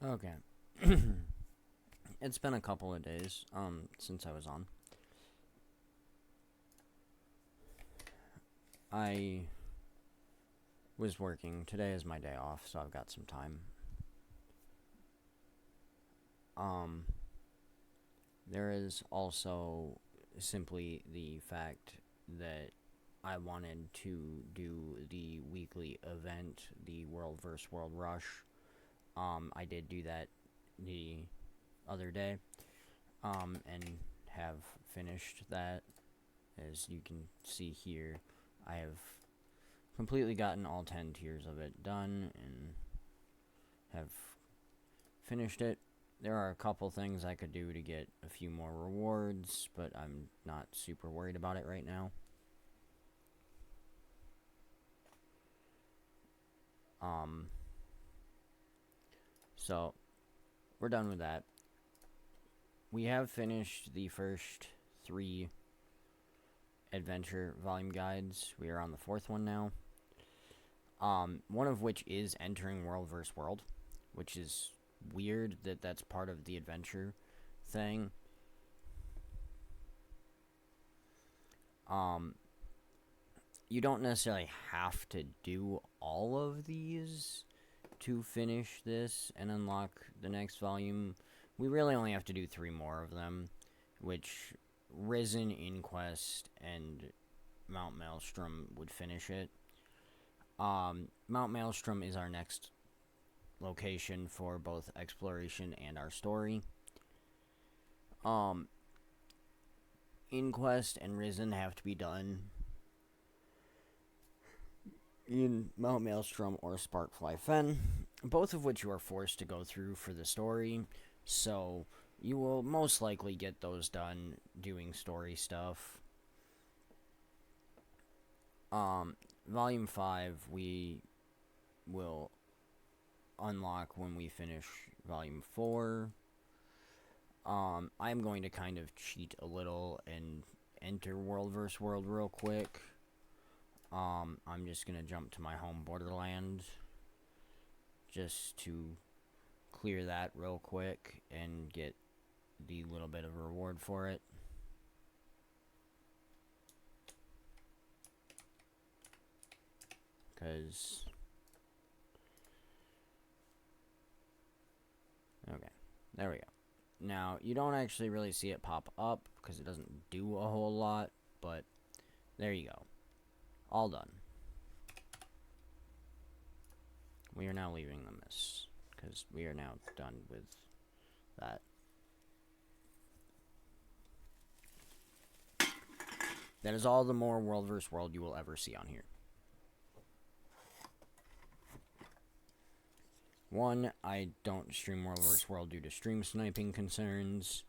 Okay. It's been a couple of days, since I was on. I was working. Today is my day off, so I've got some time. Um, there is also simply the fact that I wanted to do the weekly event, the World vs. World Rush. I did do that the other day, and have finished that. As you can see here, I have completely gotten all 10 tiers of it done and have finished it. There are a couple things I could do to get a few more rewards, but I'm not super worried about it right now. So we're done with that. We have finished the first 3 adventure volume guides. We are on the 4th one now. One of which is entering World vs. World, which is weird that that's part of the adventure thing. You don't necessarily have to do all of these to finish this and unlock the next volume. We really only have to do 3 more of them, which Risen, Inquest, and Mount Maelstrom would finish it. Mount Maelstrom is our next location for both exploration and our story. Inquest and Risen have to be done in Mount Maelstrom or Sparkfly Fen, both of which you are forced to go through for the story, so you will most likely get those done doing story stuff. Volume 5 we will unlock when we finish Volume 4. I'm going to kind of cheat a little and enter World vs. World real quick. I'm just gonna jump to my home Borderland just to clear that real quick and get the little bit of reward for it. Because... okay, there we go. Now, you don't actually really see it pop up because it doesn't do a whole lot, but there you go. All done. We are now leaving the mist because we are now done with that. That is all the more World vs. World you will ever see on here. 1, I don't stream World vs. World due to stream sniping concerns.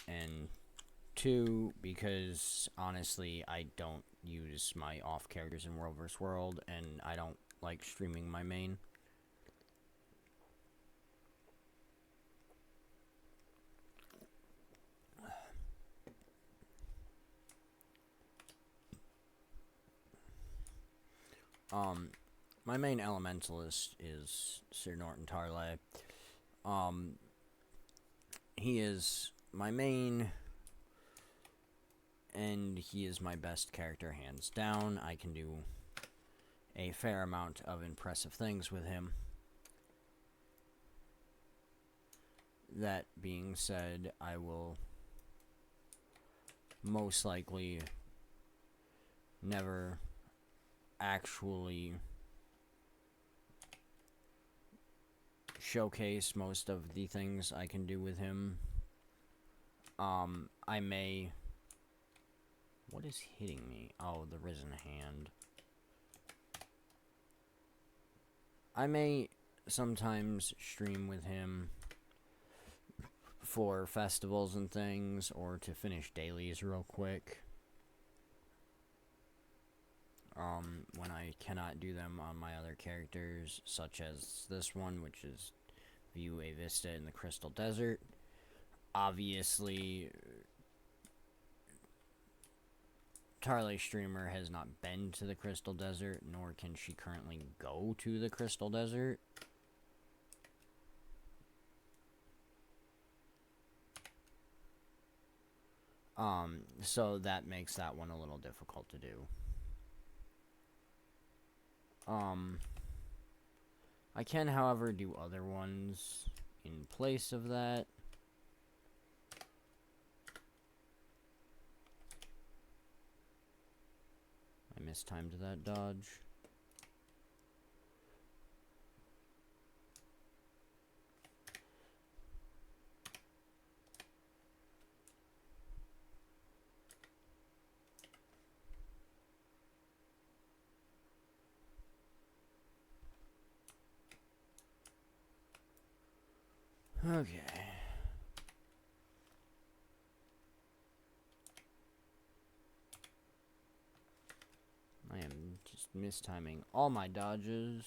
And 2, because honestly, I don't use my off characters in World vs. World, and I don't like streaming my main. My main elementalist is Sir Norton Tarle. He is my main, and he is my best character hands down. I can do a fair amount of impressive things with him. That being said, I will most likely never actually showcase most of the things I can do with him. I may... what is hitting me? Oh, the Risen Hand. I may sometimes stream with him for festivals and things, or to finish dailies real quick. When I cannot do them on my other characters, such as this one, which is view a vista in the Crystal Desert. Obviously, Tarle Streamer has not been to the Crystal Desert, nor can she currently go to the Crystal Desert. So that makes that one a little difficult to do. I can, however, do other ones in place of that. I mistimed that dodge. Okay. I am just mistiming all my dodges.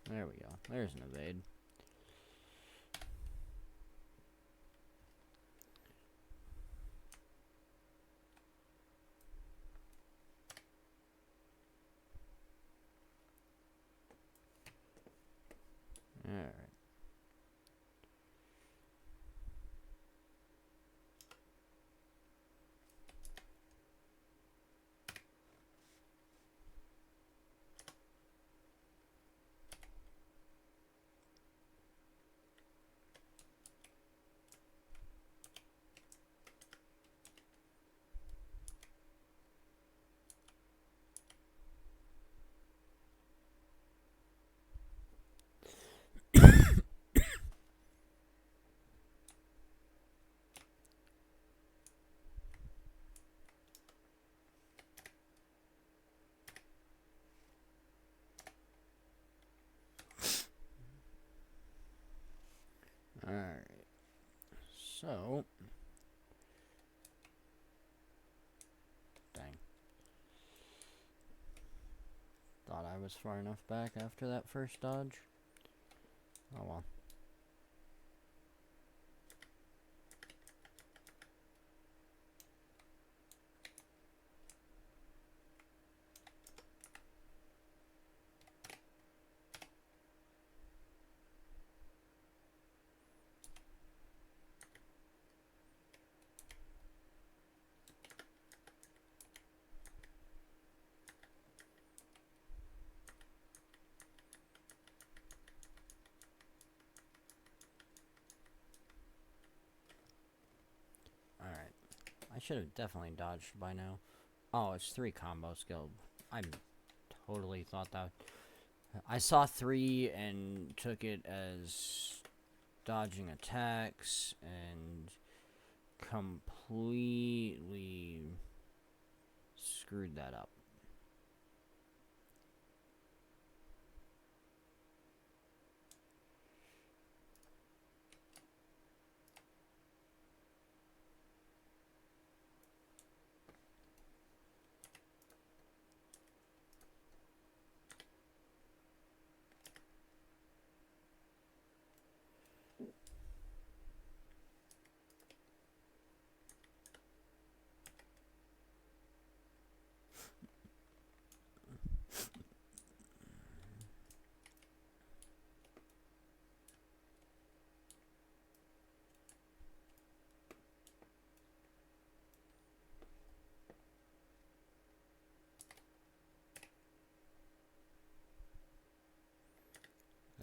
There we go. There's an evade. Alright. Alright. So. Dang. Thought I was far enough back after that first dodge. Oh well. Alright. I should have definitely dodged by now. Oh, it's 3 combo skill. I totally thought that. I saw 3 and took it as dodging attacks and completely screwed that up.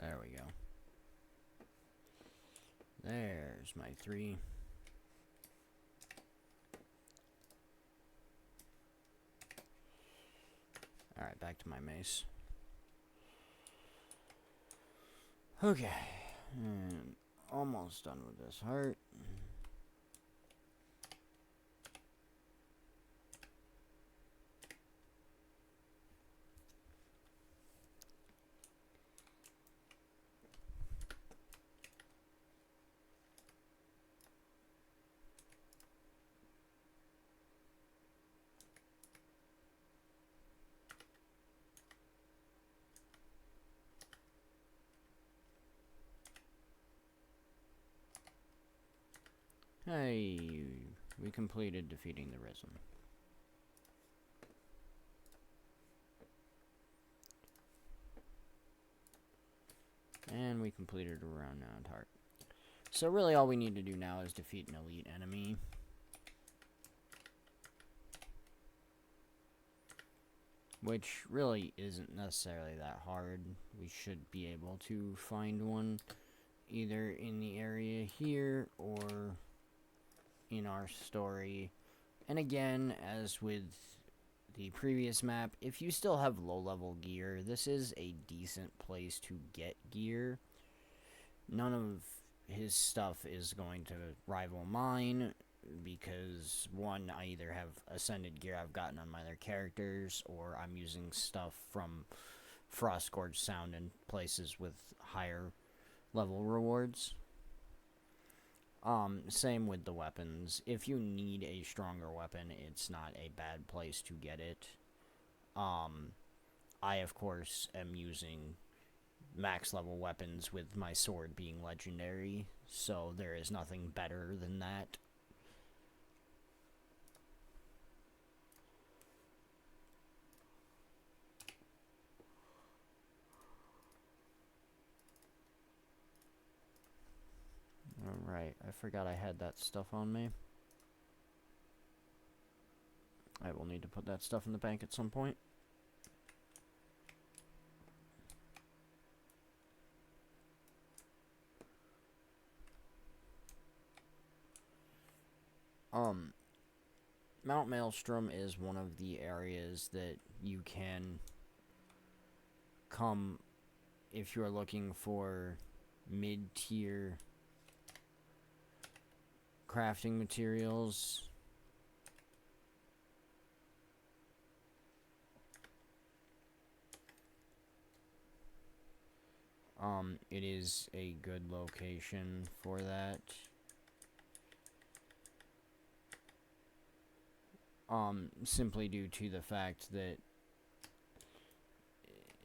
There we go. There's my 3. Alright, back to my mace. Okay. And almost done with this heart. Hey, we completed defeating the Risen. And we completed a round now in Tarle. So really all we need to do now is defeat an elite enemy. Which really isn't necessarily that hard. We should be able to find one either in the area here or in our story. And again, as with the previous map, if you still have low-level gear, this is a decent place to get gear. None of his stuff is going to rival mine, because one, I either have ascended gear I've gotten on my other characters, or I'm using stuff from Frostgorge Sound in places with higher level rewards. Same with the weapons. If you need a stronger weapon, it's not a bad place to get it. I, of course, am using max level weapons with my sword being legendary, so there is nothing better than that. Alright, I forgot I had that stuff on me. I will need to put that stuff in the bank at some point. Mount Maelstrom is one of the areas that you can come if you're looking for mid-tier crafting materials. It is a good location for that. Simply due to the fact that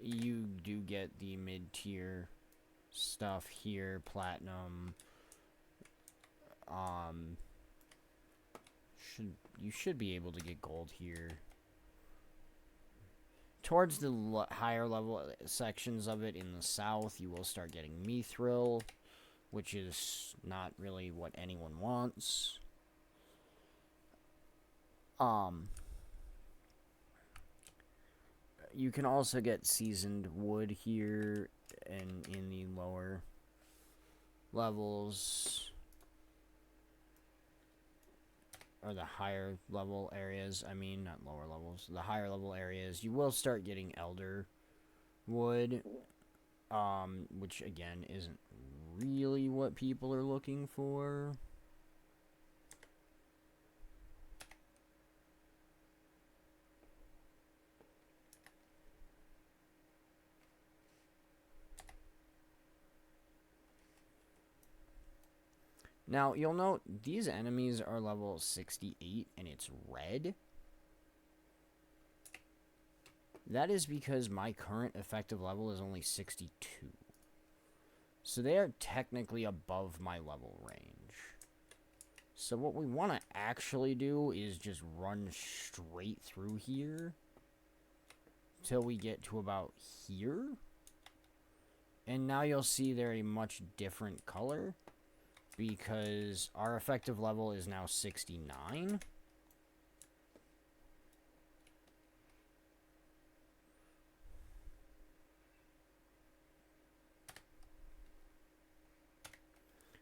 you do get the mid-tier stuff here, platinum. You should be able to get gold here. Towards the higher level sections of it in the south, you will start getting mithril, which is not really what anyone wants. You can also get seasoned wood here and in the lower levels, or the higher level areas. I mean, not lower levels. The higher level areas, you will start getting elder wood, which again isn't really what people are looking for. Now, you'll note these enemies are level 68 and it's red. That is because my current effective level is only 62. So they are technically above my level range. So what we want to actually do is just run straight through here till we get to about here. And now you'll see they're a much different color, because our effective level is now 69.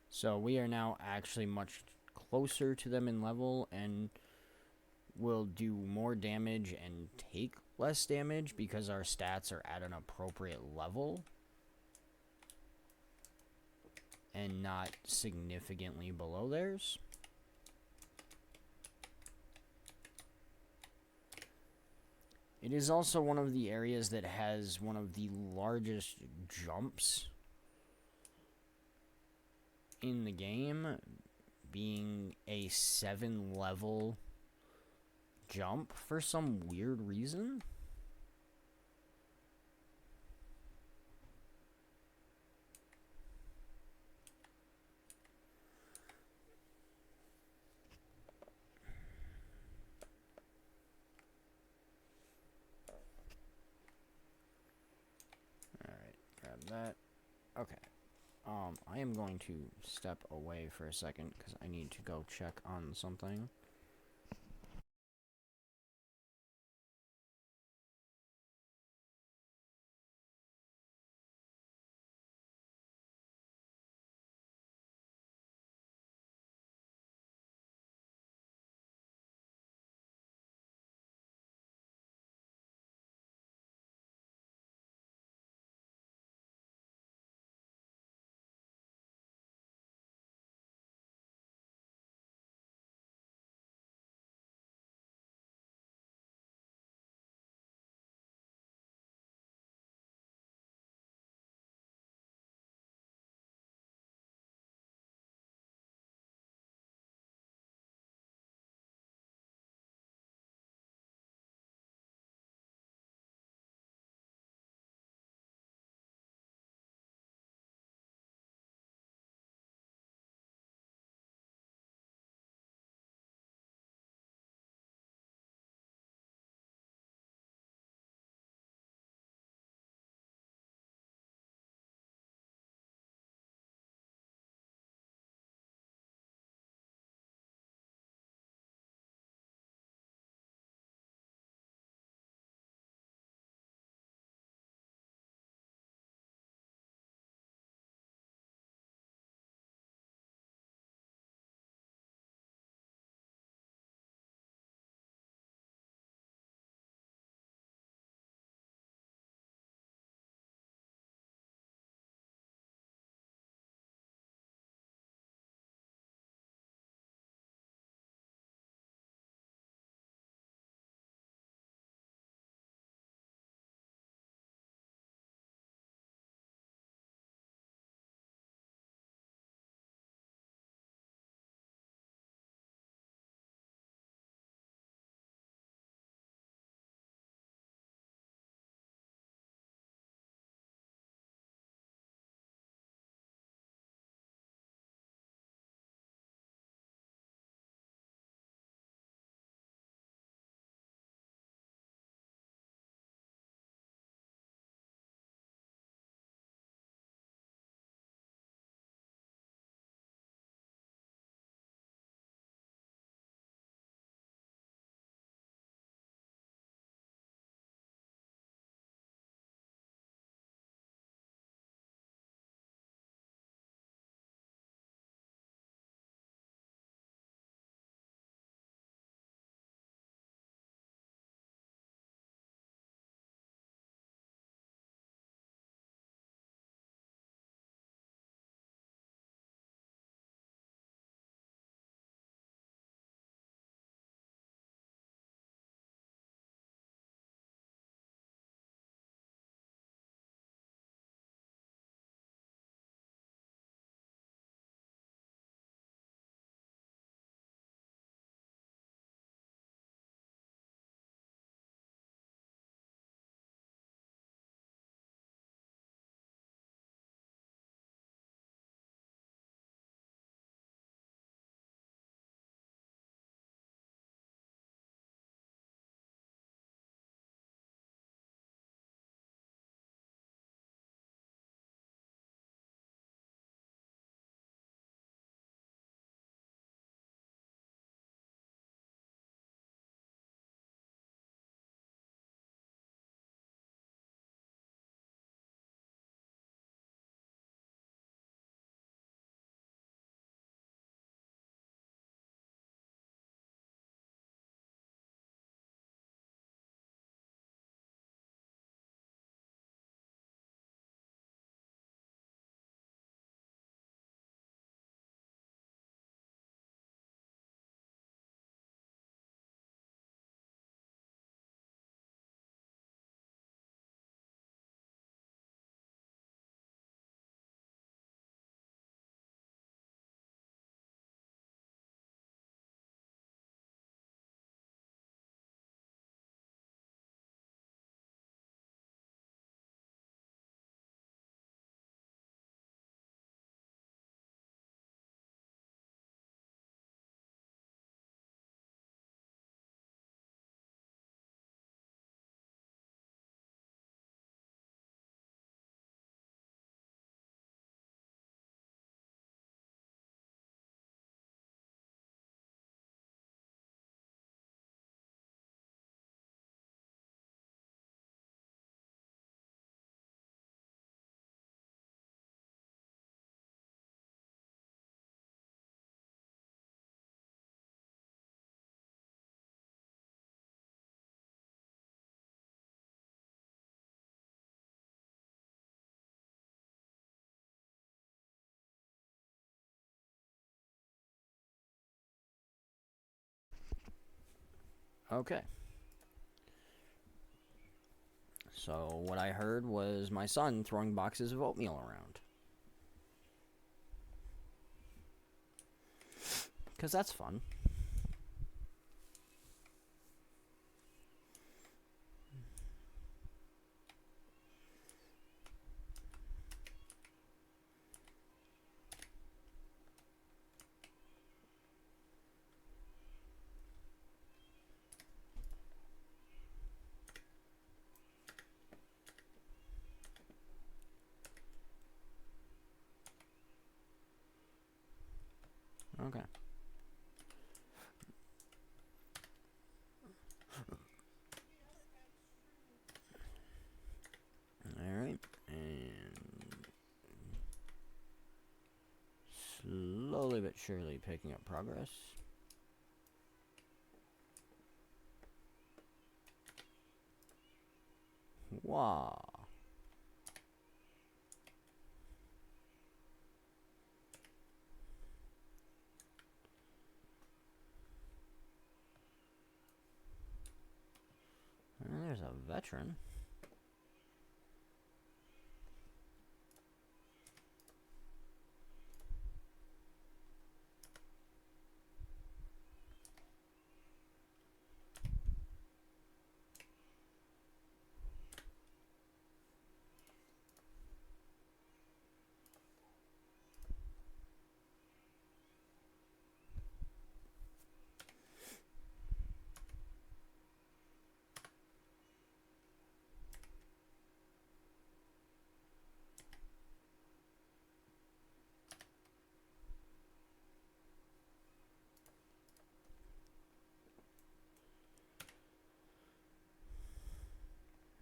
So we are now actually much closer to them in level, and will do more damage and take less damage because our stats are at an appropriate level and not significantly below theirs. It is also one of the areas that has one of the largest jumps in the game, being a 7-level jump for some weird reason. that. Okay. I am going to step away for a second because I need to go check on something. Okay. So what I heard was my son throwing boxes of oatmeal around. Because that's fun. Okay. Alright. And slowly but surely picking up progress. Wow. And there's a veteran.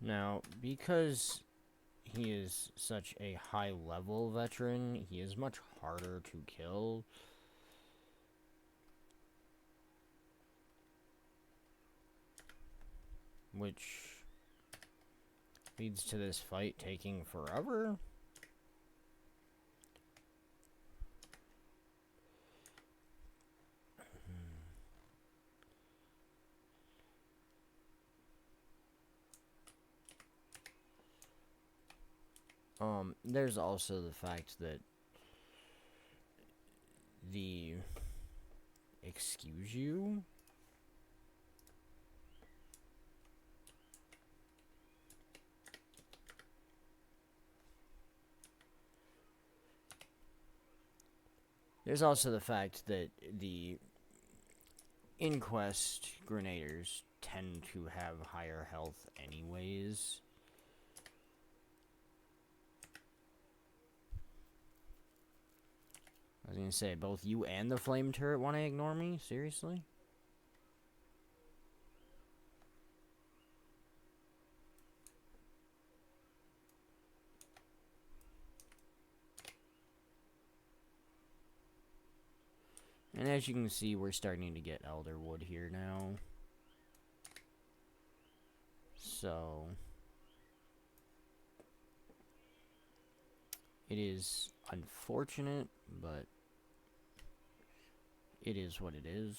Now, because he is such a high-level veteran, he is much harder to kill. Which leads to this fight taking forever. There's also the fact that the excuse you there's also the fact that the Inquest Grenadiers tend to have higher health anyways. I was gonna say, both you and the flame turret want to ignore me? Seriously? And as you can see, we're starting to get Elderwood here now. So it is unfortunate, but it is what it is.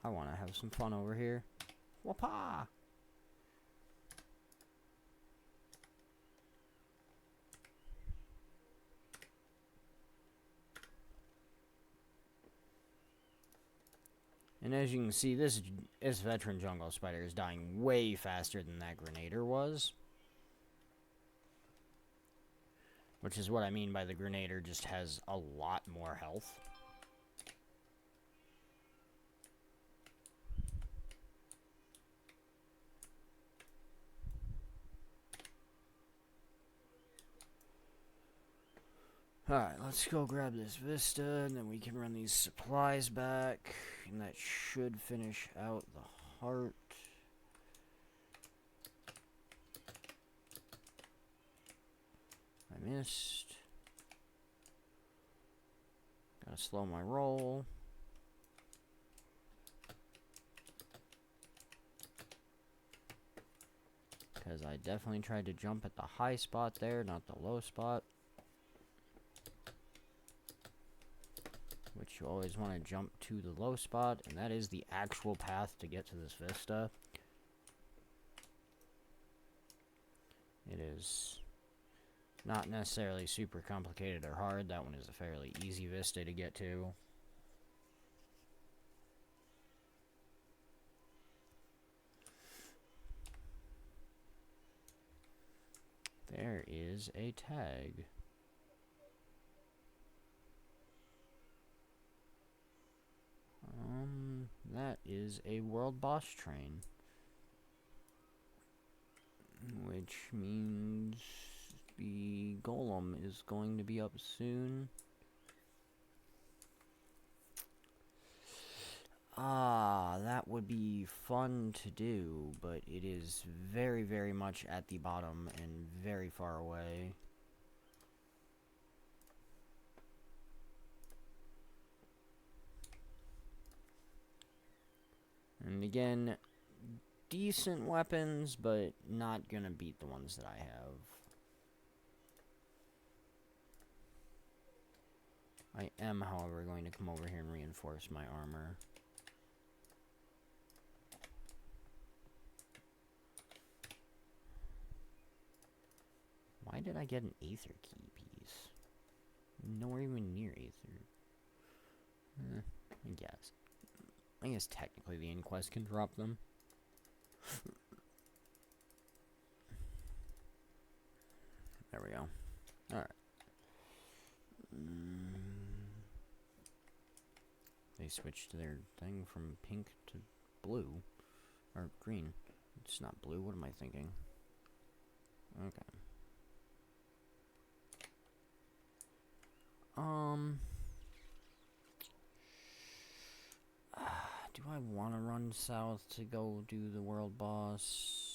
I want to have some fun over here. Whoopah! And as you can see, this veteran jungle spider is dying way faster than that Grenader was. Which is what I mean by the Grenader just has a lot more health. Alright, let's go grab this Vista, and then we can run these supplies back. And that should finish out the heart. I missed. Gotta slow my roll. Because I definitely tried to jump at the high spot there, not the low spot. to always want to jump to the low spot, and that is the actual path to get to this vista. It is not necessarily super complicated or hard. That one is a fairly easy vista to get to. There is a tag. That is a world boss train. Which means the golem is going to be up soon. That would be fun to do, but it is very, very much at the bottom and very far away. And again, decent weapons, but not gonna beat the ones that I have. I am, however, going to come over here and reinforce my armor. Why did I get an Aether key piece? Nowhere even near Aether. I guess. I guess technically the Inquest can drop them. There we go. Alright. They switched their thing from pink to blue. Or green. It's not blue, what am I thinking? Okay. Do I want to run south to go do the world boss?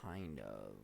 Kind of.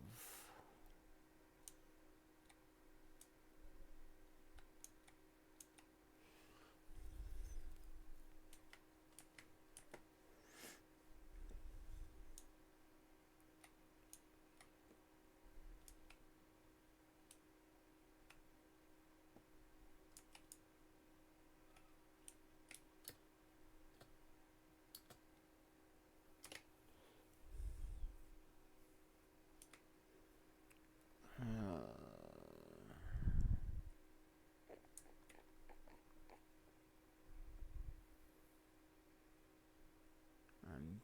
I'm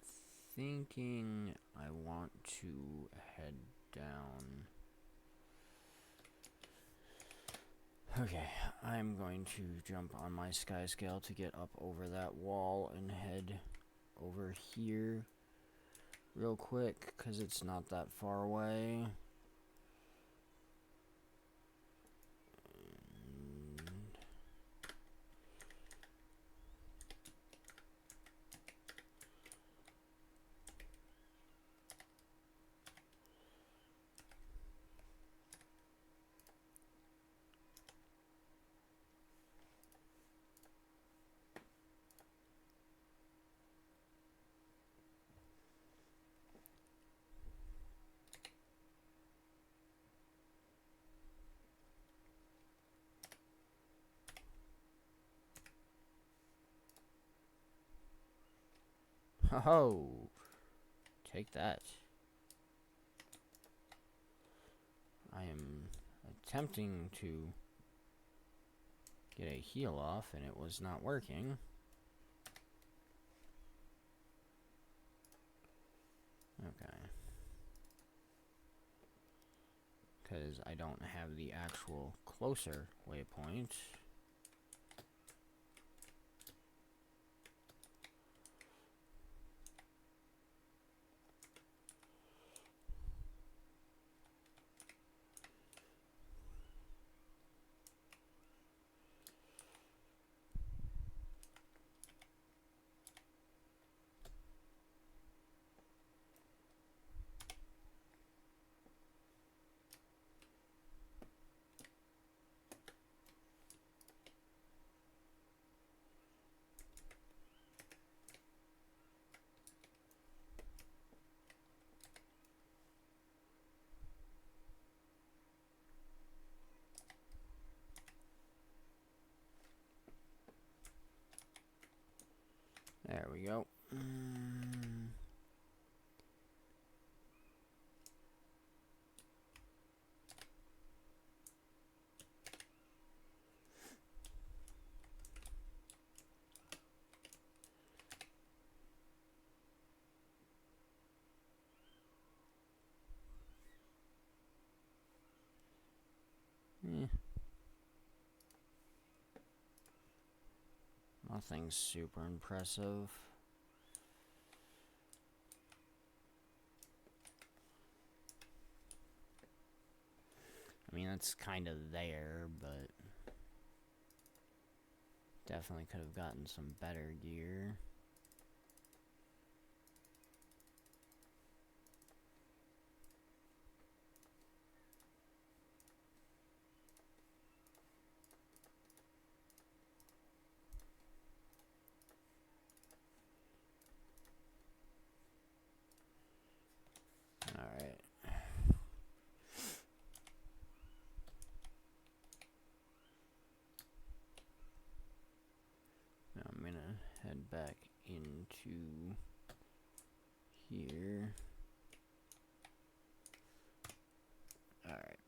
thinking I want to head down. Okay, I'm going to jump on my sky scale to get up over that wall and head over here real quick, because it's not that far away. Oh, take that. I am attempting to get a heal off, and it was not working. Okay. Because I don't have the actual closer waypoint. There we go. Nothing super impressive. I mean, that's kind of there, but definitely could have gotten some better gear. Alright. Now I'm gonna head back into here. Alright,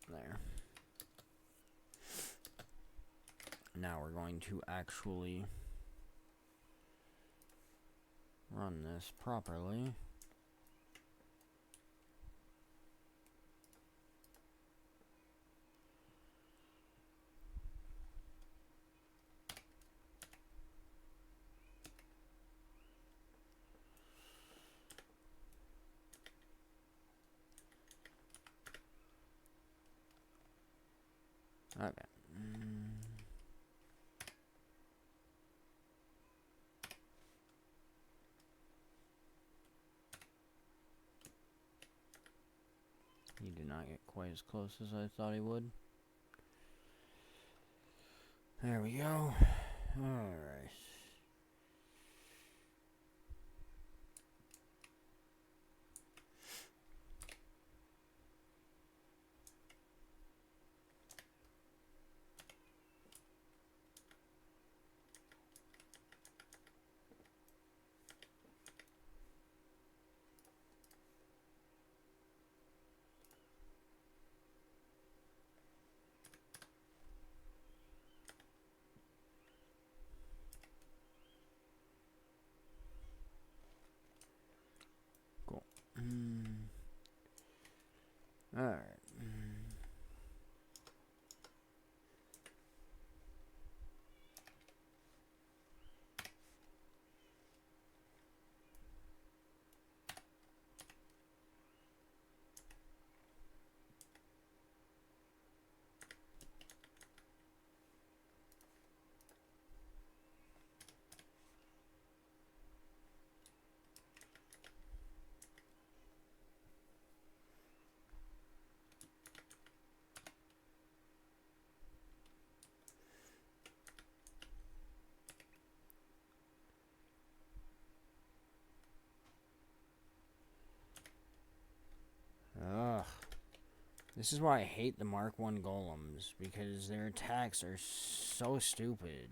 there. Now we're going to actually run this properly. Okay. He did not get quite as close as I thought he would. There we go. Alright. Cool. Alright. Ugh. This is why I hate the Mark 1 golems, because their attacks are so stupid.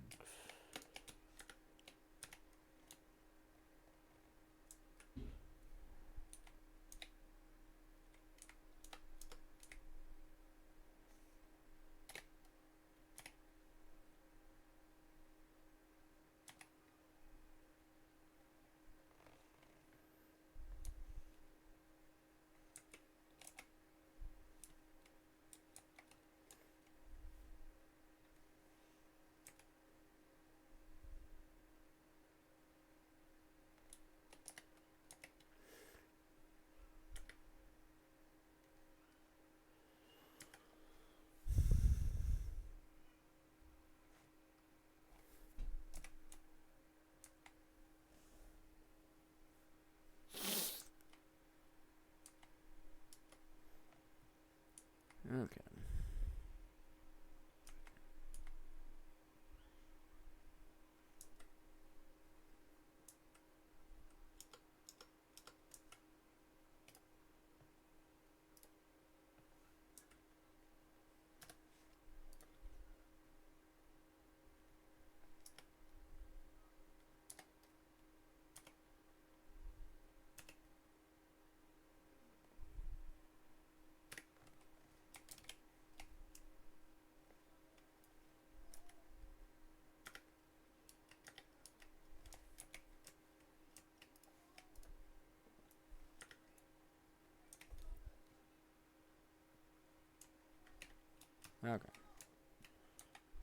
Okay.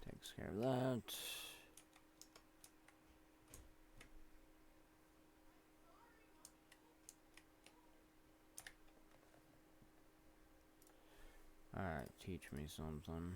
Takes care of that. Alright, teach me something.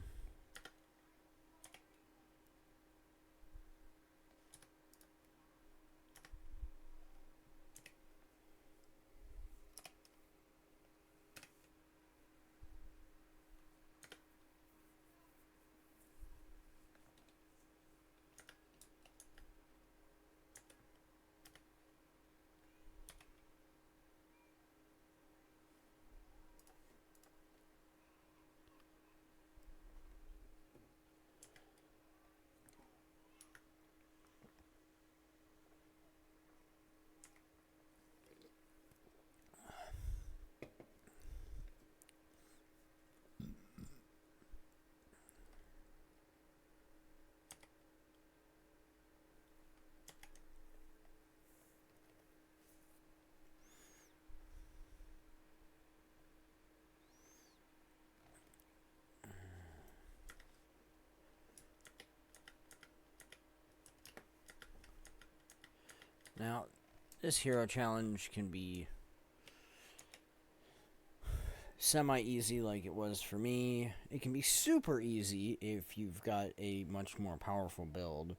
Now, this hero challenge can be semi-easy like it was for me. It can be super easy if you've got a much more powerful build.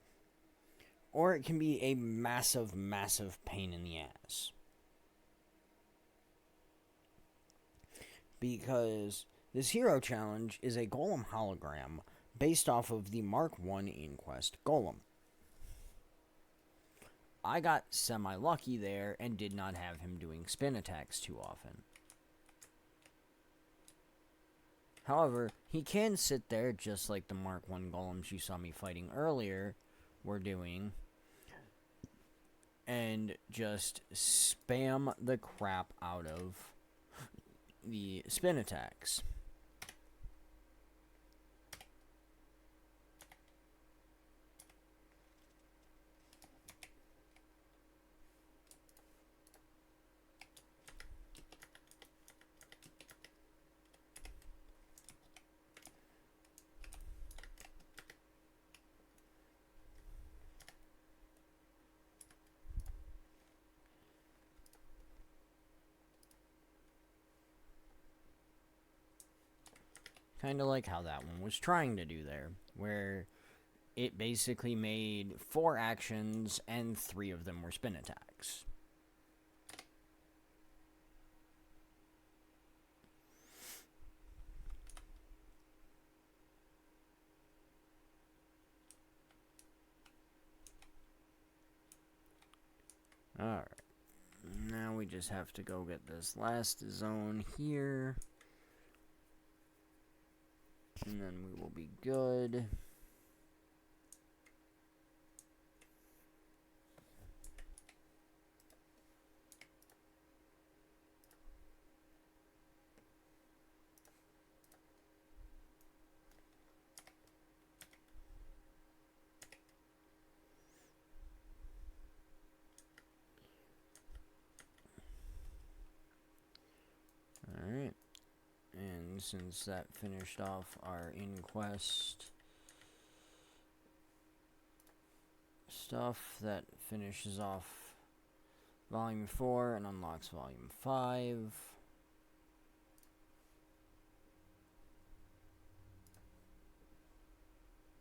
Or it can be a massive, massive pain in the ass. Because this hero challenge is a golem hologram based off of the Mark 1 Inquest golem. I got semi-lucky there and did not have him doing spin attacks too often. However, he can sit there just like the Mark 1 golems you saw me fighting earlier were doing, and just spam the crap out of the spin attacks. Kind of like how that one was trying to do there, where it basically made 4 actions and 3 of them were spin attacks. Alright. Now we just have to go get this last zone here. And then we will be good. Alright. And since that finished off our Inquest stuff, that finishes off Volume 4 and unlocks Volume 5.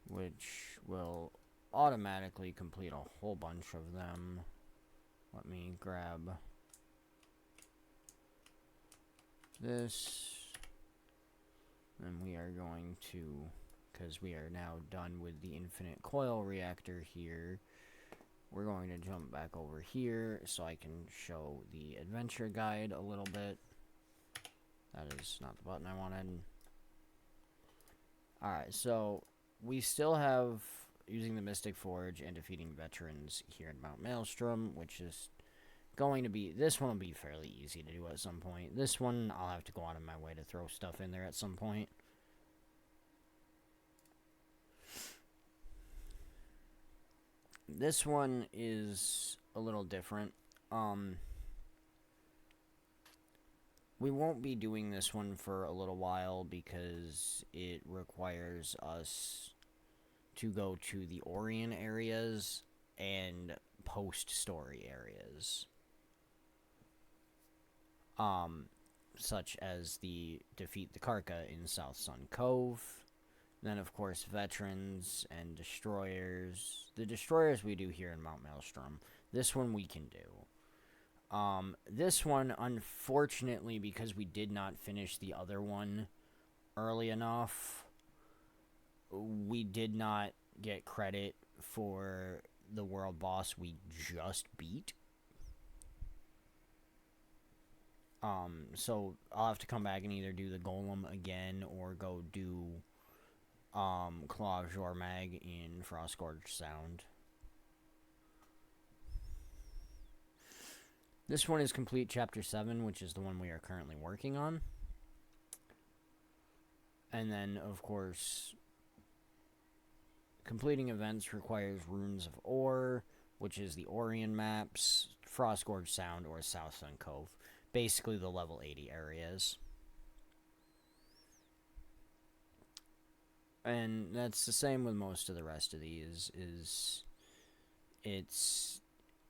Which will automatically complete a whole bunch of them. Let me grab this. And we are going to, because we are now done with the infinite coil reactor here, we're going to jump back over here so I can show the adventure guide a little bit. That is not the button I wanted. Alright, so we still have using the Mystic Forge and defeating veterans here in Mount Maelstrom, which is going to be, this one will be fairly easy to do at some point. This one, I'll have to go out of my way to throw stuff in there at some point. This one is a little different. We won't be doing this one for a little while because it requires us to go to the Orion areas and post-story areas. Such as the Defeat the Karka in South Sun Cove. Then, of course, Veterans and Destroyers. The Destroyers we do here in Mount Maelstrom. This one we can do. This one, unfortunately, because we did not finish the other one early enough, we did not get credit for the world boss we just beat. So I'll have to come back and either do the Golem again or go do Claw of Jormag in Frostgorge Sound. This one is complete Chapter 7, which is the one we are currently working on. And then, of course, completing events requires Runes of Ore, which is the Orion maps, Frostgorge Sound, or South Sun Cove. Basically the level 80 areas. And that's the same with most of the rest of these,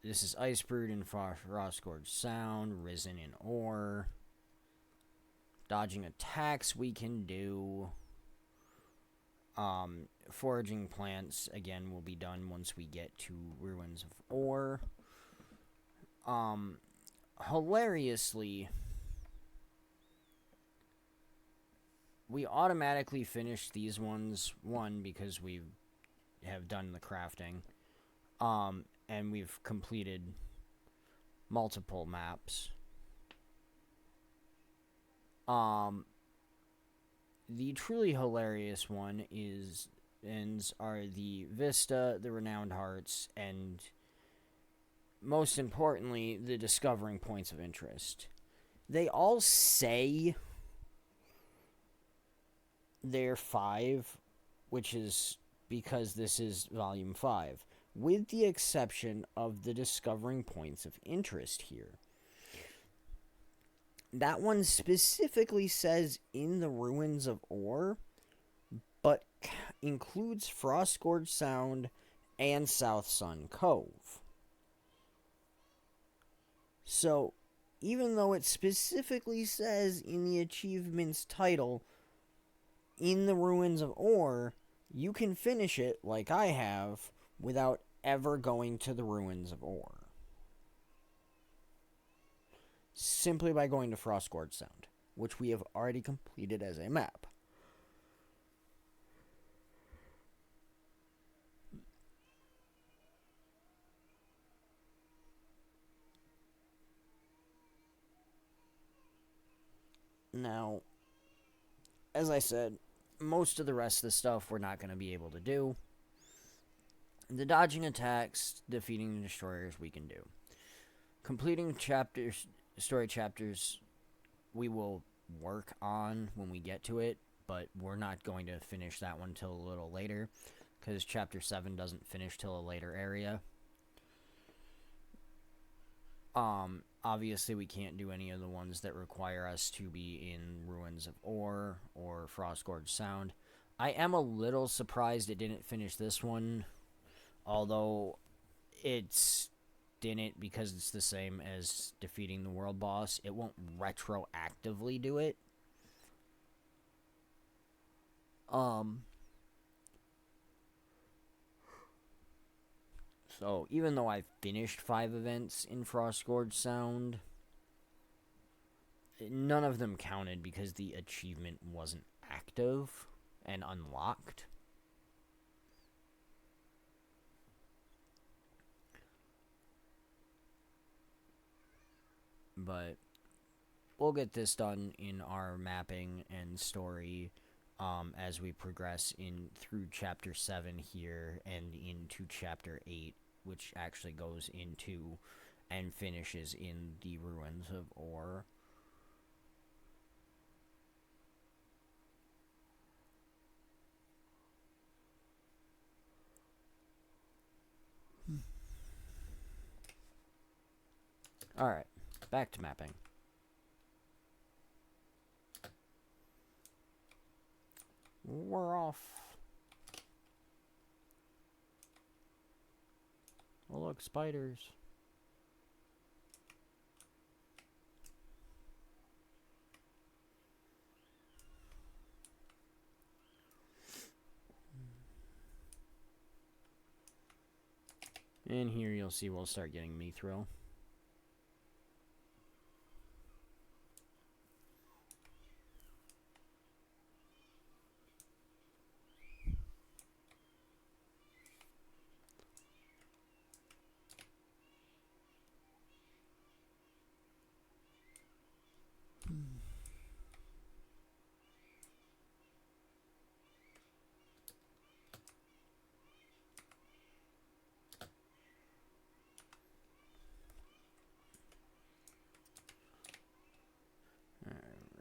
this is Icebrewed in Frostgorge Sound, Risen in Ore. Dodging attacks we can do. Foraging plants, again, will be done once we get to Ruins of Ore. Hilariously, we automatically finished these ones, one, because we have done the crafting, and we've completed multiple maps. The truly hilarious one are the Vista, the Renowned Hearts, and most importantly, the Discovering Points of Interest. They all say they're 5, which is because this is Volume 5, with the exception of the Discovering Points of Interest here. That one specifically says in the Ruins of Ore, but includes Frostgorge Sound and South Sun Cove. So, even though it specifically says in the achievement's title, in the Ruins of Ore, you can finish it, like I have, without ever going to the Ruins of Ore. Simply by going to Frostgorge Sound, which we have already completed as a map. Now, as I said, most of the rest of the stuff we're not going to be able to do. The dodging attacks, defeating the destroyers, we can do. Completing story chapters, we will work on when we get to it, but we're not going to finish that one till a little later, because Chapter 7 doesn't finish till a later area. Obviously we can't do any of the ones that require us to be in Ruins of Ore or Frostgorge Sound. I am a little surprised it didn't finish this one, although it didn't because it's the same as defeating the world boss. It won't retroactively do it. So, even though I finished 5 events in Frostgorge Sound, none of them counted because the achievement wasn't active and unlocked. But we'll get this done in our mapping and story as we progress through Chapter 7 here and into Chapter 8, which actually goes into and finishes in the Ruins of Ore. Alright, back to mapping. We're off. Oh, look, spiders. And here you'll see we'll start getting mithril.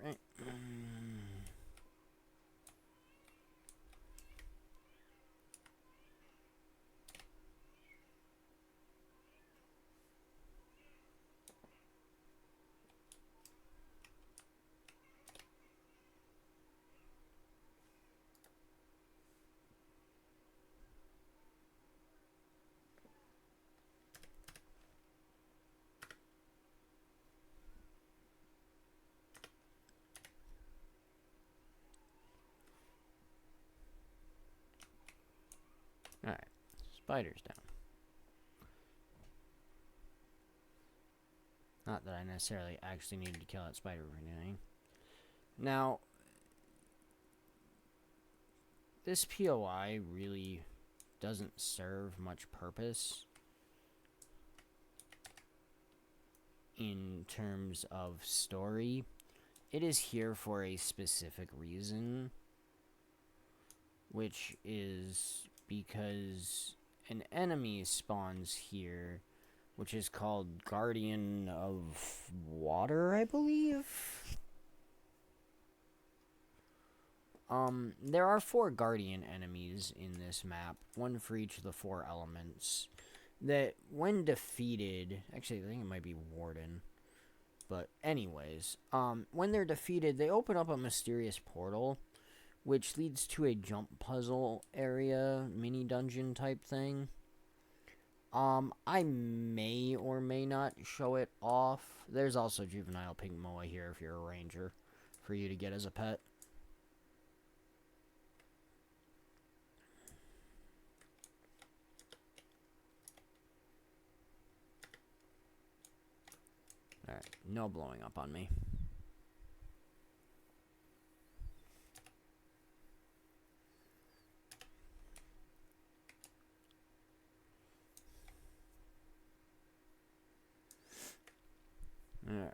Alright. Alright. Spiders down. Not that I necessarily actually needed to kill that spider or anything. Now, this POI really doesn't serve much purpose in terms of story. It is here for a specific reason, which is because an enemy spawns here, which is called Guardian of Water, I believe. There are 4 Guardian enemies in this map, one for each of the 4 elements, that when defeated, actually I think it might be Warden, but anyways, when they're defeated, they open up a mysterious portal, which leads to a jump puzzle area, mini dungeon type thing. I may or may not show it off. There's also juvenile pink moa here if you're a ranger, for you to get as a pet. Alright, no blowing up on me. Alright.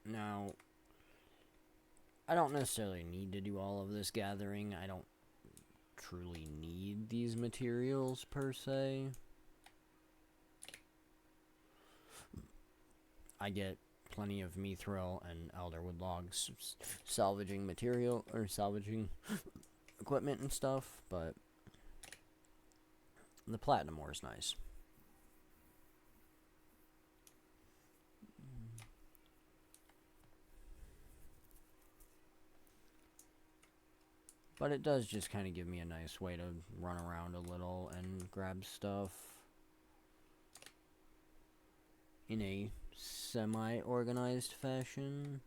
Now, I don't necessarily need to do all of this gathering. I don't truly need these materials, per se. I get plenty of mithril and elderwood logs salvaging material, or salvaging equipment and stuff, but the platinum ore is nice. But it does just kind of give me a nice way to run around a little and grab stuff in a semi-organized fashion.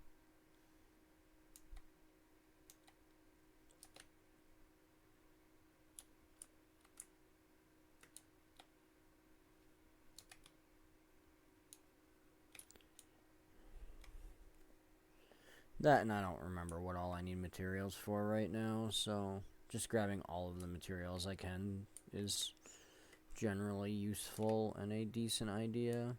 That, and I don't remember what all I need materials for right now, so just grabbing all of the materials I can is generally useful and a decent idea.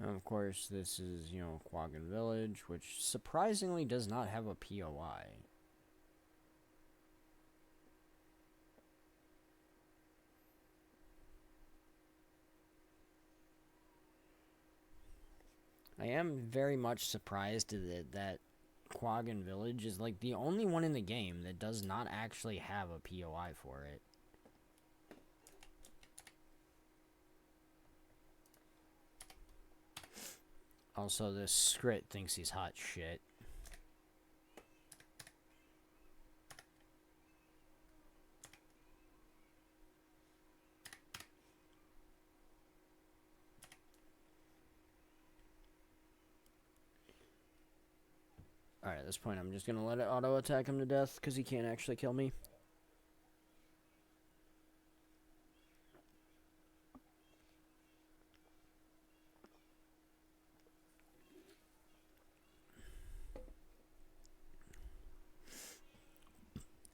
And of course, this is, Quaggan Village, which surprisingly does not have a POI. I am very much surprised that Quaggan Village is like the only one in the game that does not actually have a POI for it. Also, this Skrit thinks he's hot shit. Alright, at this point, I'm just gonna let it auto-attack him to death, because he can't actually kill me.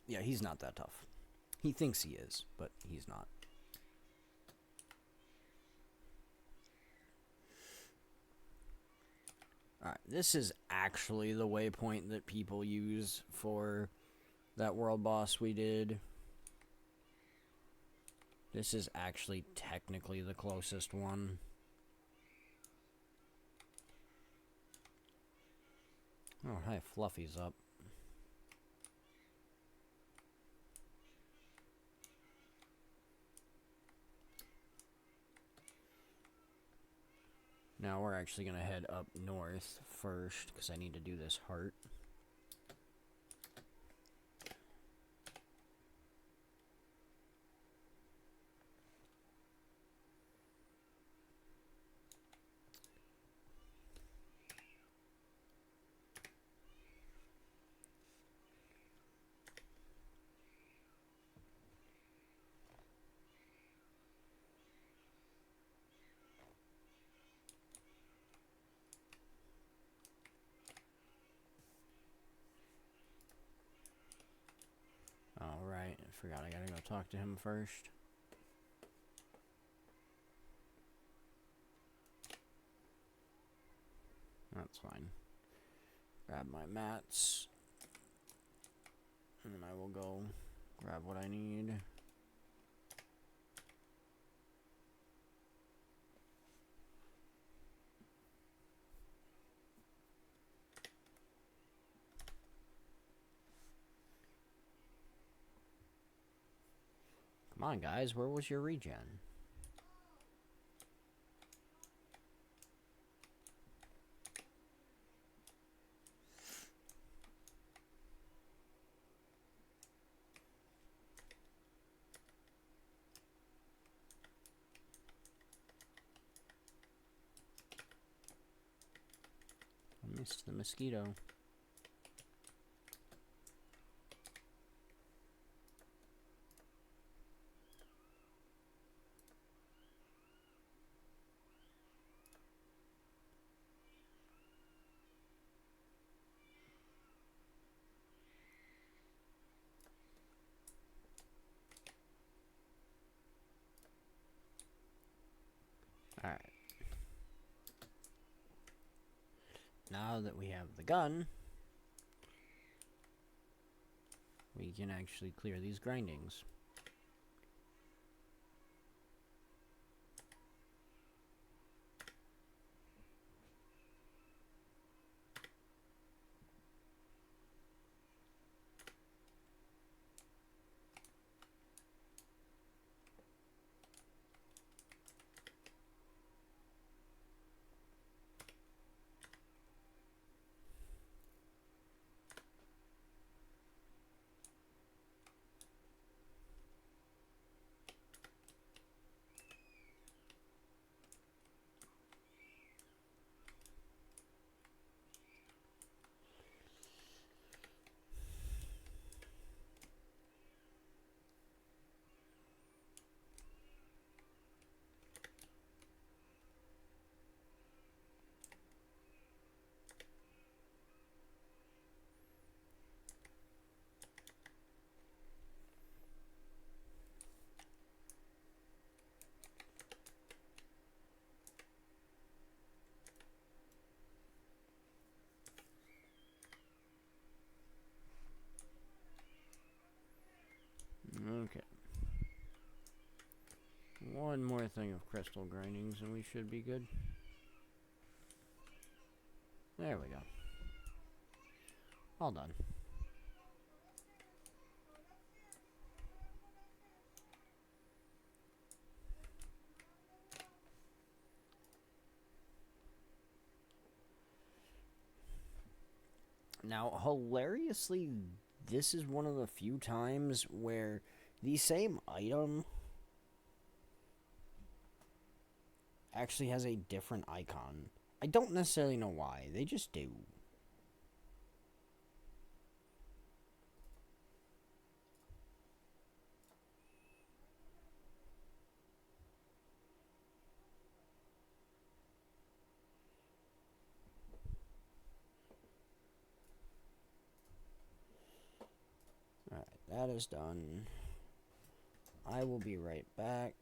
Yeah, he's not that tough. He thinks he is, but he's not. Alright, this is actually the waypoint that people use for that world boss we did. This is actually technically the closest one. Oh, hi, Fluffy's up. Now we're actually going to head up north first, because I need to do this heart. Alright, I forgot I gotta go talk to him first. That's fine. Grab my mats. And then I will go grab what I need. Come on, guys, where was your regen? I missed the mosquito. Alright. Now that we have the gun, we can actually clear these grindings. one more thing of crystal grindings and we should be good. There we go. All done. Now, hilariously, this is one of the few times where the same item actually has a different icon. I don't necessarily know why, they just do. Alright, that is done. I will be right back.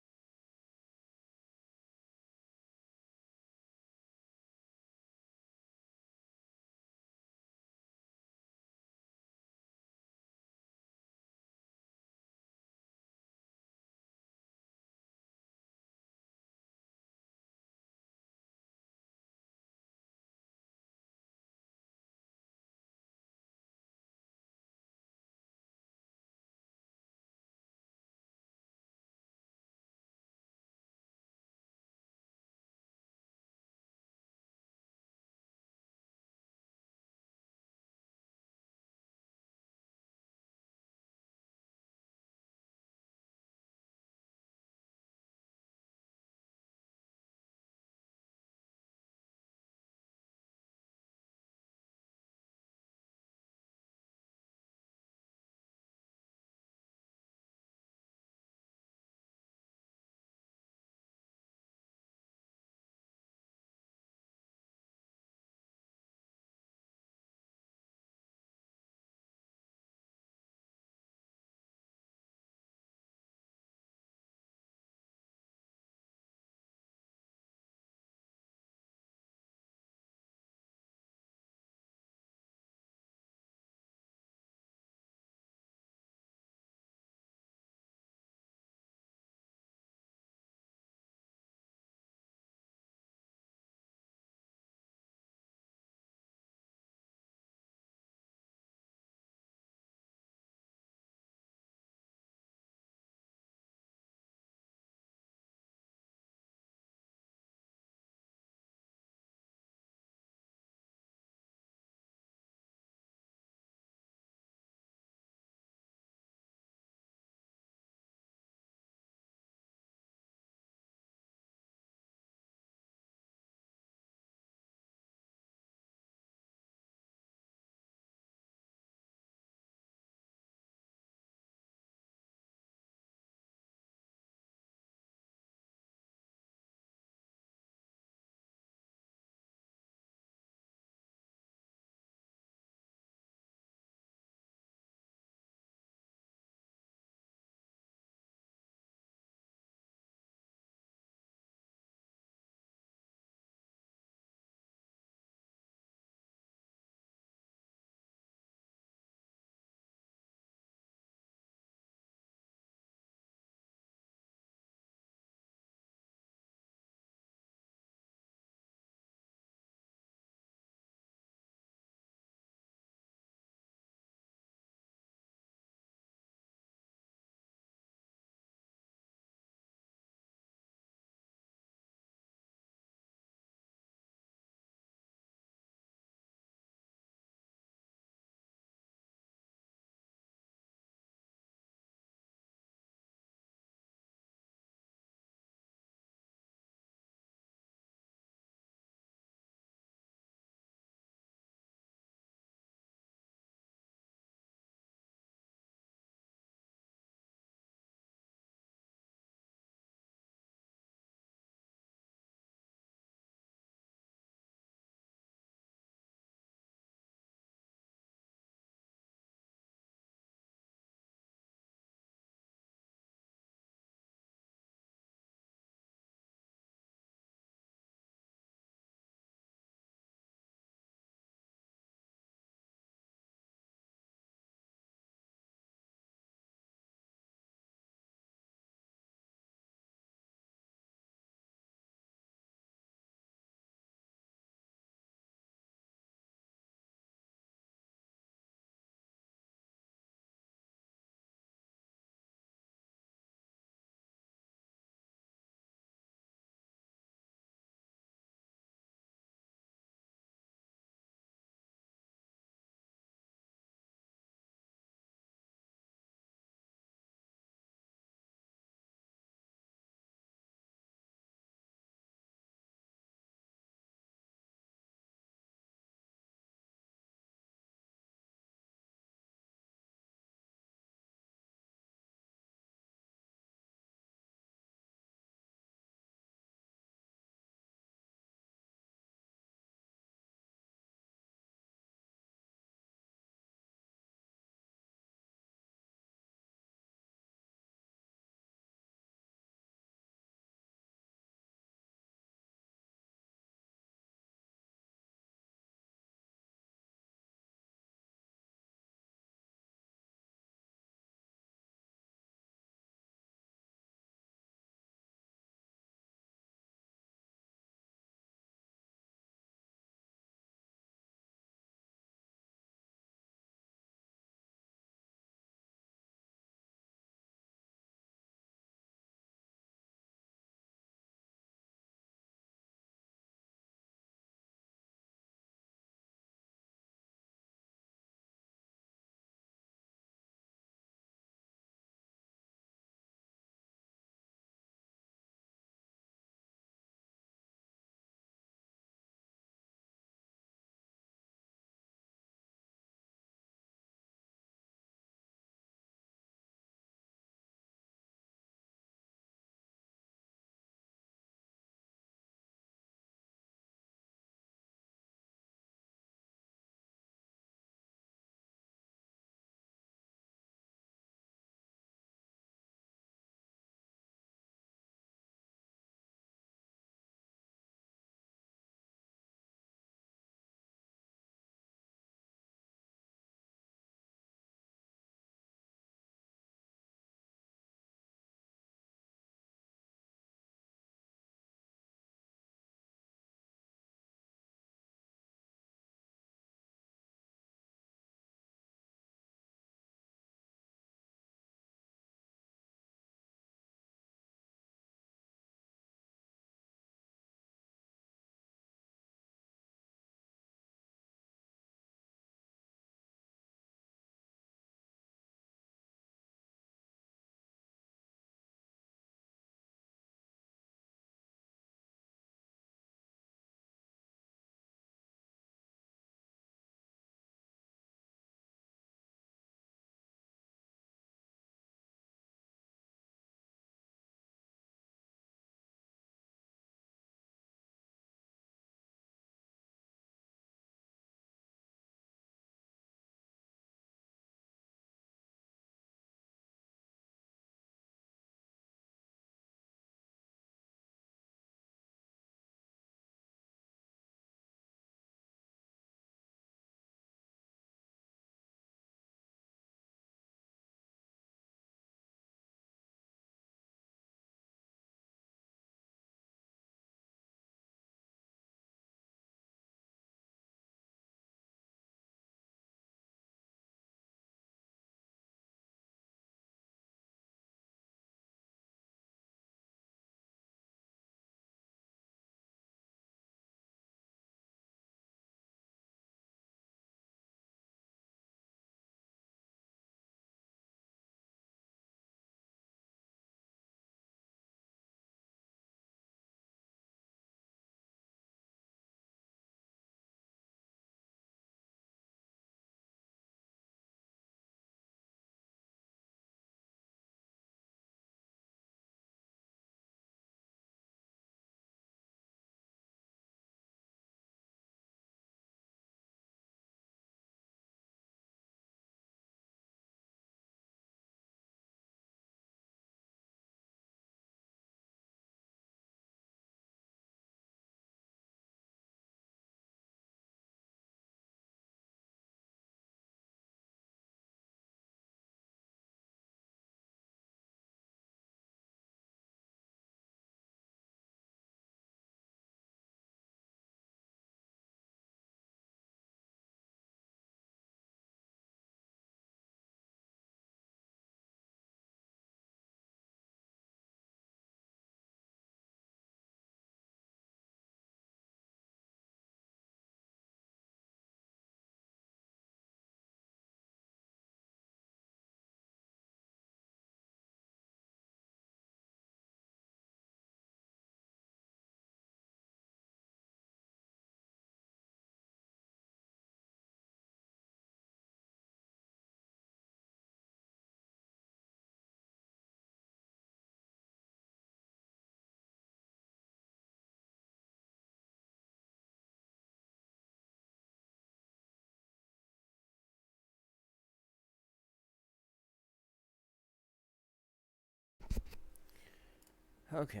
Okay.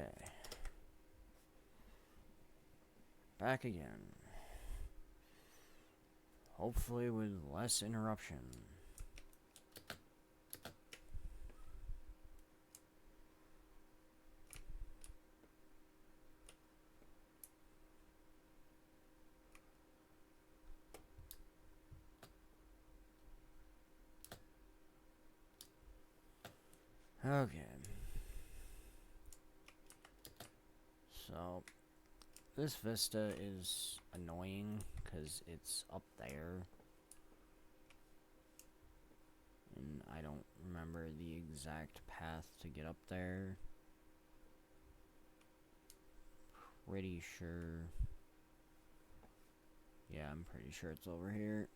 Back again. Hopefully with less interruption. Okay. So, this vista is annoying because it's up there. And I don't remember the exact path to get up there. Pretty sure. Yeah, I'm pretty sure it's over here.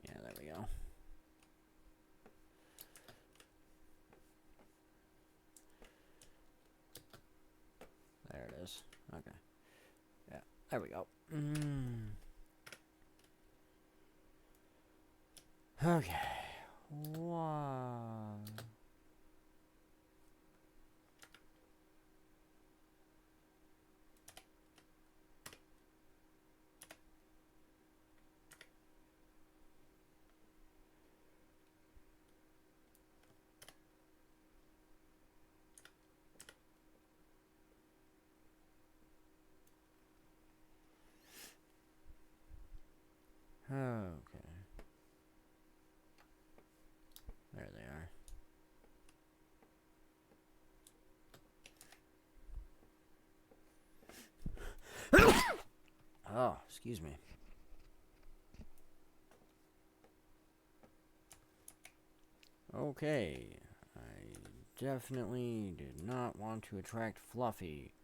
Yeah, there we go. There it is. Okay. Yeah, there we go. Okay. Wow. Okay. There they are. Oh, excuse me. Okay. I definitely did not want to attract Fluffy.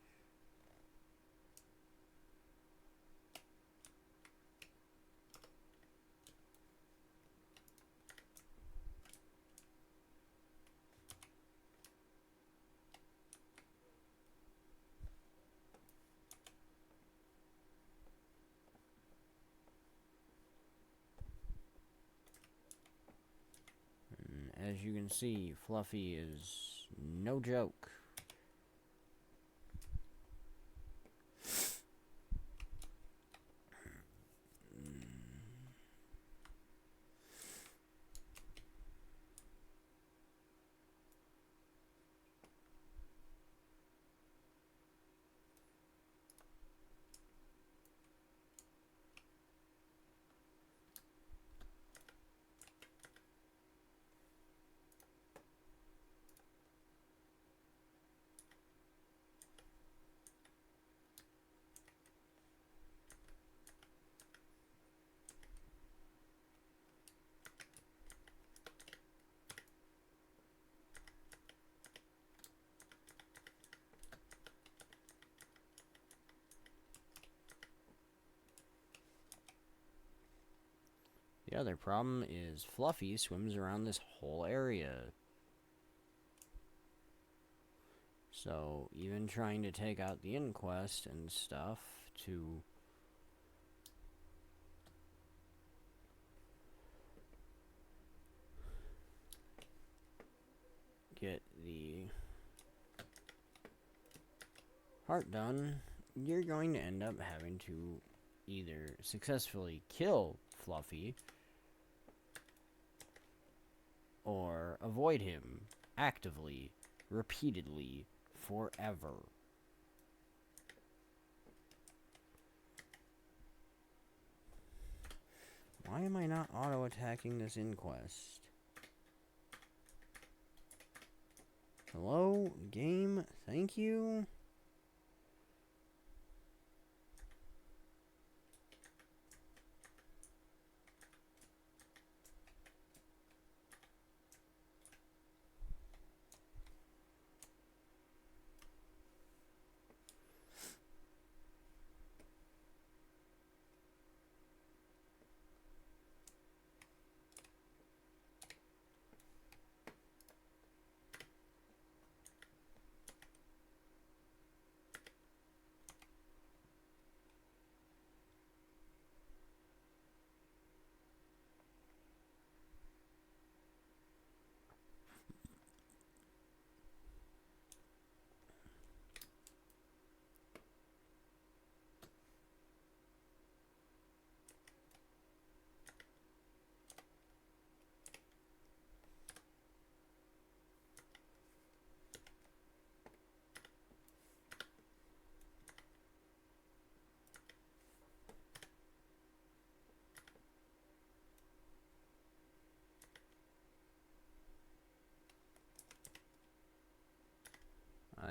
As you can see, Fluffy is no joke. The other problem is Fluffy swims around this whole area. So, even trying to take out the inquest and stuff to get the heart done, you're going to end up having to either successfully kill Fluffy or avoid him actively, repeatedly, forever. Why am I not auto-attacking this inquest? Hello, game? Thank you?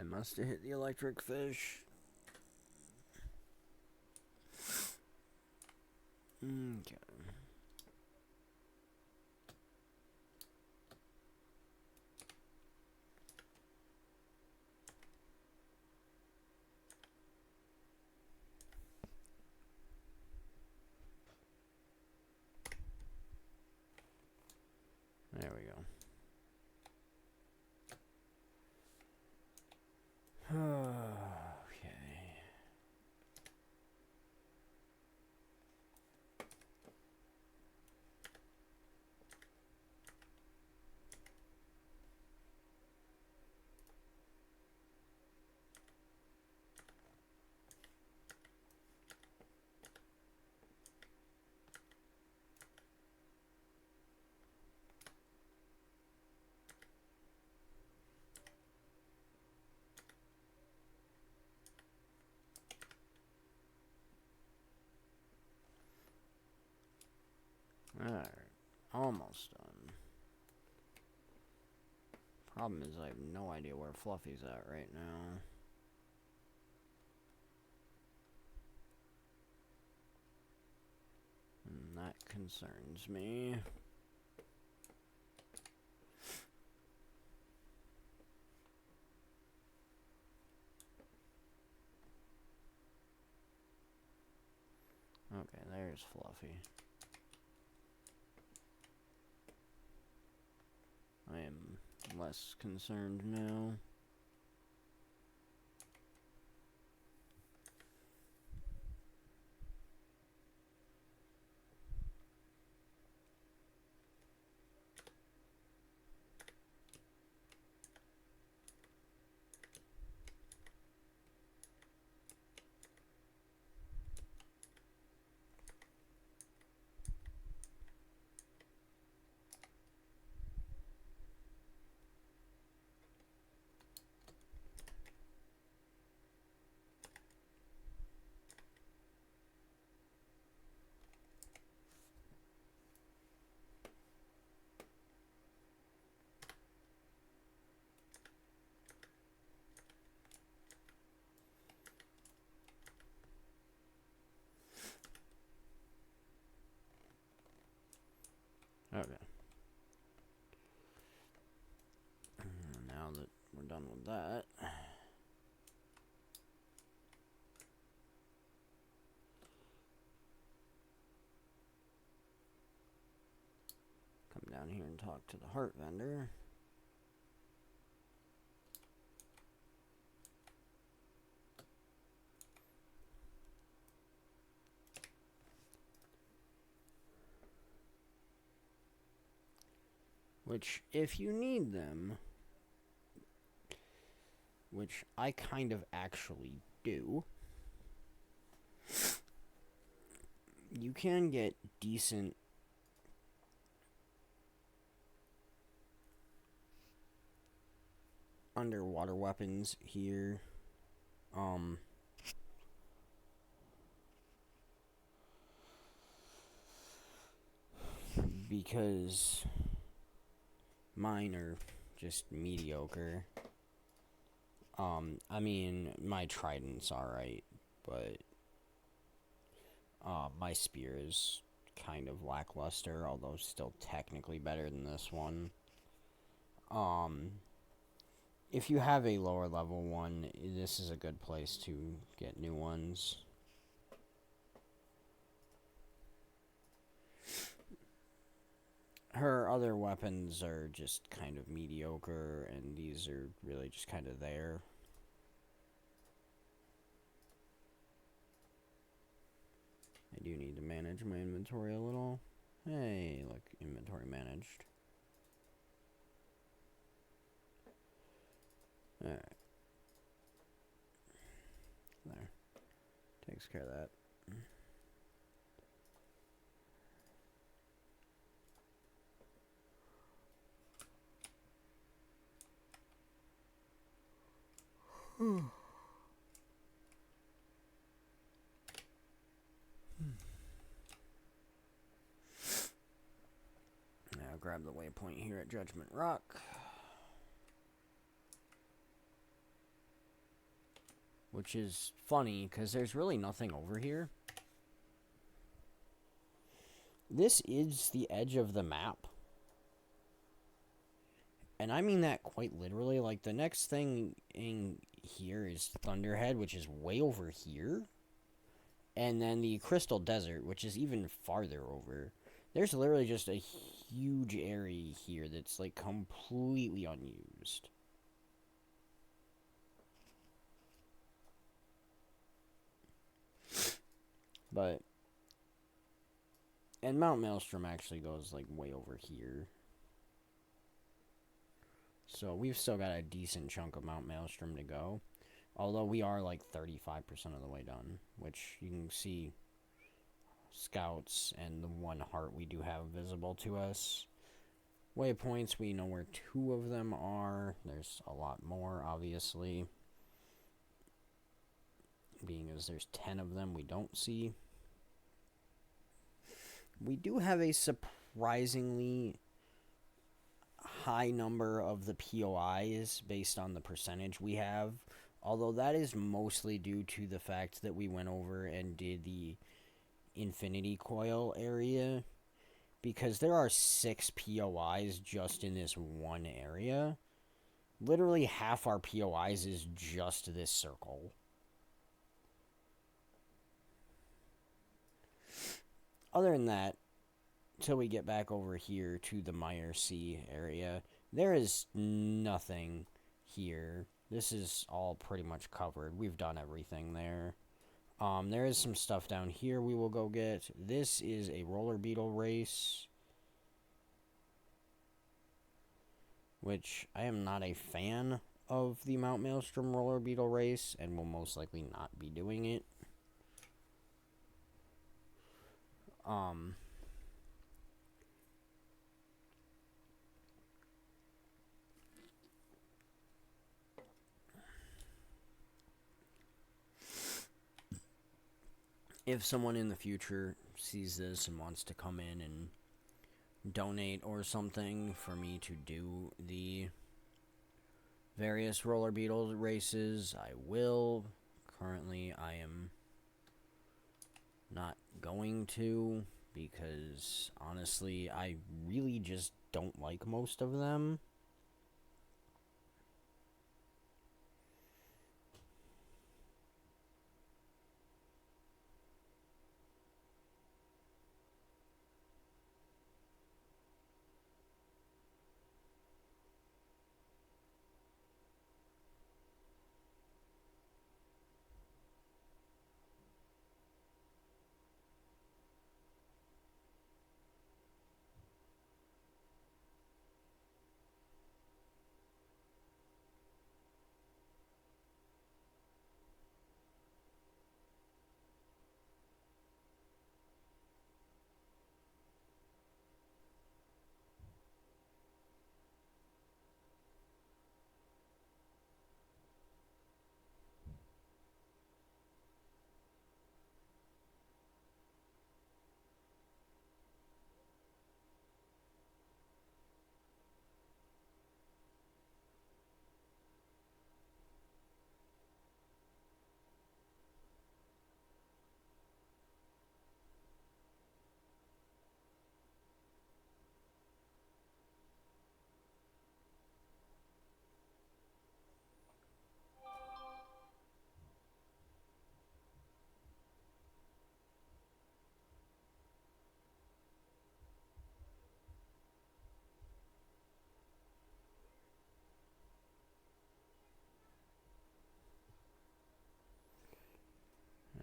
must have hit the electric fish. Okay. There we go. Okay. Alright, almost done. Problem is I have no idea where Fluffy's at right now. And that concerns me. Okay, there's Fluffy. I am less concerned now. Okay. Now that we're done with that, come down here and talk to the heart vendor. Which, if you need them, which I kind of actually do, you can get decent underwater weapons here. Because mine are just mediocre. I mean, my trident's alright, but my spear is kind of lackluster, although still technically better than this one. If you have a lower level one, this is a good place to get new ones. Her other weapons are just kind of mediocre, and these are really just kind of there. I do need to manage my inventory a little. Hey, look, inventory managed. Alright. There. Takes care of that. Now grab the waypoint here at Judgment Rock. which is funny because there's really nothing over here. This is the edge of the map. And I mean that quite literally. Like, the next thing in here is Thunderhead, which is way over here. And then the Crystal Desert, which is even farther over. There's literally just a huge area here that's, like, completely unused. But... And Mount Maelstrom actually goes, like, way over here. So we've still got a decent chunk of Mount Maelstrom to go. Although we are, like, 35% of the way done. Which you can see scouts and the one heart we do have visible to us. Waypoints, we know where 2 of them are. There's a lot more, obviously. Being as there's 10 of them we don't see. We do have a surprisingly high number of the POIs based on the percentage we have. Although that is mostly due to the fact that we went over and did the Infinity Coil area. Because there are 6 POIs just in this one area. Literally half our POIs is just this circle. Other than that, till we get back over here to the Meyer Sea area, there is nothing here. This is all pretty much covered. We've done everything there. There is some stuff down here we will go get. This is a roller beetle race, which I am not a fan of the Mount Maelstrom roller beetle race and will most likely not be doing it. If someone in the future sees this and wants to come in and donate or something for me to do the various roller beetle races, I will. Currently, I am not going to, because honestly, I really just don't like most of them.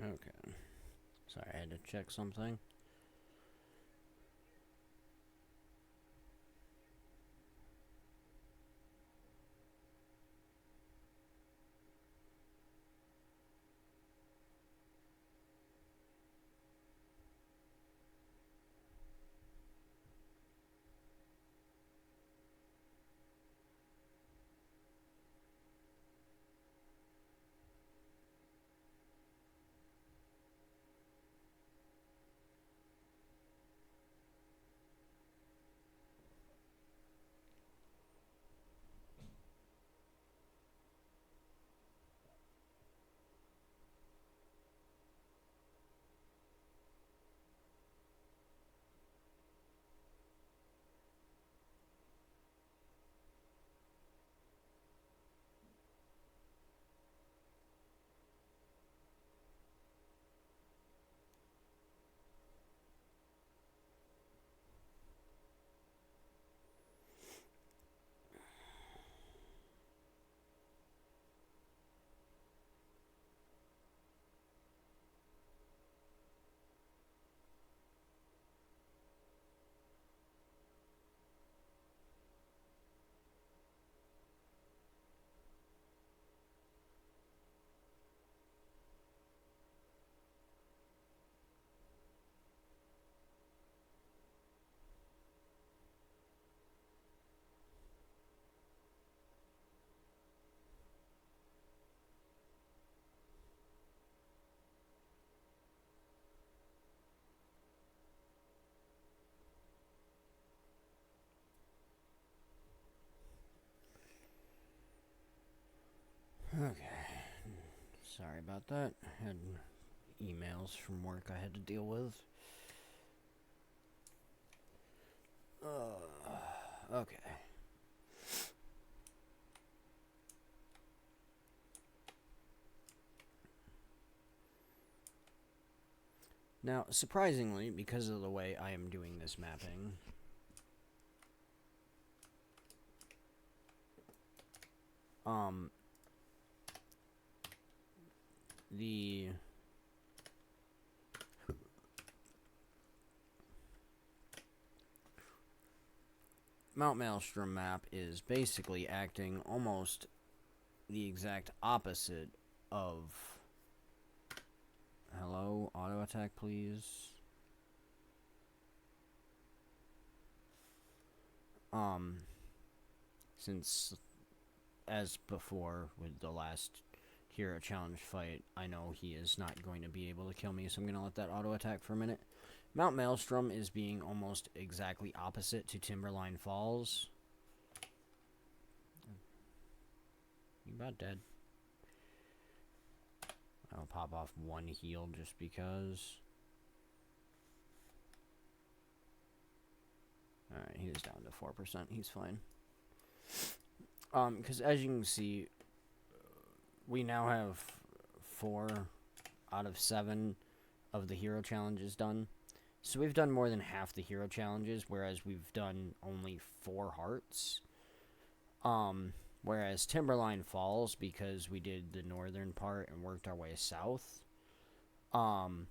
Okay. Sorry, I had to check something. Sorry about that. Had emails from work I had to deal with. Okay. Now, surprisingly, because of the way I am doing this mapping, the Mount Maelstrom map is basically acting almost the exact opposite of... Hello, auto attack, please. Since, as before with the last hero challenge fight, I know he is not going to be able to kill me, so I'm going to let that auto attack for a minute. Mount Maelstrom is being almost exactly opposite to Timberline Falls. You about dead. I'll pop off one heal just because. Alright, he is down to 4%. He's fine. Because as you can see, we now have 4 out of 7 of the hero challenges done. So we've done more than half the hero challenges, whereas we've done only 4 hearts. Whereas Timberline Falls, because we did the northern part and worked our way south, and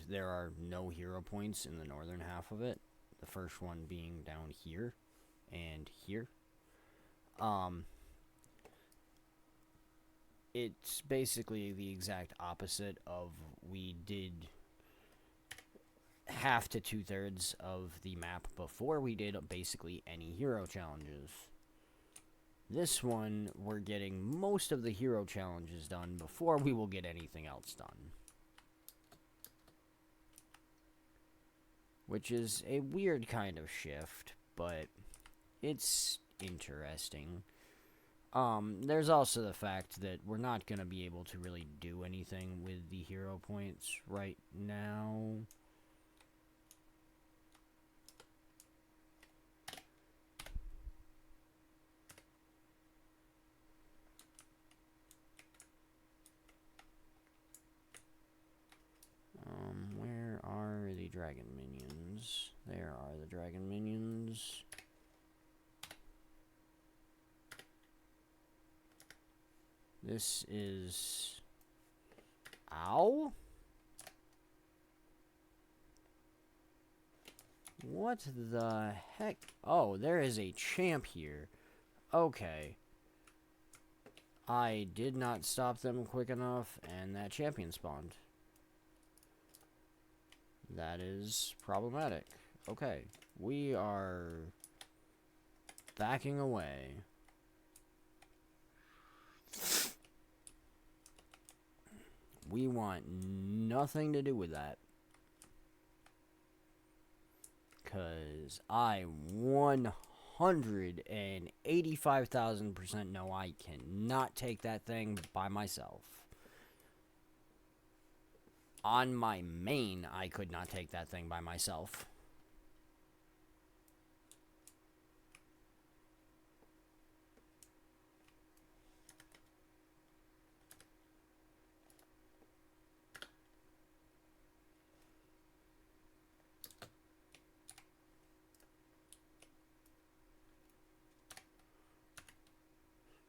there are no hero points in the northern half of it, the first one being down here and here. It's basically the exact opposite of we did half to 2/3 of the map before we did basically any hero challenges. This one, we're getting most of the hero challenges done before we will get anything else done. Which is a weird kind of shift, but it's interesting. There's also the fact that we're not going to be able to really do anything with the hero points right now. Where are the dragon minions? There are the dragon minions. This is... Ow? What the heck? Oh, there is a champ here. Okay. I did not stop them quick enough, and that champion spawned. That is problematic. Okay. We are backing away. We want nothing to do with that. Because I 185,000% know I cannot take that thing by myself. On my main, I could not take that thing by myself.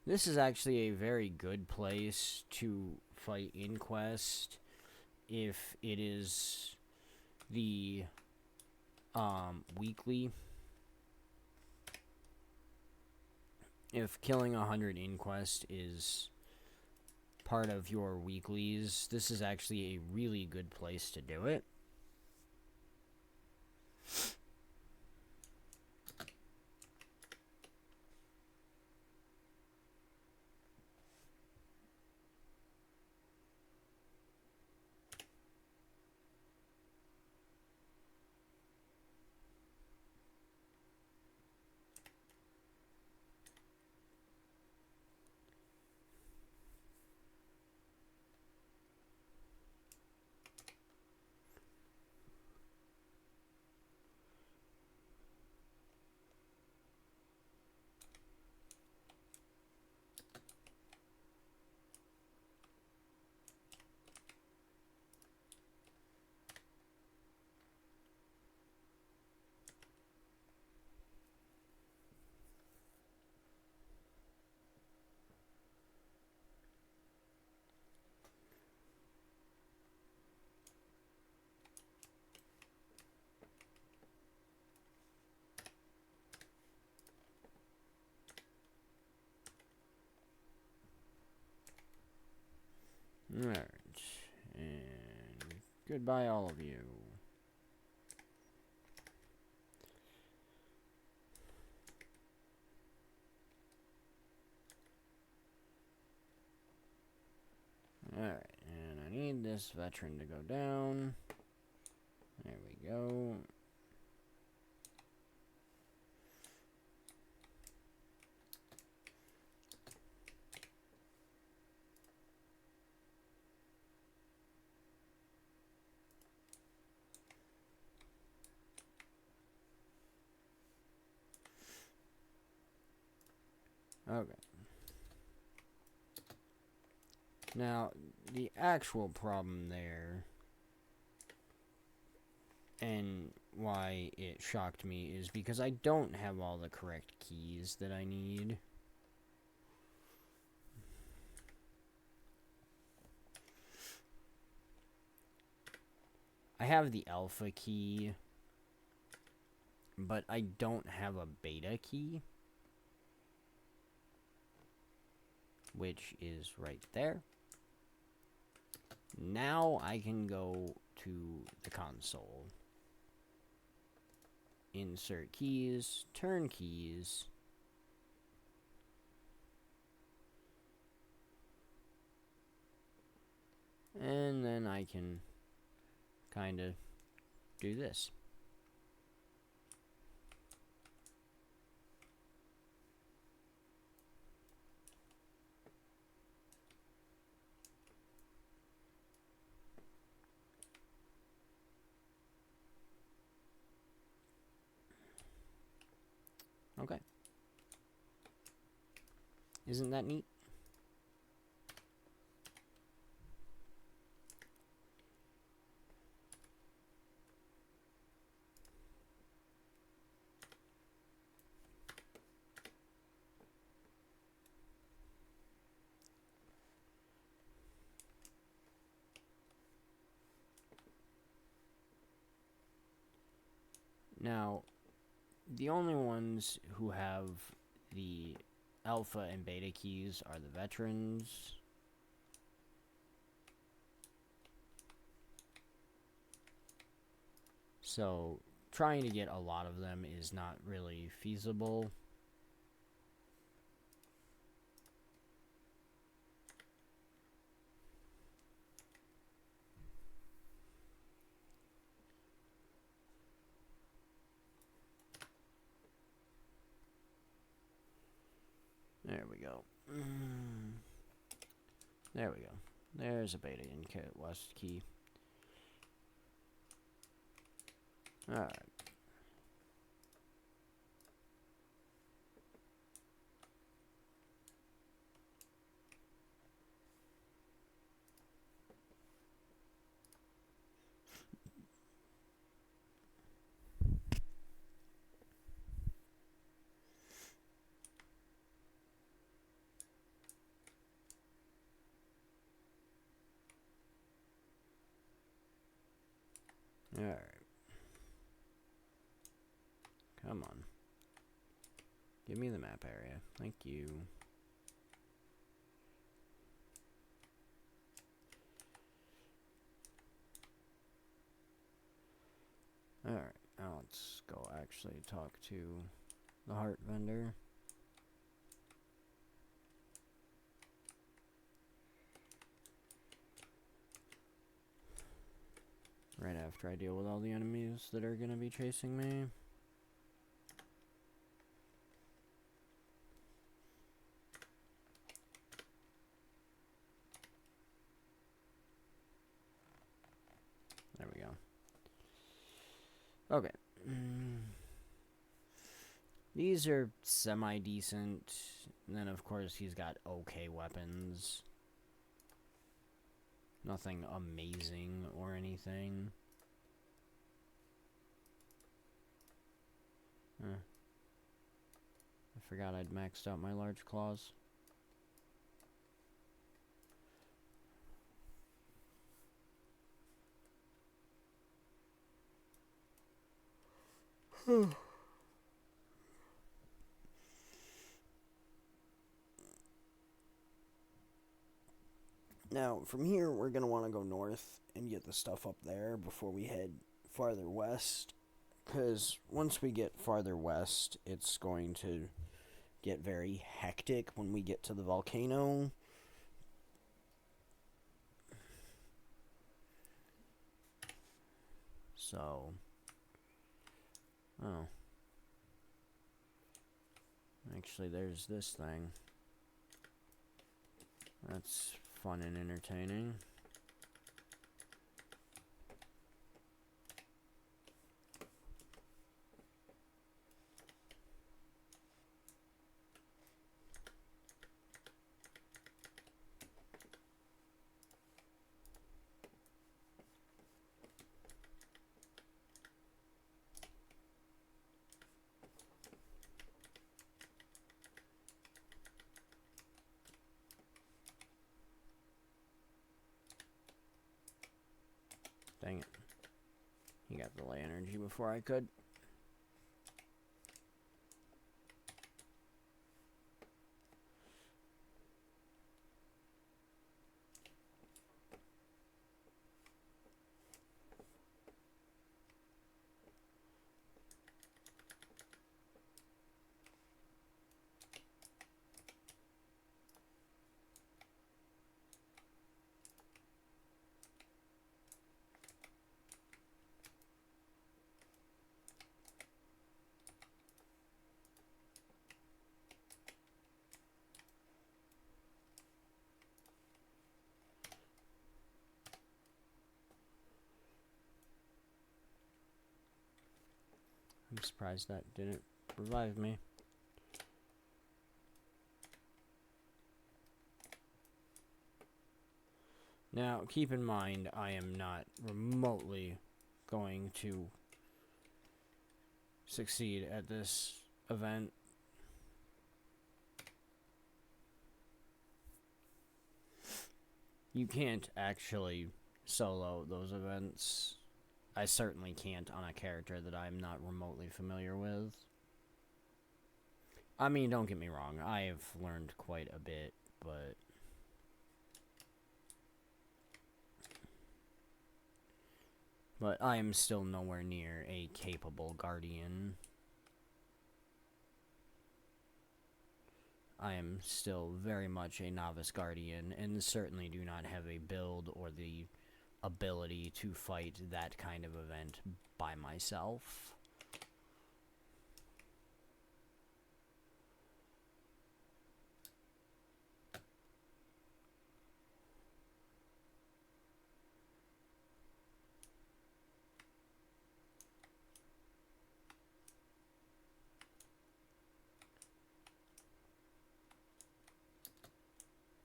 This is actually a very good place to fight Inquest if it is the weekly. If killing 100 Inquest is part of your weeklies, this is actually a really good place to do it. Alright. And goodbye, all of you. Alright, and I need this veteran to go down. There we go. Okay. Now, the actual problem there, and why it shocked me, is because I don't have all the correct keys that I need. I have the alpha key, but I don't have a beta key, which is right there. Now I can go to the console, insert keys, turn keys, and then I can kind of do this. Okay. Isn't that neat? Now, the only ones who have the alpha and beta keys are the veterans. So, trying to get a lot of them is not really feasible. There we go. There we go. There's a beta in West key. Alright. Alright. Come on. Give me the map area. Thank you. Alright, now let's go actually talk to the heart vendor. Right after I deal with all the enemies that are gonna be chasing me. There we go. Okay. These are semi-decent. And then, of course, he's got okay weapons. Nothing amazing or anything. I forgot I'd maxed out my large claws. Now, from here, we're going to want to go north and get the stuff up there before we head farther west. Because once we get farther west, it's going to get very hectic when we get to the volcano. So, oh. Actually, there's this thing. That's fun and entertaining. Dang it. He got the lay energy before I could. I'm surprised that didn't revive me. Now, keep in mind, I am not remotely going to succeed at this event. You can't actually solo those events. I certainly can't on a character that I'm not remotely familiar with. I mean, don't get me wrong, I have learned quite a bit, but I am still nowhere near a capable guardian. I am still very much a novice guardian, and certainly do not have a build or the ability to fight that kind of event by myself.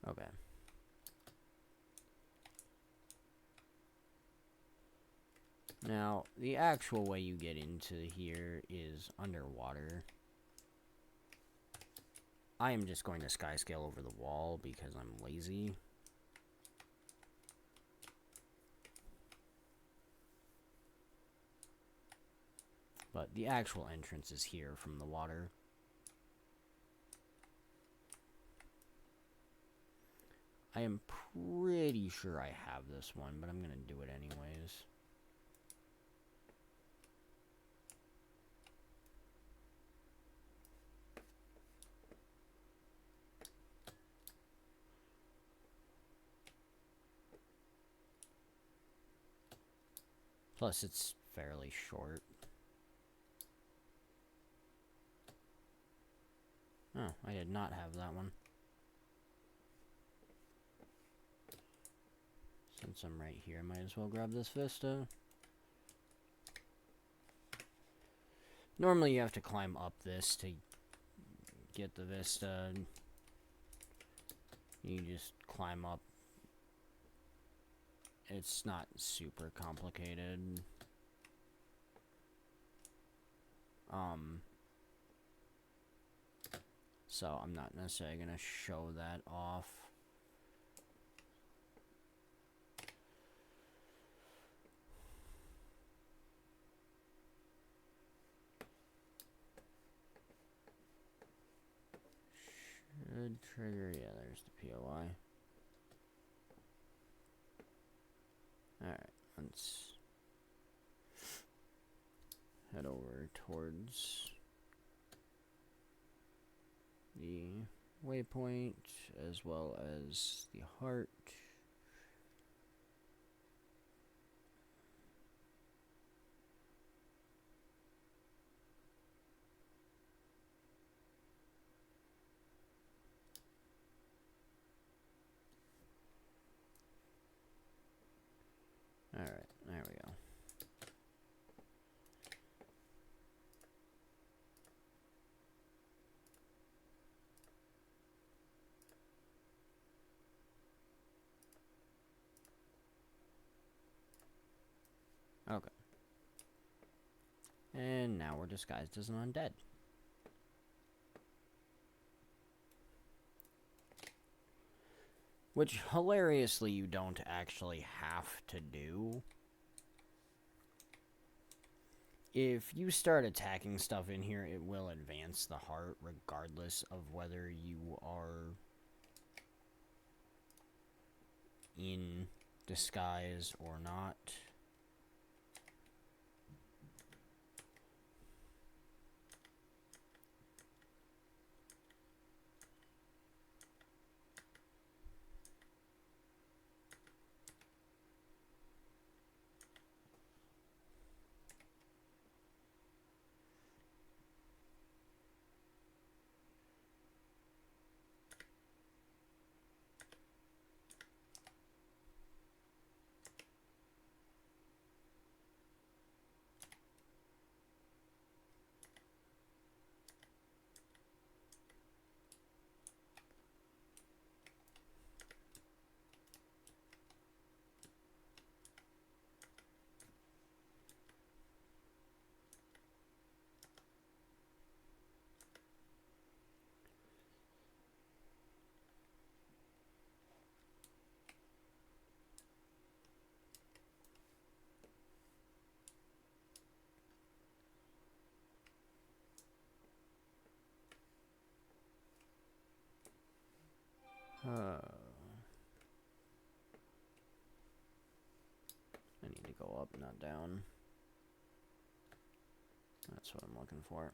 Okay. Now, the actual way you get into here is underwater. I am just going to sky scale over the wall because I'm lazy. But the actual entrance is here from the water. I am pretty sure I have this one, but I'm going to do it anyways. Plus, it's fairly short. Oh, I did not have that one. Since I'm right here, I might as well grab this vista. Normally you have to climb up this to get the vista. You just climb up. It's not super complicated. So I'm not necessarily gonna show that off. Should trigger, yeah, there's the POI. let's head over towards the waypoint as well as the heart. Alright, there we go. Okay. And now we're disguised as an undead. Which, hilariously, you don't actually have to do. If you start attacking stuff in here, it will advance the heart regardless of whether you are in disguise or not. I need to go up, not down. That's what I'm looking for.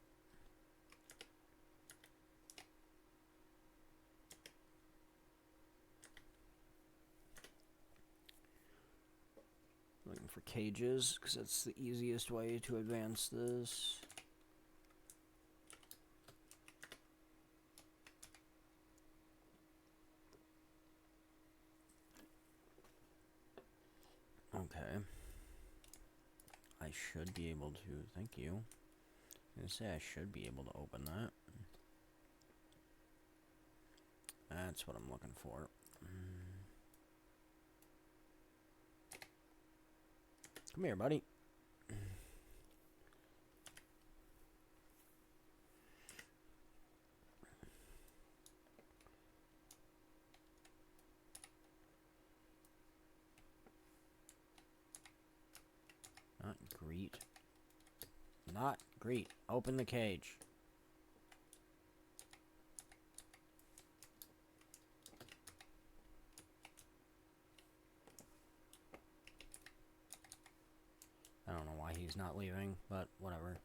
Looking for cages, because that's the easiest way to advance this. Okay. I should be able to, thank you. I was gonna say I should be able to open that. That's what I'm looking for. Come here, buddy. Not greet. Not greet. Open the cage. I don't know why he's not leaving, but whatever.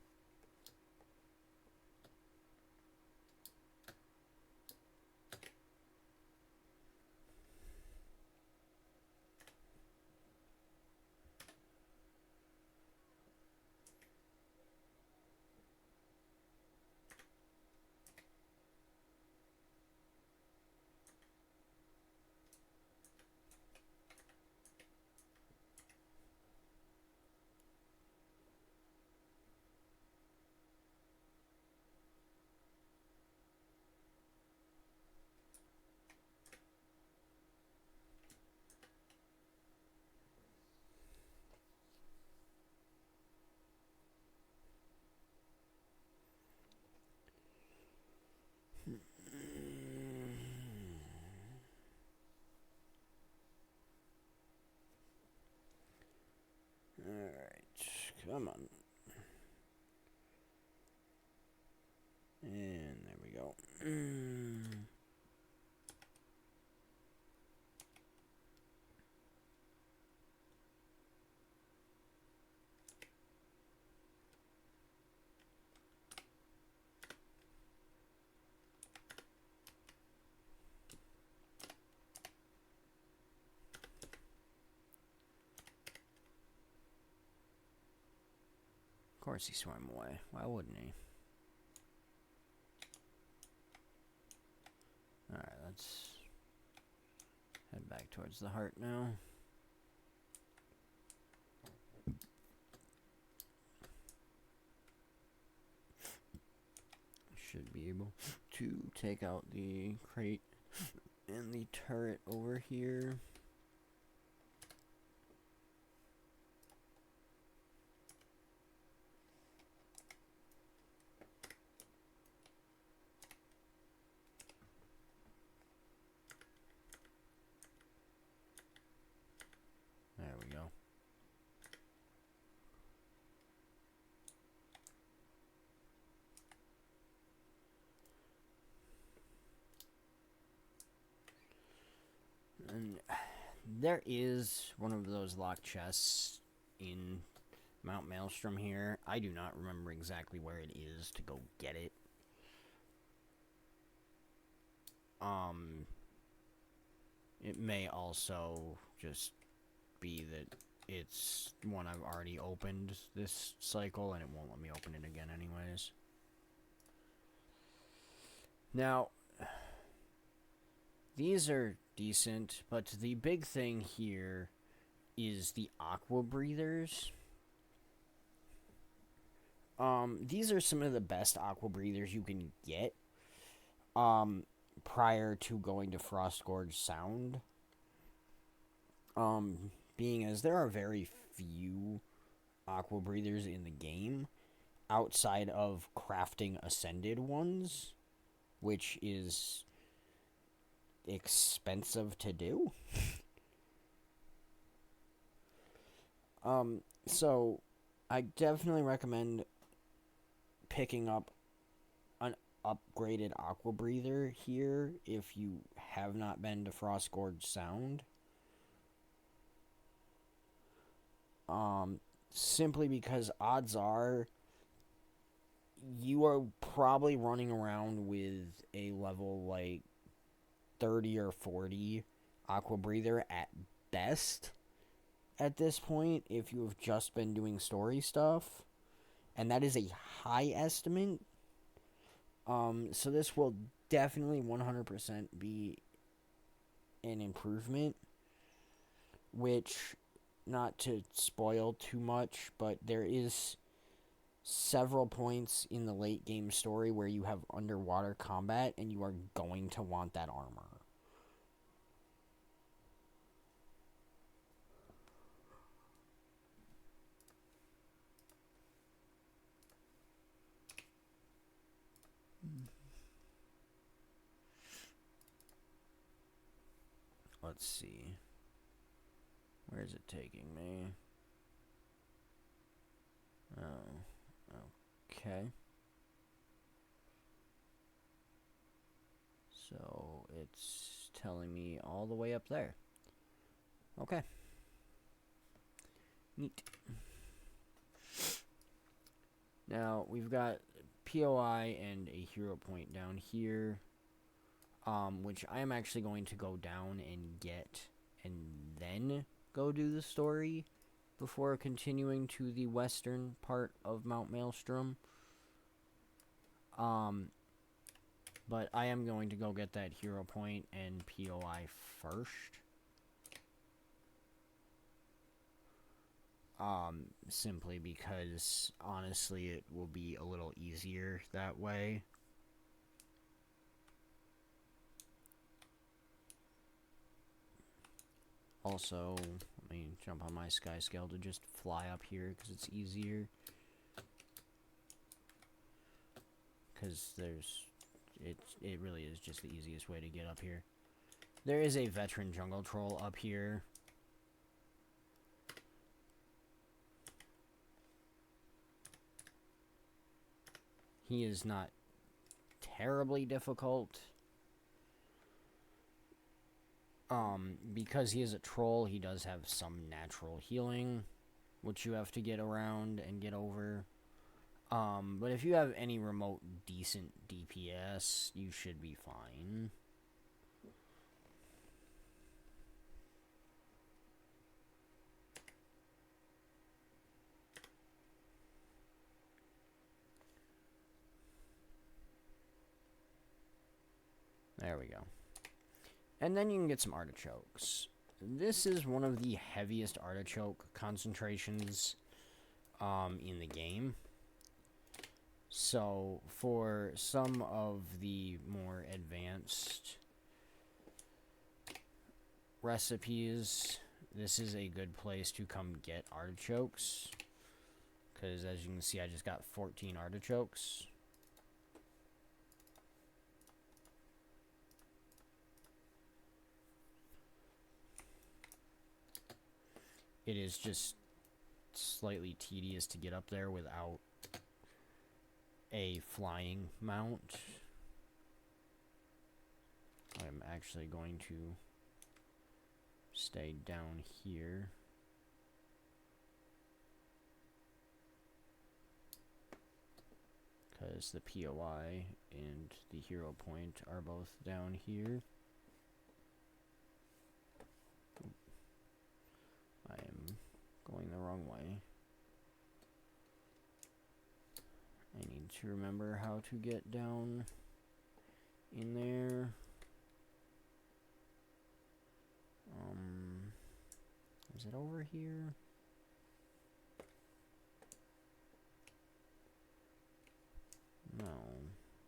Alright, come on. And there we go. Of course he swam away. Why wouldn't he? Alright, let's head back towards the heart now. Should be able to take out the crate and the turret over here. There we go. And there is one of those locked chests in Mount Maelstrom here. I do not remember exactly where it is to go get it. It may also just be that it's one I've already opened this cycle and it won't let me open it again anyways. Now, these are decent, but the big thing here is the aqua breathers. These are some of the best aqua breathers you can get prior to going to Frostgorge Sound. Being as there are very few aqua breathers in the game outside of crafting ascended ones, which is expensive to do. So I definitely recommend picking up an upgraded aqua breather here if you have not been to Frostgorge Sound. Simply because odds are you are probably running around with a level like 30 or 40 aqua breather at best at this point if you have just been doing story stuff, and that is a high estimate. So this will definitely 100% be an improvement, which, not to spoil too much, but there is several points in the late game story where you have underwater combat and you are going to want that armor. Let's see. Where is it taking me? Oh, okay. So it's telling me all the way up there. Okay. Neat. Now we've got POI and a hero point down here, which I am actually going to go down and get, and then go do the story before continuing to the western part of Mount Maelstrom. But I am going to go get that hero point and POI first. Simply because, honestly, it will be a little easier that way. Also, let me jump on my sky scale to just fly up here because it's easier. Because it really is just the easiest way to get up here. There is a veteran jungle troll up here. He is not terribly difficult. Because he is a troll, he does have some natural healing, which you have to get around and get over. But if you have any remote decent DPS, you should be fine. There we go. And then you can get some artichokes. This is one of the heaviest artichoke concentrations in the game. So, for some of the more advanced recipes, this is a good place to come get artichokes. Because, as you can see, I just got 14 artichokes. It is just slightly tedious to get up there without a flying mount. I'm actually going to stay down here. Because the POI and the hero point are both down here. I am going the wrong way. I need to remember how to get down in there. Is it over here? No.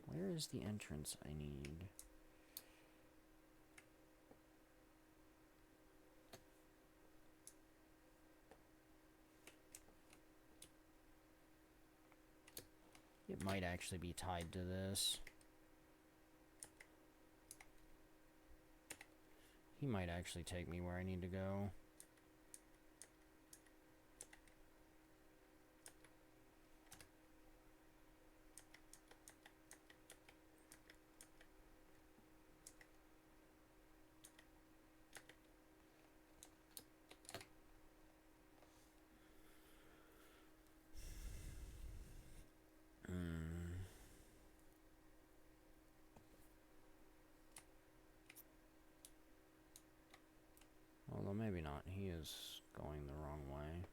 Where is the entrance I need? It might actually be tied to this. He might actually take me where I need to go. Although maybe not. He is going the wrong way.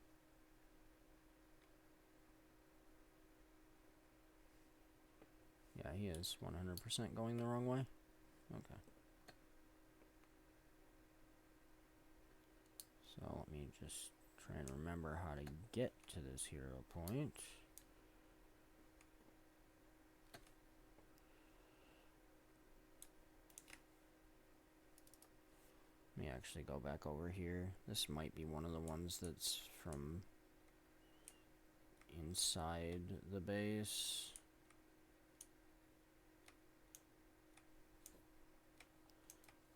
Yeah, he is 100% going the wrong way. Okay. So let me just try and remember how to get to this hero point. Let me actually go back over here. This might be one of the ones that's from inside the base.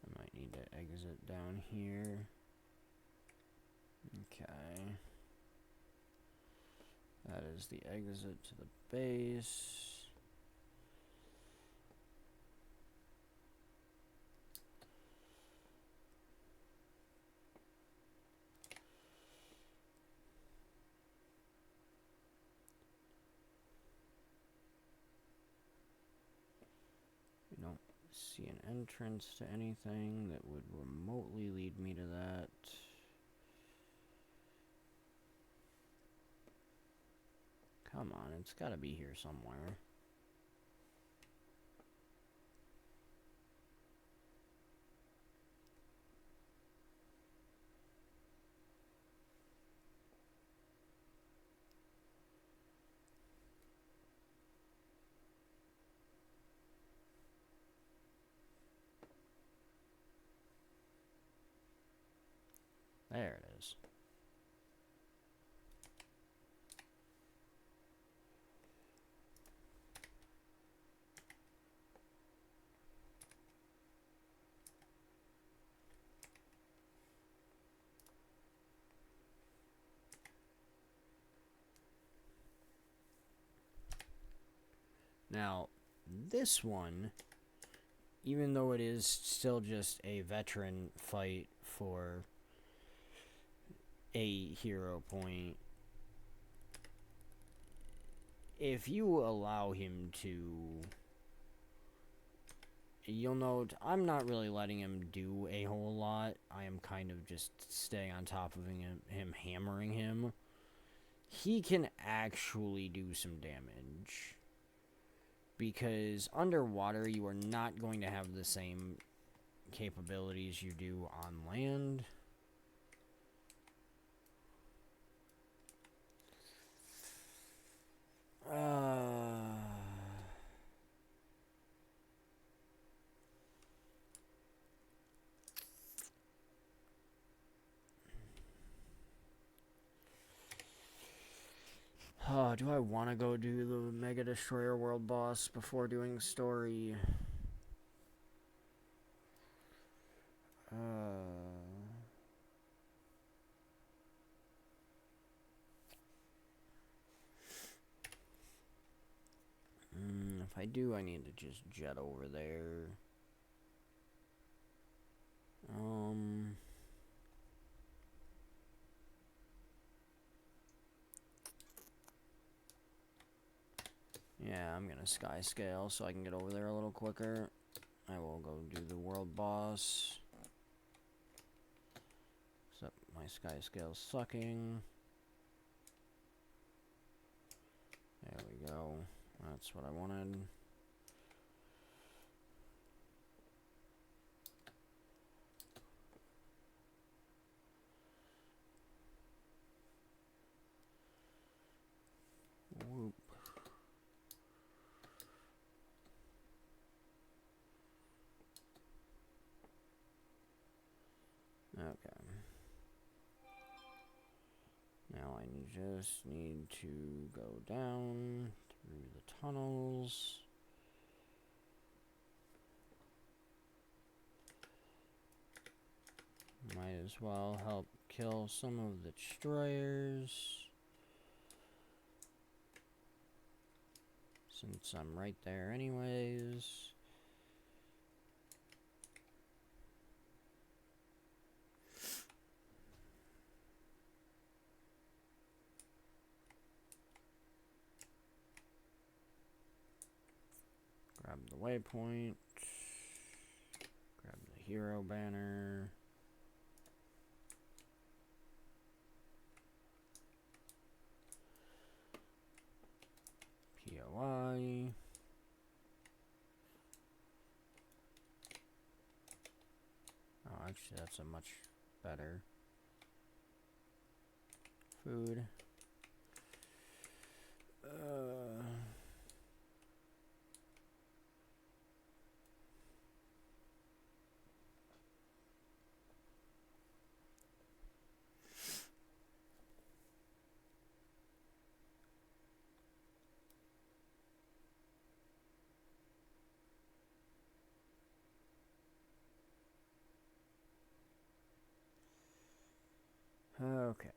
I might need to exit down here. Okay. That is the exit to the base. We don't see an entrance to anything that would remotely lead me to that. Come on, it's gotta be here somewhere. There it is. Now, this one, even though it is still just a veteran fight for a hero point, if you allow him to, you'll note I'm not really letting him do a whole lot. I am kind of just staying on top of him hammering him. He can actually do some damage. Because underwater, you are not going to have the same capabilities you do on land. Do I want to go do the Mega Destroyer World Boss before doing story? If I do, I need to just jet over there. Yeah, I'm gonna sky scale so I can get over there a little quicker. I will go do the world boss. Except my sky scale's sucking. There we go. That's what I wanted. Whoop. Okay. Now I just need to go down through the tunnels. Might as well help kill some of the destroyers, since I'm right there anyways. Grab the waypoint. Grab the hero banner. POI. Oh, actually, that's a much better food. Okay.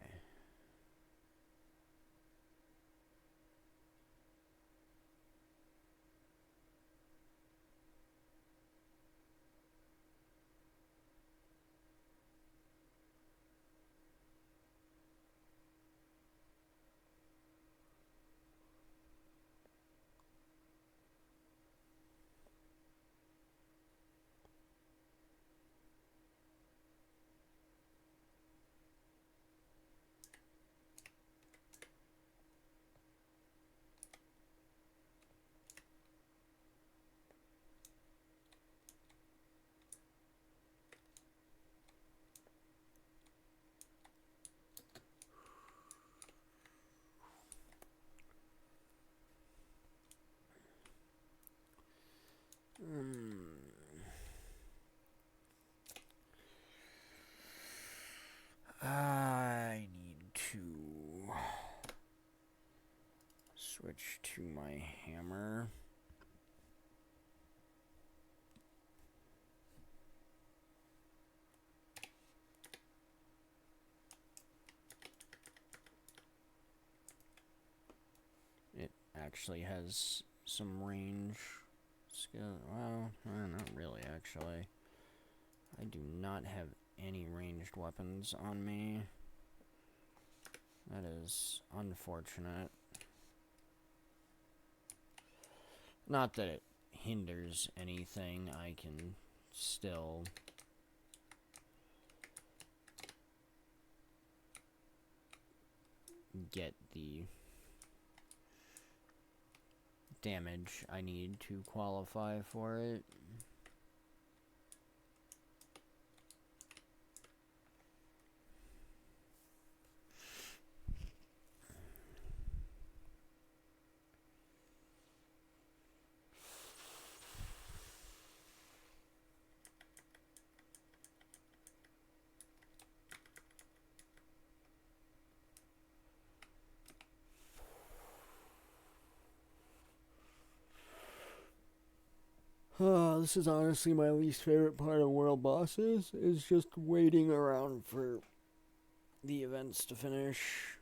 I need to switch to my hammer. It actually has some range skill. Well, not really, actually. I do not have any ranged weapons on me. That is unfortunate. Not that it hinders anything, I can still get the damage I need to qualify for it. This is honestly my least favorite part of World Bosses, is just waiting around for the events to finish.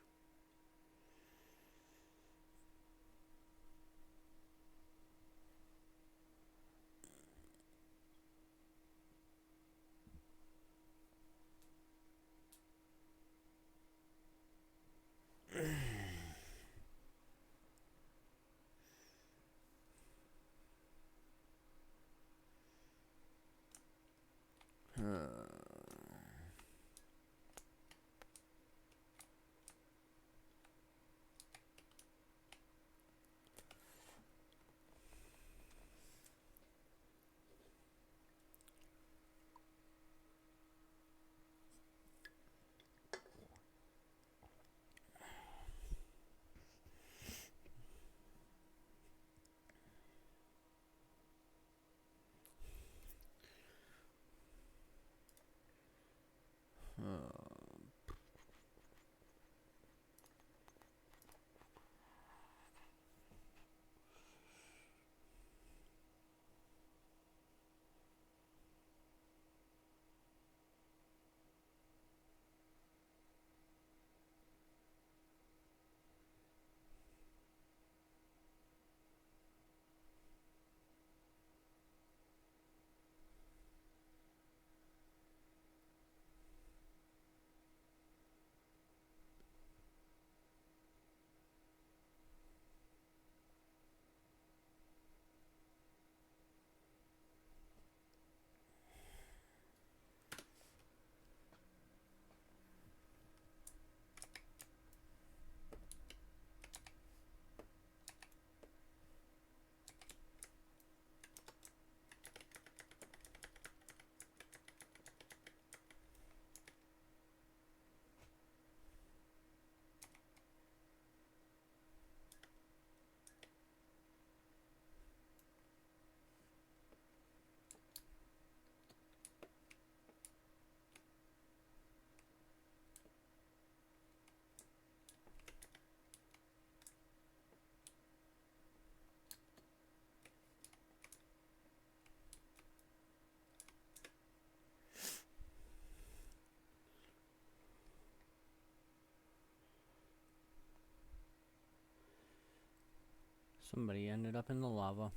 Somebody ended up in the lava.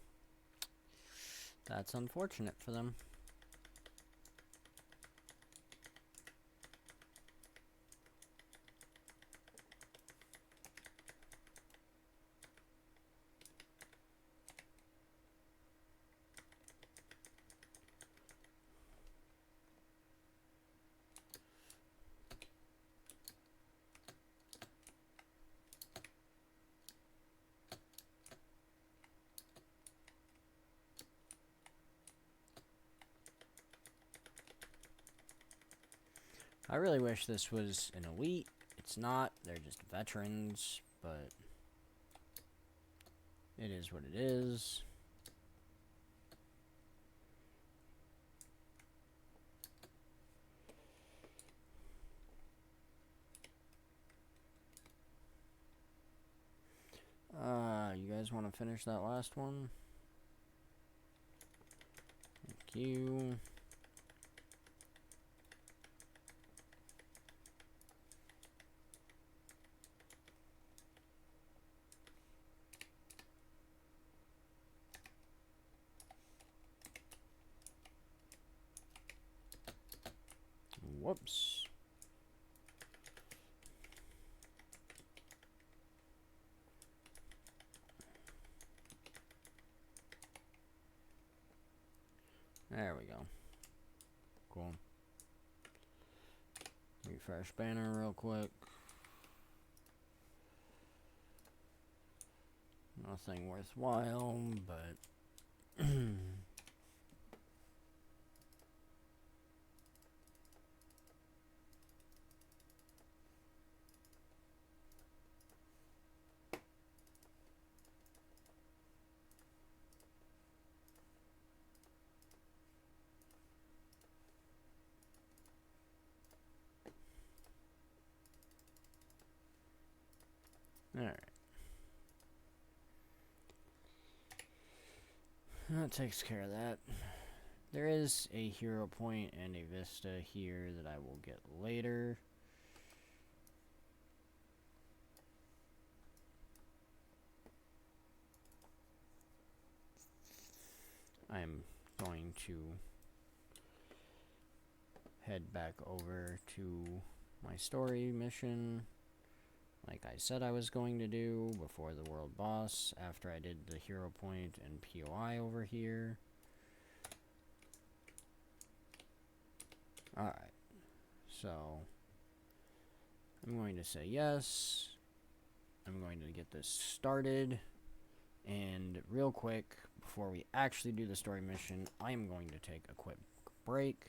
That's unfortunate for them. I really wish this was an elite. It's not. They're just veterans, but it is what it is. You guys want to finish that last one? Thank you. Whoops. There we go. Cool. Refresh banner real quick. Nothing worthwhile, but alright. That takes care of that. There is a hero point and a vista here that I will get later. I'm going to head back over to my story mission, like I said I was going to do before the world boss, after I did the hero point and POI over here. Alright, so I'm going to say yes. I'm going to get this started, and real quick, before we actually do the story mission, I am going to take a quick break.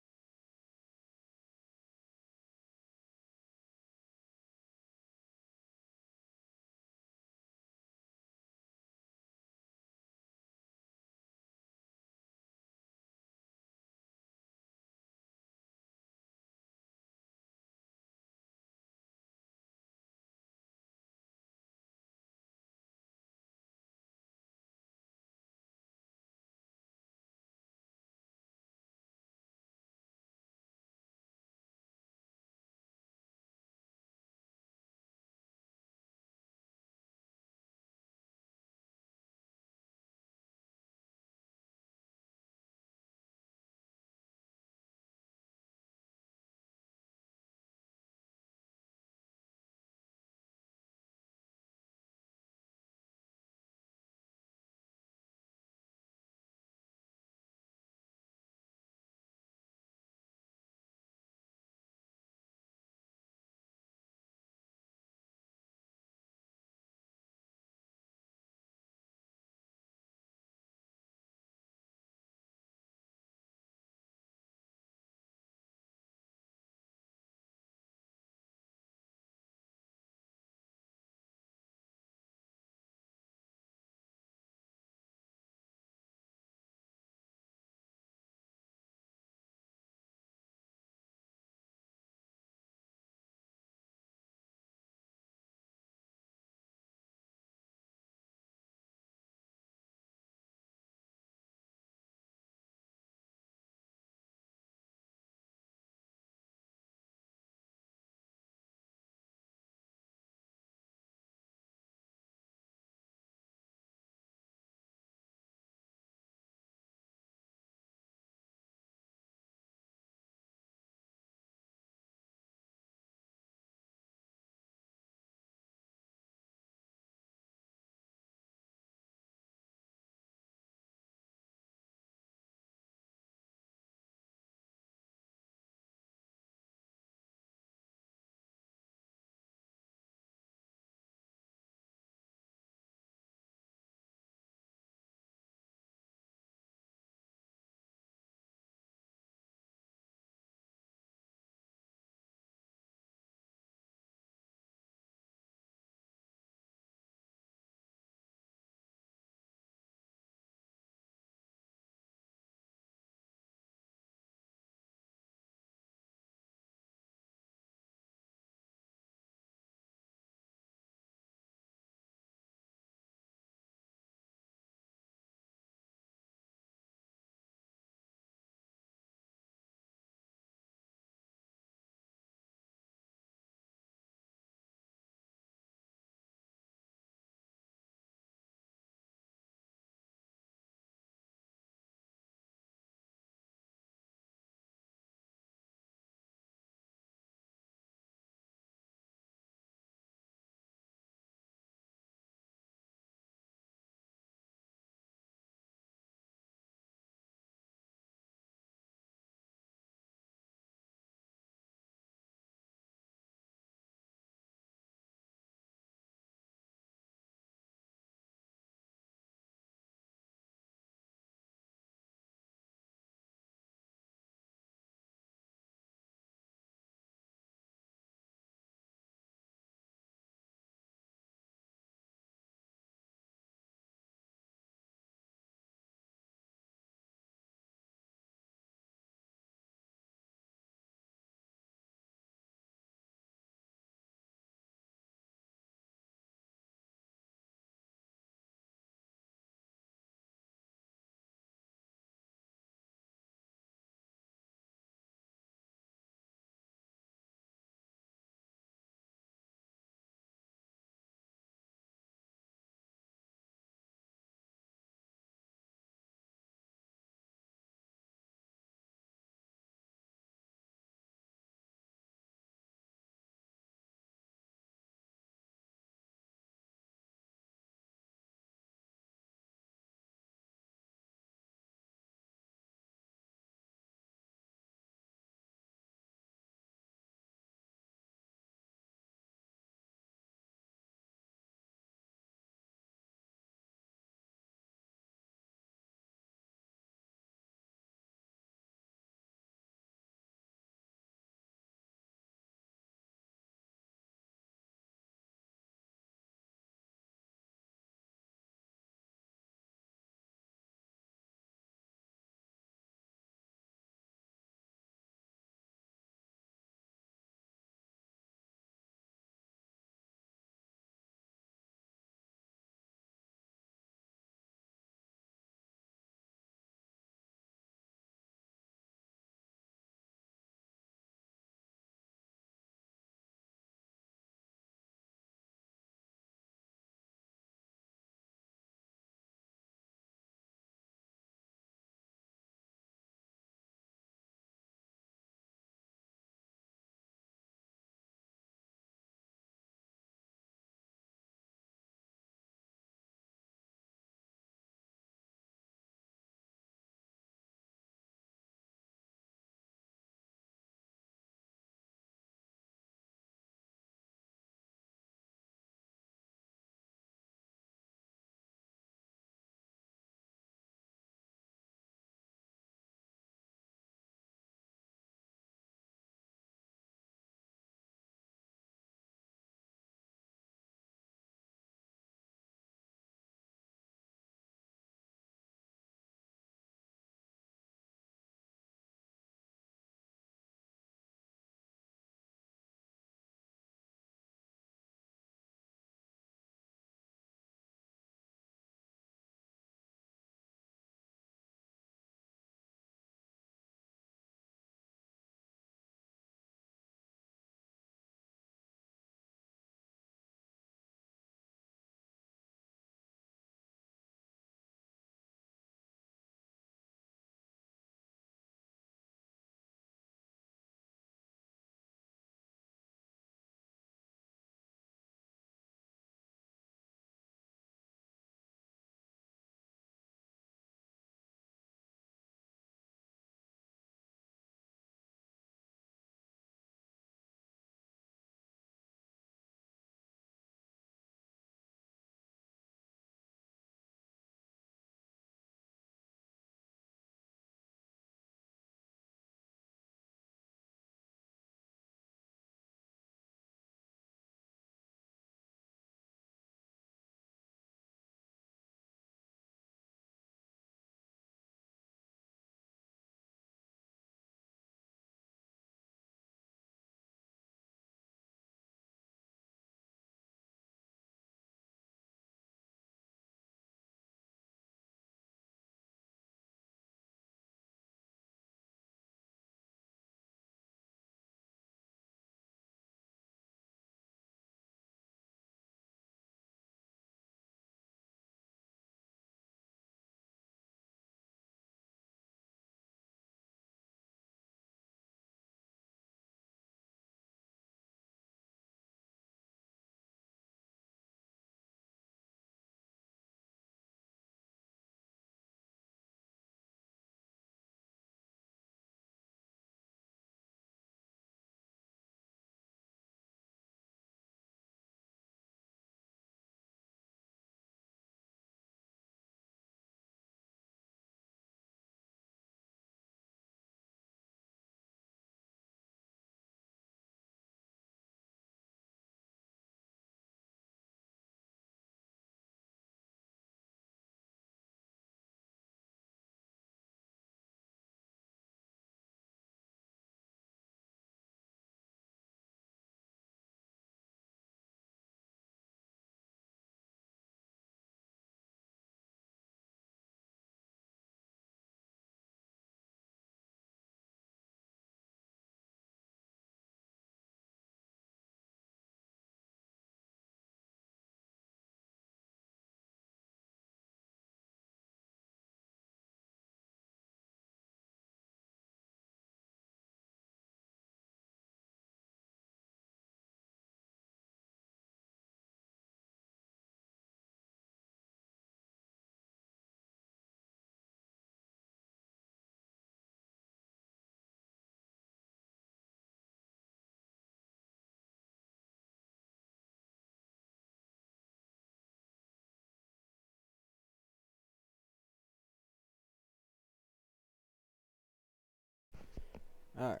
Alright.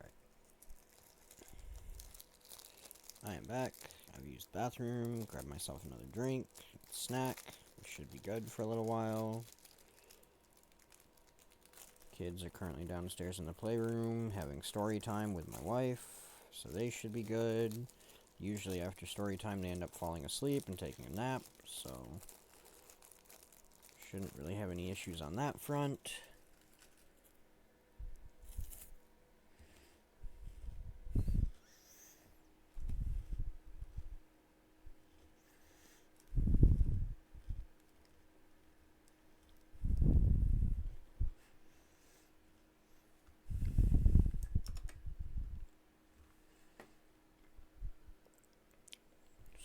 I am back. I've used the bathroom, grabbed myself another drink, snack, which should be good for a little while. Kids are currently downstairs in the playroom having story time with my wife, so they should be good. Usually after story time they end up falling asleep and taking a nap, so shouldn't really have any issues on that front.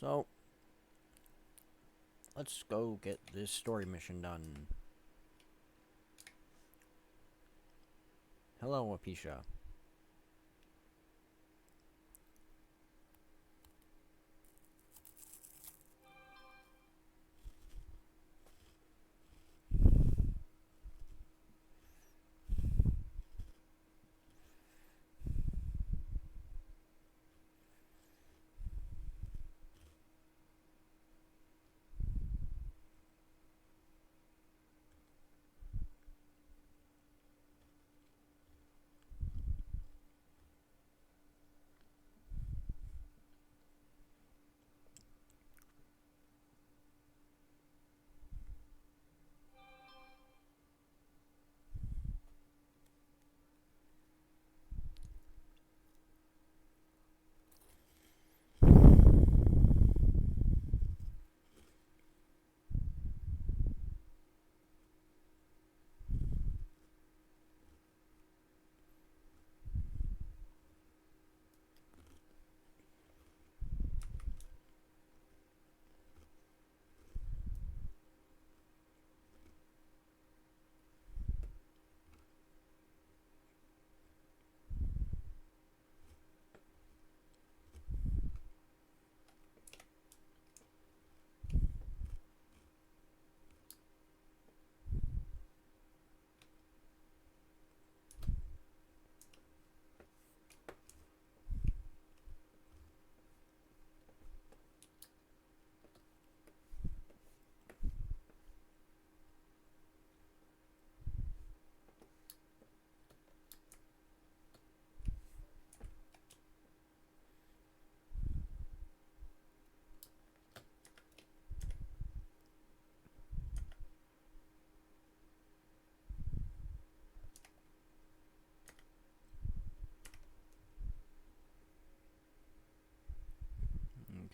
So, let's go get this story mission done. Hello, Apisha.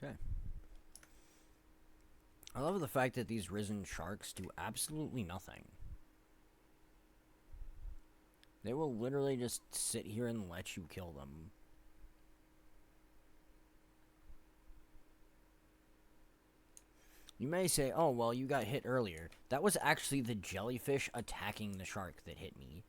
Okay. I love the fact that these risen sharks do absolutely nothing. They will literally just sit here and let you kill them. You may say, oh, well, you got hit earlier. That was actually the jellyfish attacking the shark that hit me.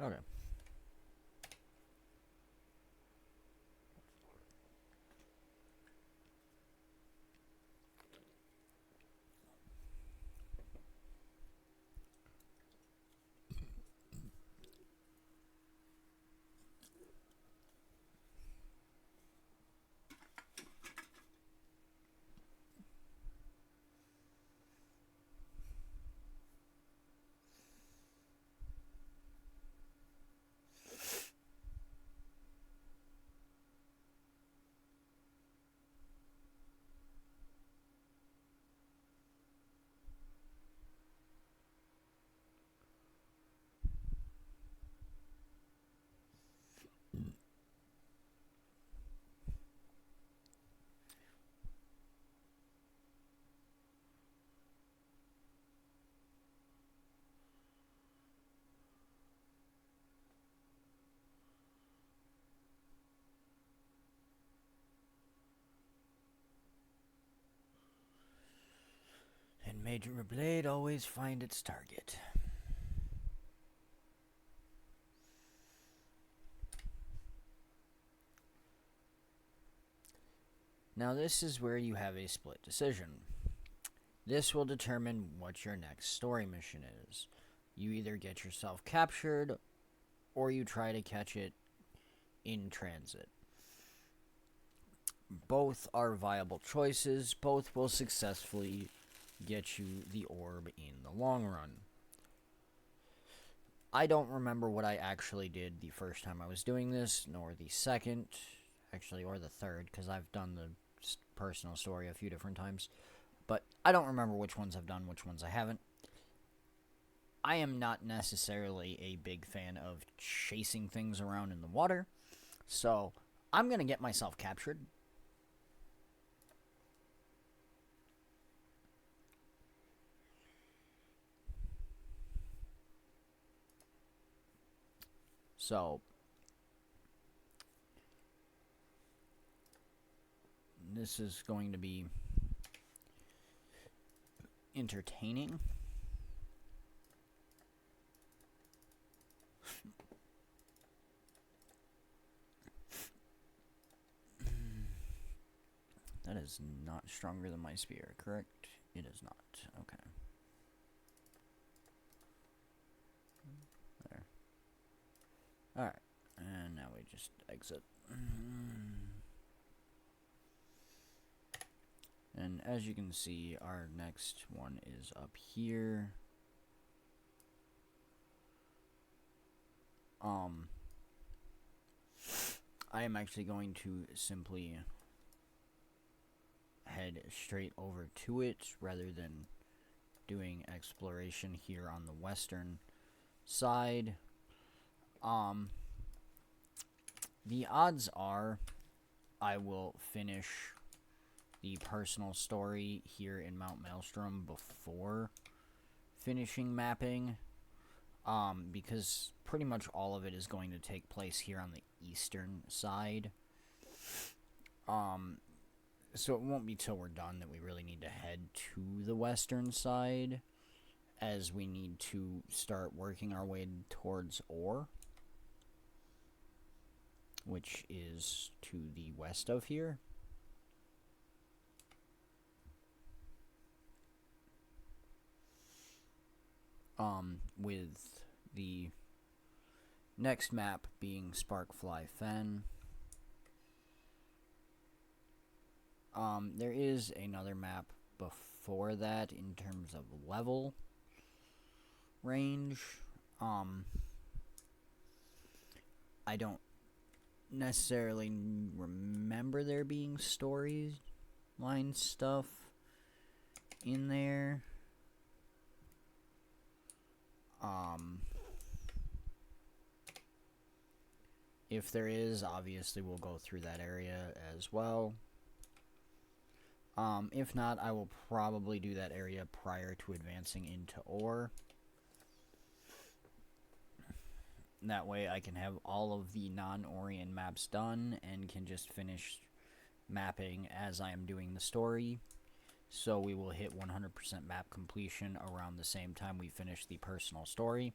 Okay. And may your blade always find its target. Now this is where you have a split decision. This will determine what your next story mission is. You either get yourself captured, or you try to catch it in transit. Both are viable choices. Both will successfully get you the orb in the long run. I don't remember what I actually did the first time I was doing this, nor the second, actually, or the third, because I've done the personal story a few different times. But I don't remember which ones I've done, which ones I haven't. I am not necessarily a big fan of chasing things around in the water, so I'm going to get myself captured. So this is going to be entertaining. That is not stronger than my spear, correct? It is not. Okay. There. Alright. And now we just exit. And as you can see, our next one is up here. I am actually going to simply head straight over to it rather than doing exploration here on the western side. The odds are I will finish the personal story here in Mount Maelstrom before finishing mapping, because pretty much all of it is going to take place here on the eastern side. So it won't be till we're done that we really need to head to the western side, as we need to start working our way towards Ore, which is to the west of here. With the next map being Sparkfly Fen. There is another map before that in terms of level range. I don't necessarily remember there being storyline stuff in there. If there is, obviously we'll go through that area as well. If not, I will probably do that area prior to advancing into Ore. That way I can have all of the non-Orion maps done and can just finish mapping as I am doing the story. So we will hit 100% map completion around the same time we finish the personal story.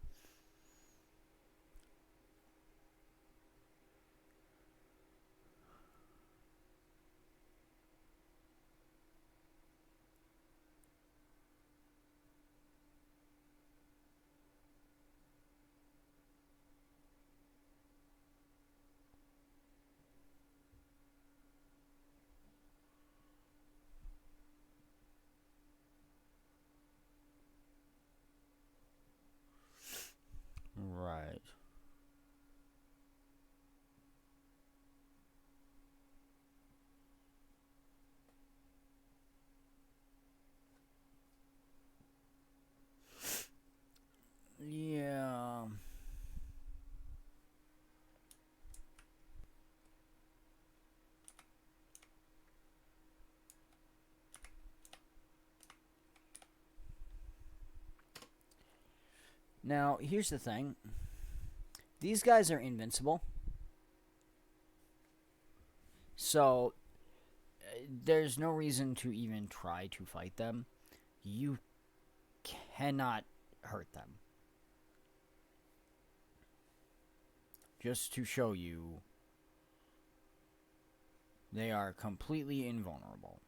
Now, here's the thing. These guys are invincible. So, there's no reason to even try to fight them. You cannot hurt them. Just to show you, they are completely invulnerable.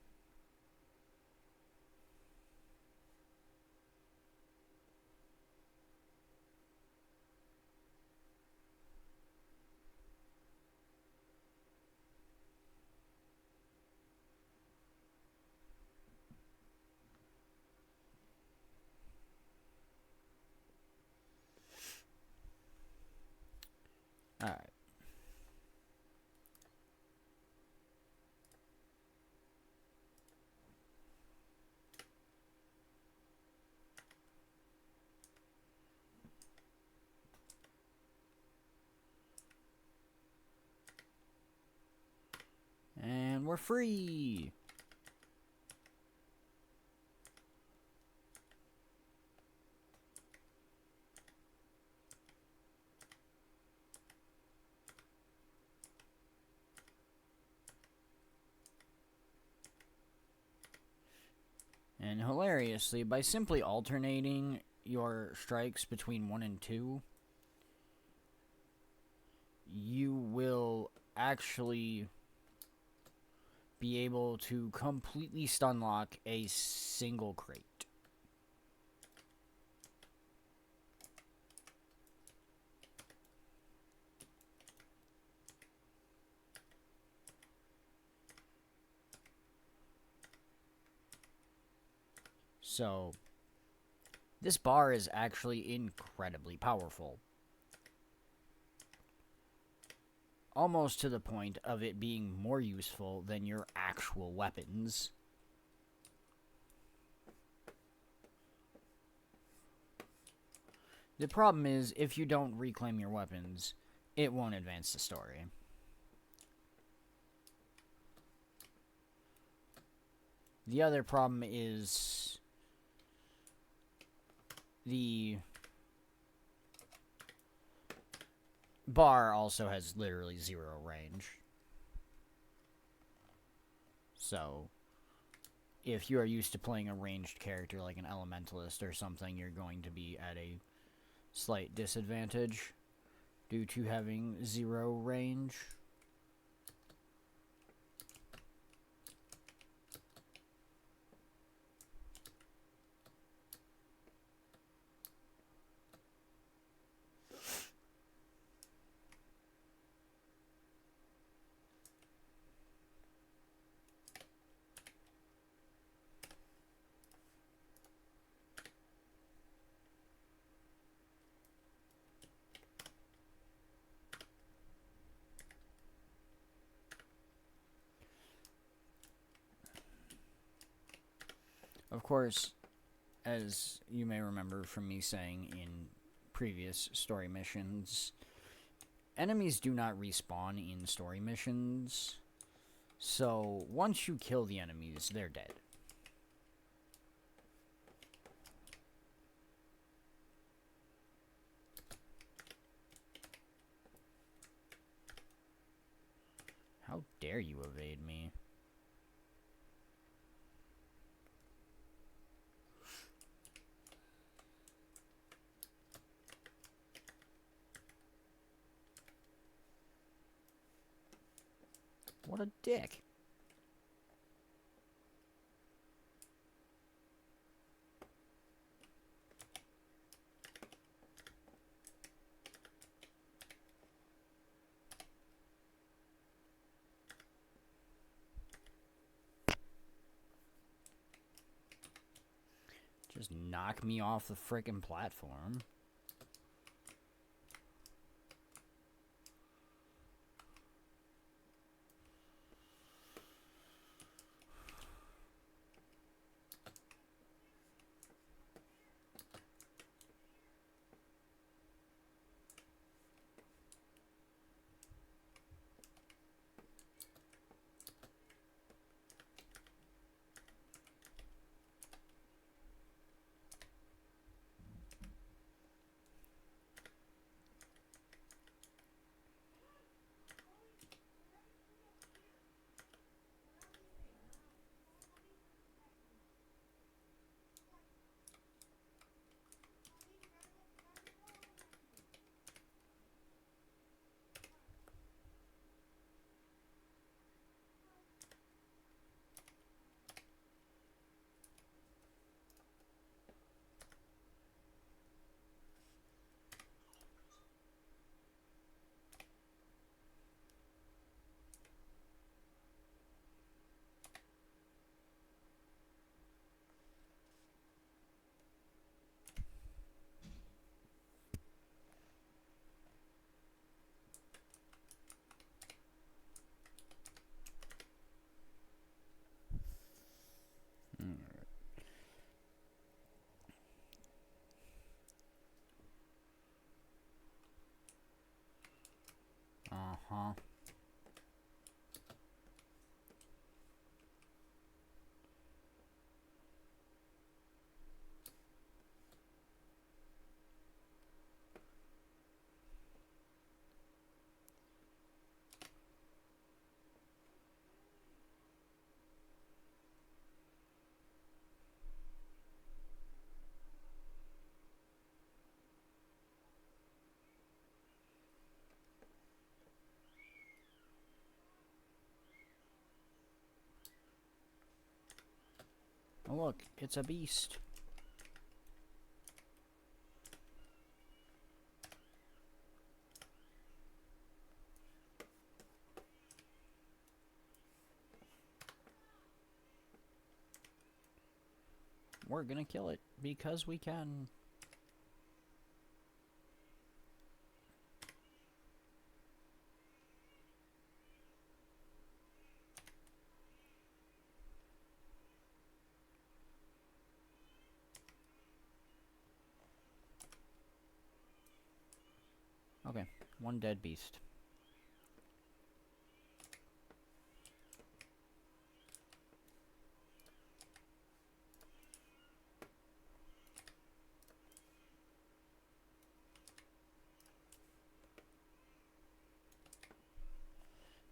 Alright. And we're free! And hilariously, by simply alternating your strikes between 1 and 2, you will actually be able to completely stun lock a single crate. So, this bar is actually incredibly powerful. Almost to the point of it being more useful than your actual weapons. The problem is, if you don't reclaim your weapons, it won't advance the story. The other problem is the bar also has literally 0 range. So, if you are used to playing a ranged character like an elementalist or something, you're going to be at a slight disadvantage due to having 0 range. Of course, as you may remember from me saying in previous story missions, enemies do not respawn in story missions. So, once you kill the enemies, they're dead. How dare you evade me? What a dick. Just knock me off the frickin' platform. huh. Oh, look, it's a beast. We're gonna kill it because we can. Okay, one dead beast.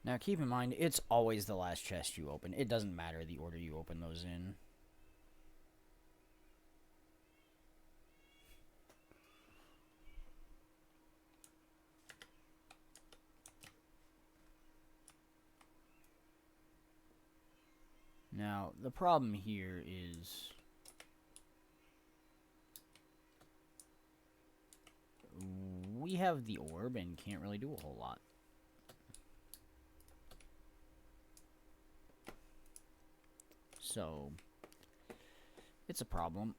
Now keep in mind, it's always the last chest you open. It doesn't matter the order you open those in. Now, the problem here is we have the orb and can't really do a whole lot. So, it's a problem.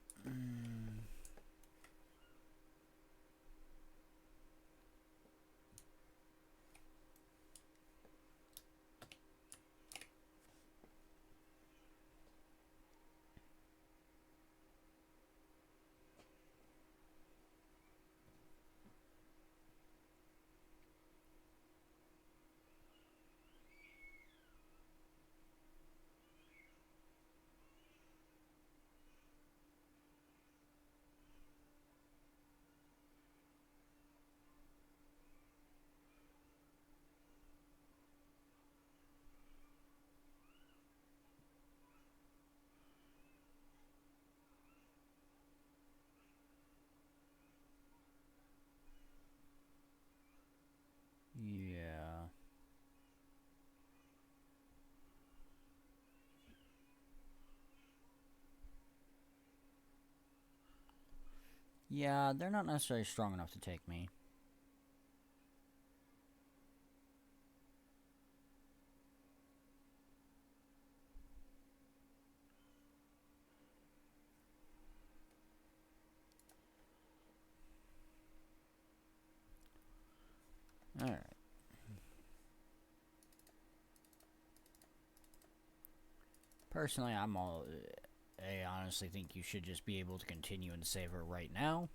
Yeah. Yeah, they're not necessarily strong enough to take me. Alright. Personally, I honestly think you should just be able to continue and save her right now.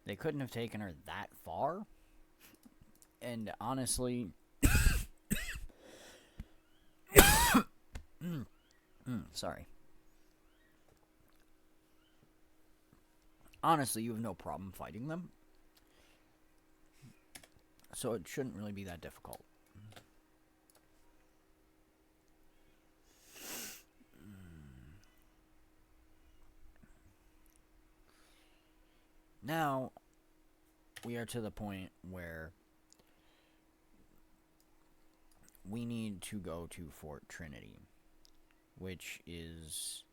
They couldn't have taken her that far. And honestly... sorry. Honestly, you have no problem fighting them. So it shouldn't really be that difficult. Now, we are to the point where we need to go to Fort Trinity, which is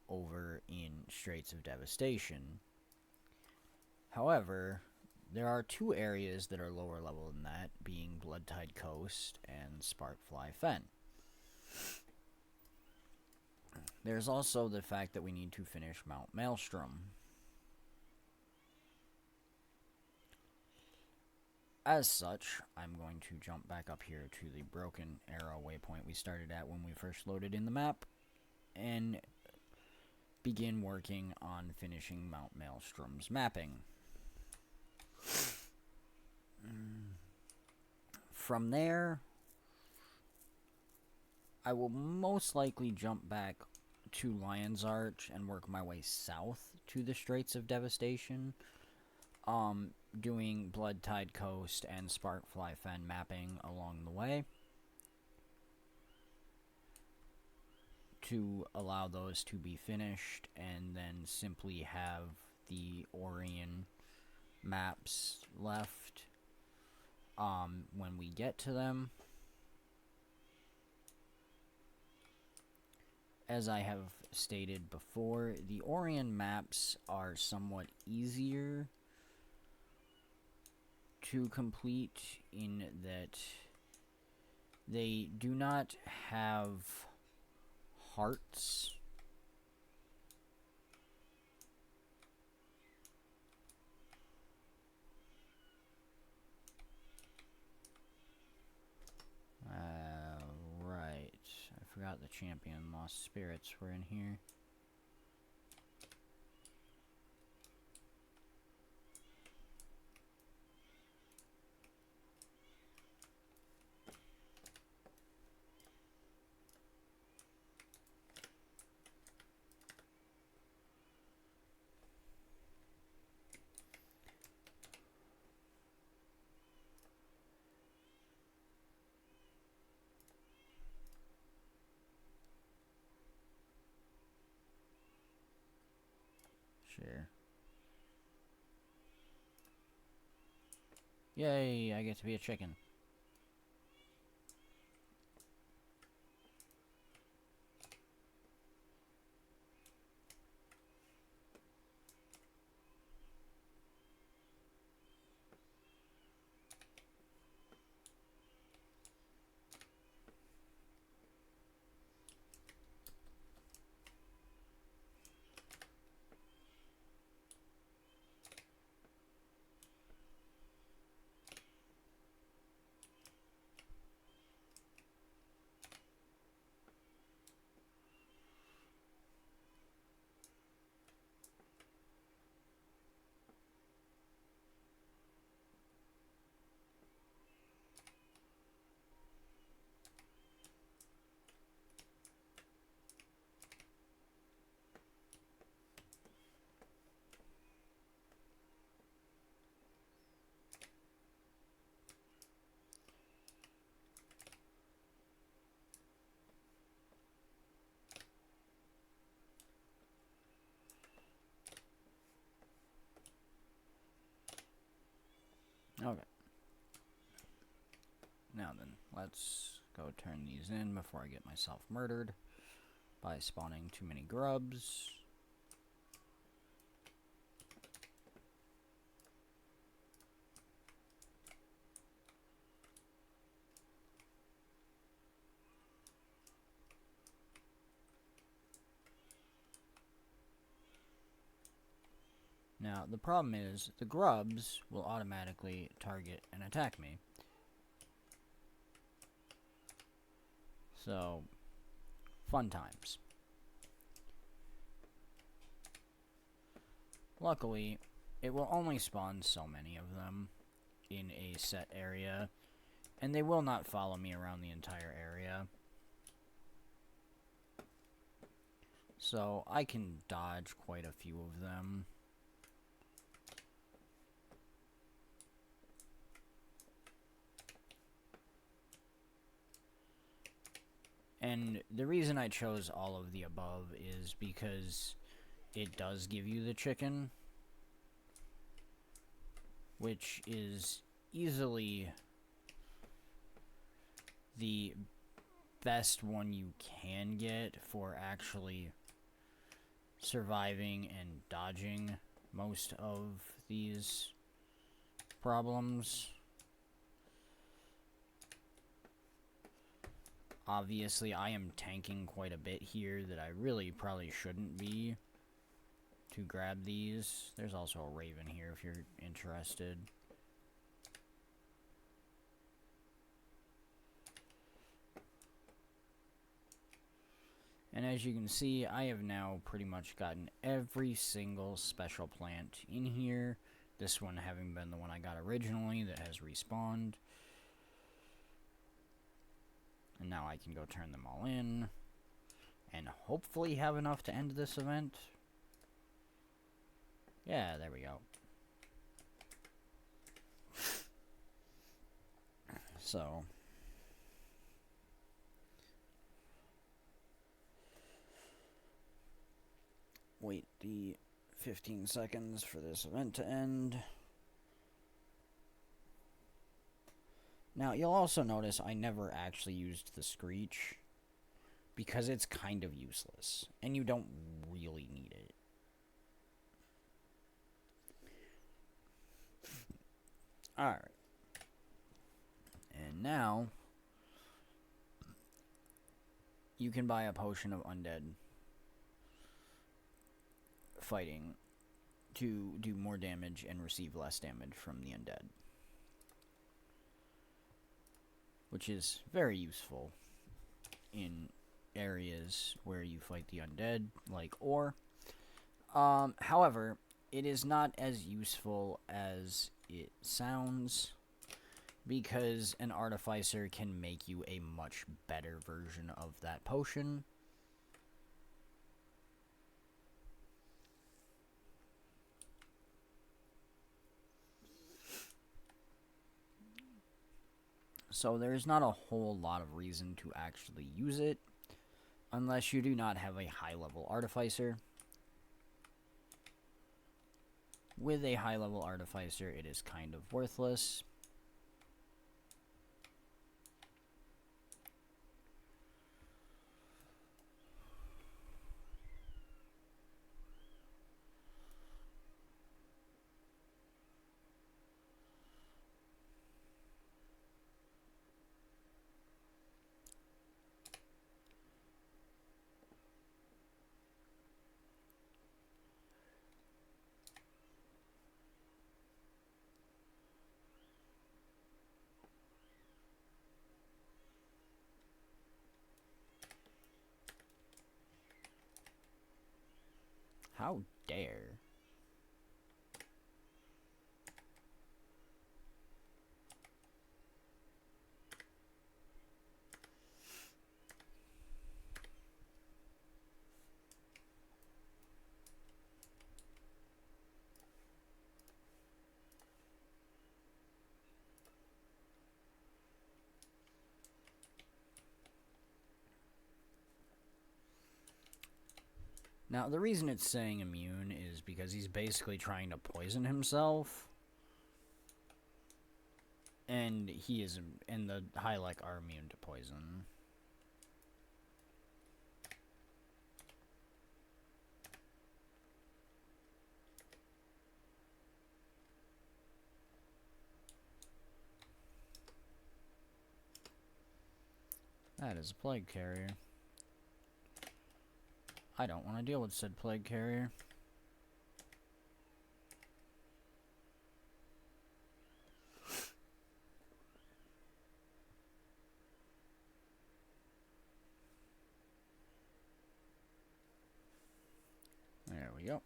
over in Straits of Devastation. However, there are two areas that are lower level than that, being Bloodtide Coast and Sparkfly Fen. There's also the fact that we need to finish Mount Maelstrom. As such, I'm going to jump back up here to the Broken Arrow waypoint we started at when we first loaded in the map, and begin working on finishing Mount Maelstrom's mapping. from there, I will most likely jump back to Lion's Arch and work my way south to the Straits of Devastation, doing Blood Tide Coast and Sparkfly Fen mapping along the way to allow those to be finished, and then simply have the Orion maps left when we get to them. As I have stated before, the Orion maps are somewhat easier to complete in that they do not have hearts. Right. I forgot the champion lost spirits were in here. Sure. Yay, I get to be a chicken. Okay. Now then, let's go turn these in before I get myself murdered by spawning too many grubs. Now, the problem is, the grubs will automatically target and attack me. So, fun times. Luckily, it will only spawn so many of them in a set area, and they will not follow me around the entire area. So, I can dodge quite a few of them. And the reason I chose all of the above is because it does give you the chicken, which is easily the best one you can get for actually surviving and dodging most of these problems. Obviously, I am tanking quite a bit here that I really probably shouldn't be to grab these. There's also a raven here if you're interested. And as you can see, I have now pretty much gotten every single special plant in here. This one having been the one I got originally that has respawned. And now I can go turn them all in. And hopefully have enough to end this event. Yeah, there we go. So... wait the 15 seconds for this event to end. Now, you'll also notice I never actually used the Screech, because it's kind of useless, and you don't really need it. Alright. And now, you can buy a potion of undead fighting to do more damage and receive less damage from the undead, which is very useful in areas where you fight the undead, like Ore. However, it is not as useful as it sounds, because an artificer can make you a much better version of that potion. So there's not a whole lot of reason to actually use it, unless you do not have a high-level artificer. With a high-level artificer, it is kind of worthless. How dare. Now, the reason it's saying immune is because he's basically trying to poison himself. And he is, and the Hylek are immune to poison. That is a plague carrier. I don't want to deal with said plague carrier. There we go.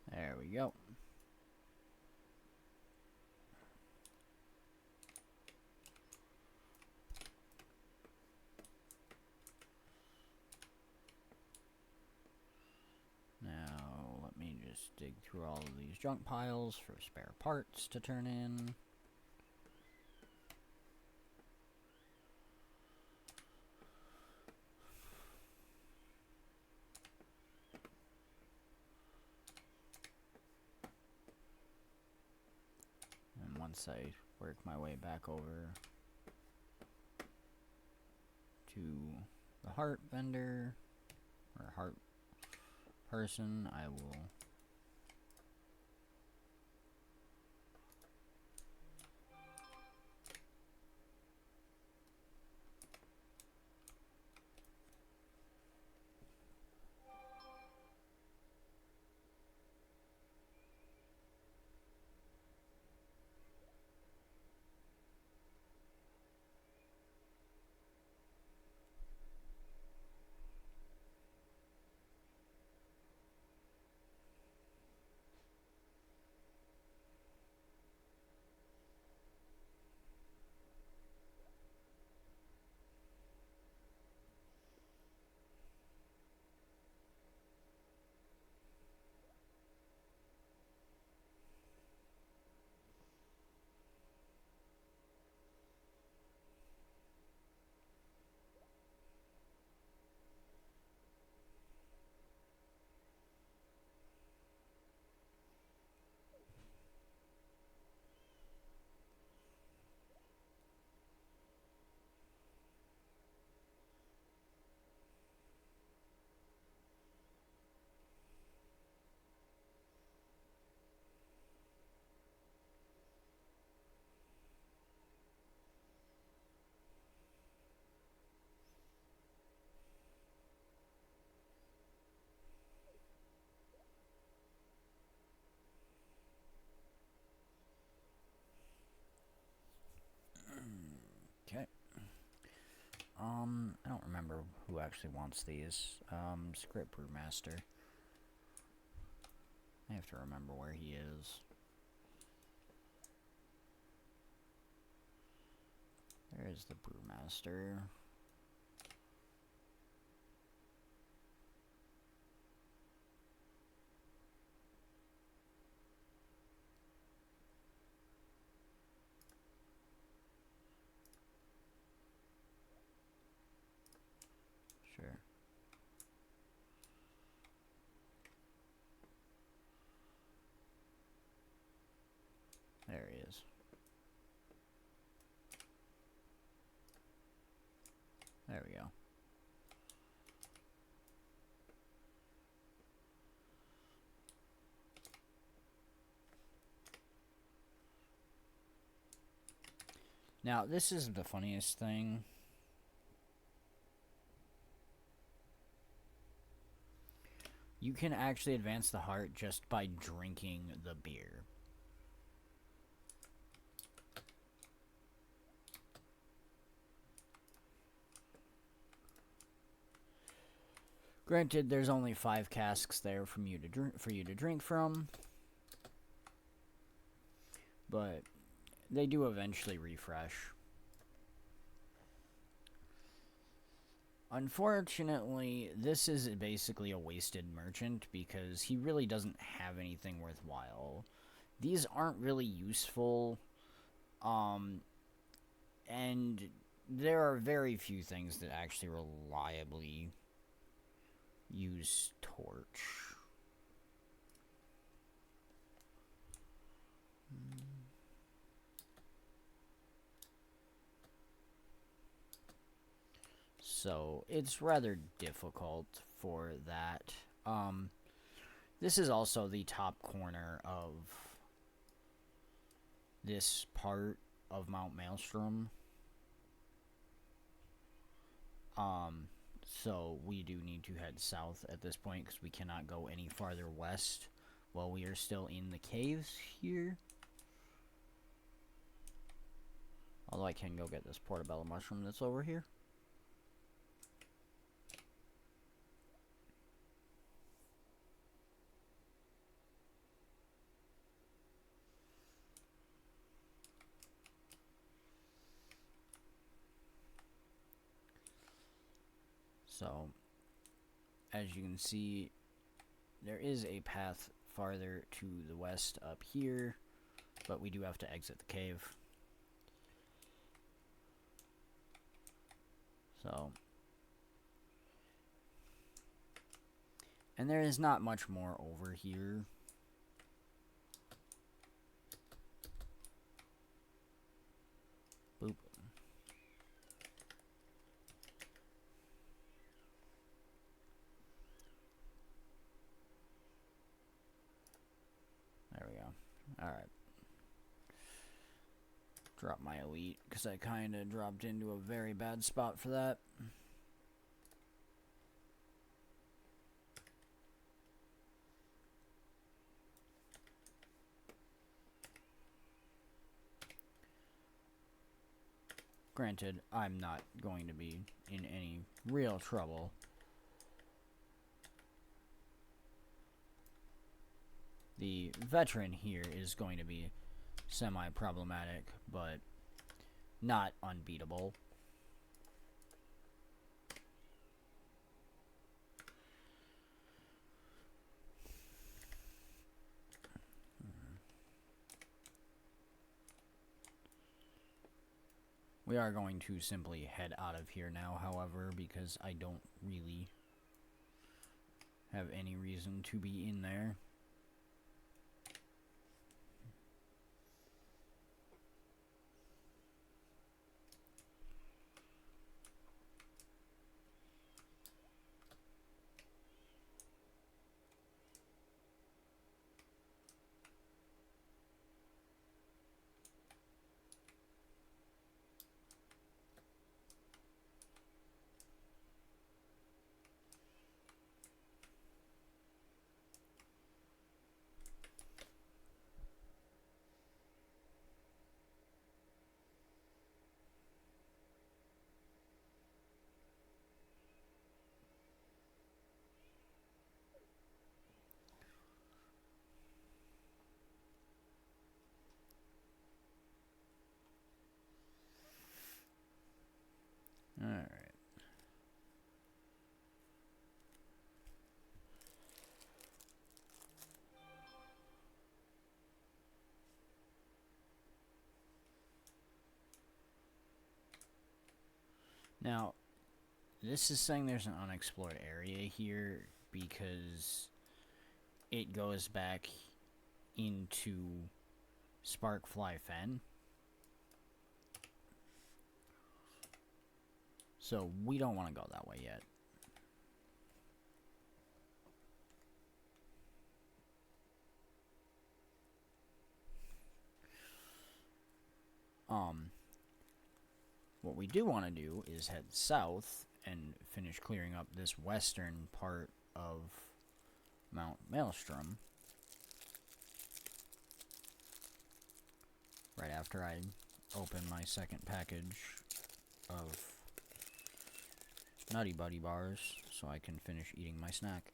There we go. Now, let me just dig through all of these junk piles for spare parts to turn in. And once I work my way back over to the heart vendor, or heart person. I will I don't remember who actually wants these. Script Brewmaster. I have to remember where he is. There is the Brewmaster. Sure. There he is. There we go. Now, this is the funniest thing. You can actually advance the heart just by drinking the beer. Granted, there's only 5 casks there for you to drink from, but they do eventually refresh. Unfortunately, this is basically a wasted merchant because he really doesn't have anything worthwhile. These aren't really useful, and there are very few things that actually reliably use torch. So it's rather difficult for that. This is also the top corner of this part of Mount Maelstrom. So we do need to head south at this point because we cannot go any farther west while we are still in the caves here. Although I can go get this portobello mushroom that's over here. So, as you can see, there is a path farther to the west up here, but we do have to exit the cave. So, and there is not much more over here. Boop. Alright. Drop my elite, because I kind of dropped into a very bad spot for that. Granted, I'm not going to be in any real trouble. The veteran here is going to be semi-problematic, but not unbeatable. We are going to simply head out of here now, however, because I don't really have any reason to be in there. Alright. Now, this is saying there's an unexplored area here because it goes back into Sparkfly Fen. So we don't want to go that way yet. What we do want to do is head south and finish clearing up this western part of Mount Maelstrom. Right after I open my second package of Nutty Buddy bars, so I can finish eating my snack.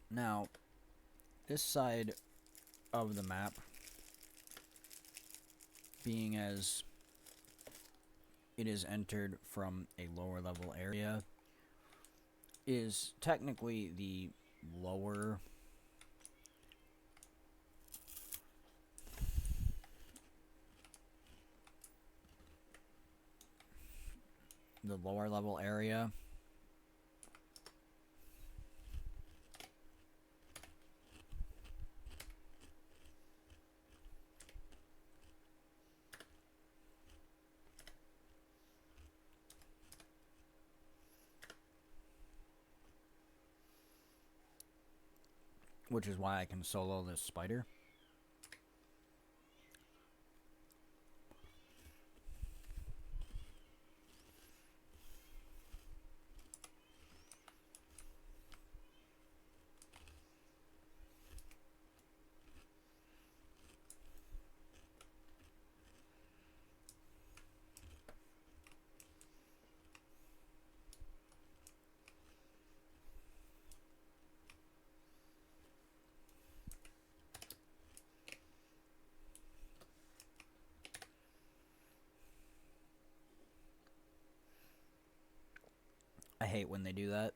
Now, this side of the map, being as it is entered from a lower level area, is technically the lower level area. Which is why I can solo this spider. I hate when they do that.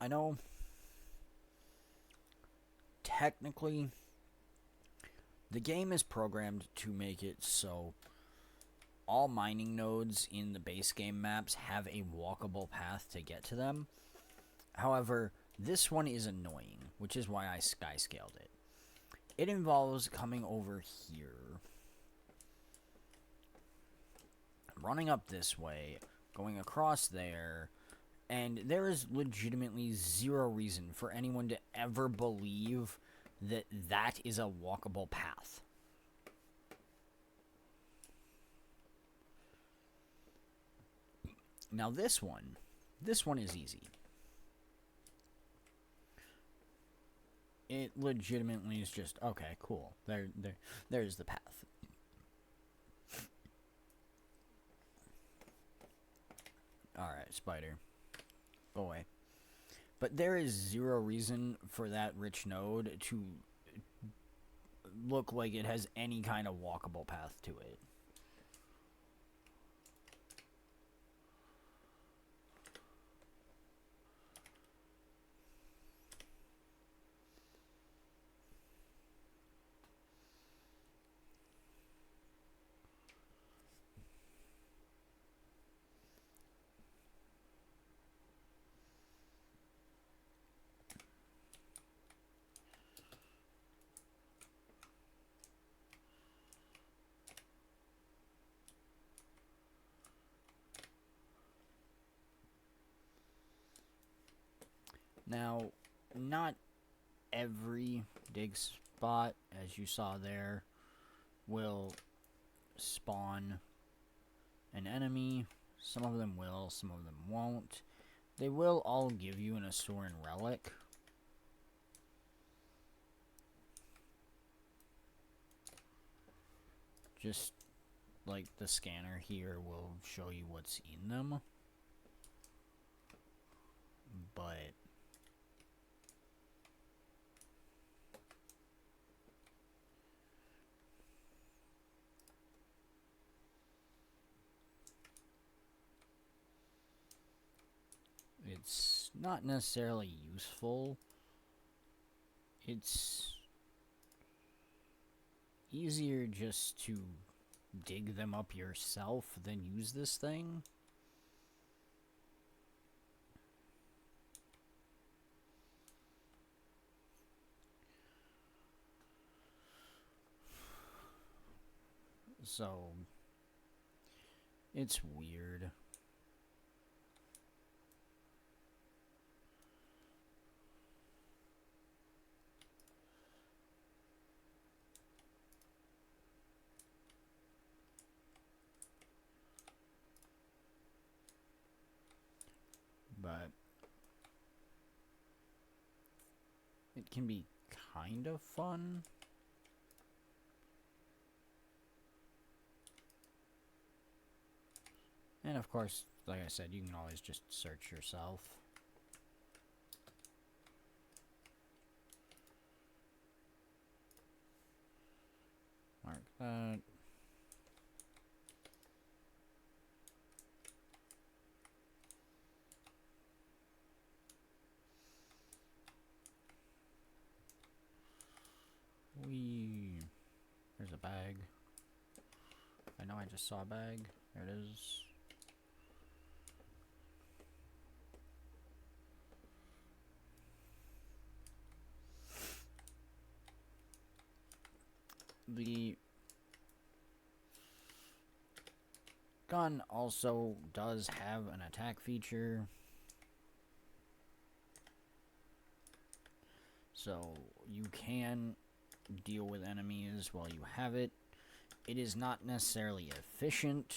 I know technically the game is programmed to make it so all mining nodes in the base game maps have a walkable path to get to them. However, this one is annoying, which is why I skyscaled it. It involves coming over here, running up this way, going across there, and there is legitimately zero reason for anyone to ever believe that that is a walkable path. Now this one is easy. It legitimately is just, okay, cool. There's the path. Alright, spider. Go away. But there is zero reason for that rich node to look like it has any kind of walkable path to it. Now, not every dig spot, as you saw there, will spawn an enemy. Some of them will, some of them won't. They will all give you an Asuran relic. Just like the scanner here will show you what's in them. But it's not necessarily useful. It's easier just to dig them up yourself than use this thing. So it's weird. But it can be kind of fun. And of course, like I said, you can always just search yourself. Mark that. There's a bag. I know I just saw a bag. There it is. The gun also does have an attack feature. So you can deal with enemies while you have it. It is not necessarily efficient.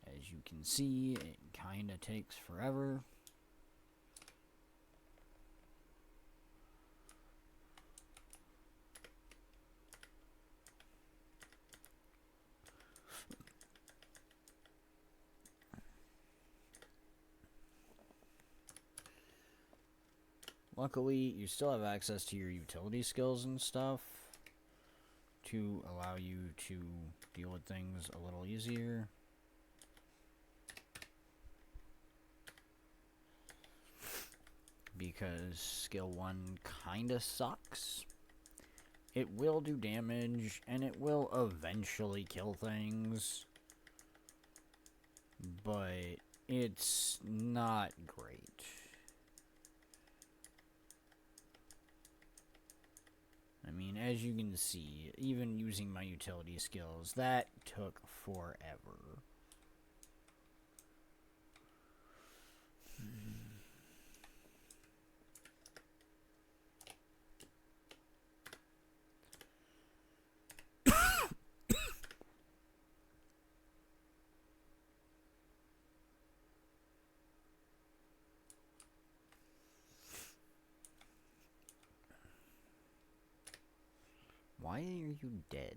As you can see, it kind of takes forever. Luckily, you still have access to your utility skills and stuff to allow you to deal with things a little easier. Because skill 1 kinda sucks. It will do damage, and it will eventually kill things. But it's not great. I mean, as you can see, even using my utility skills, that took forever. Why are you dead?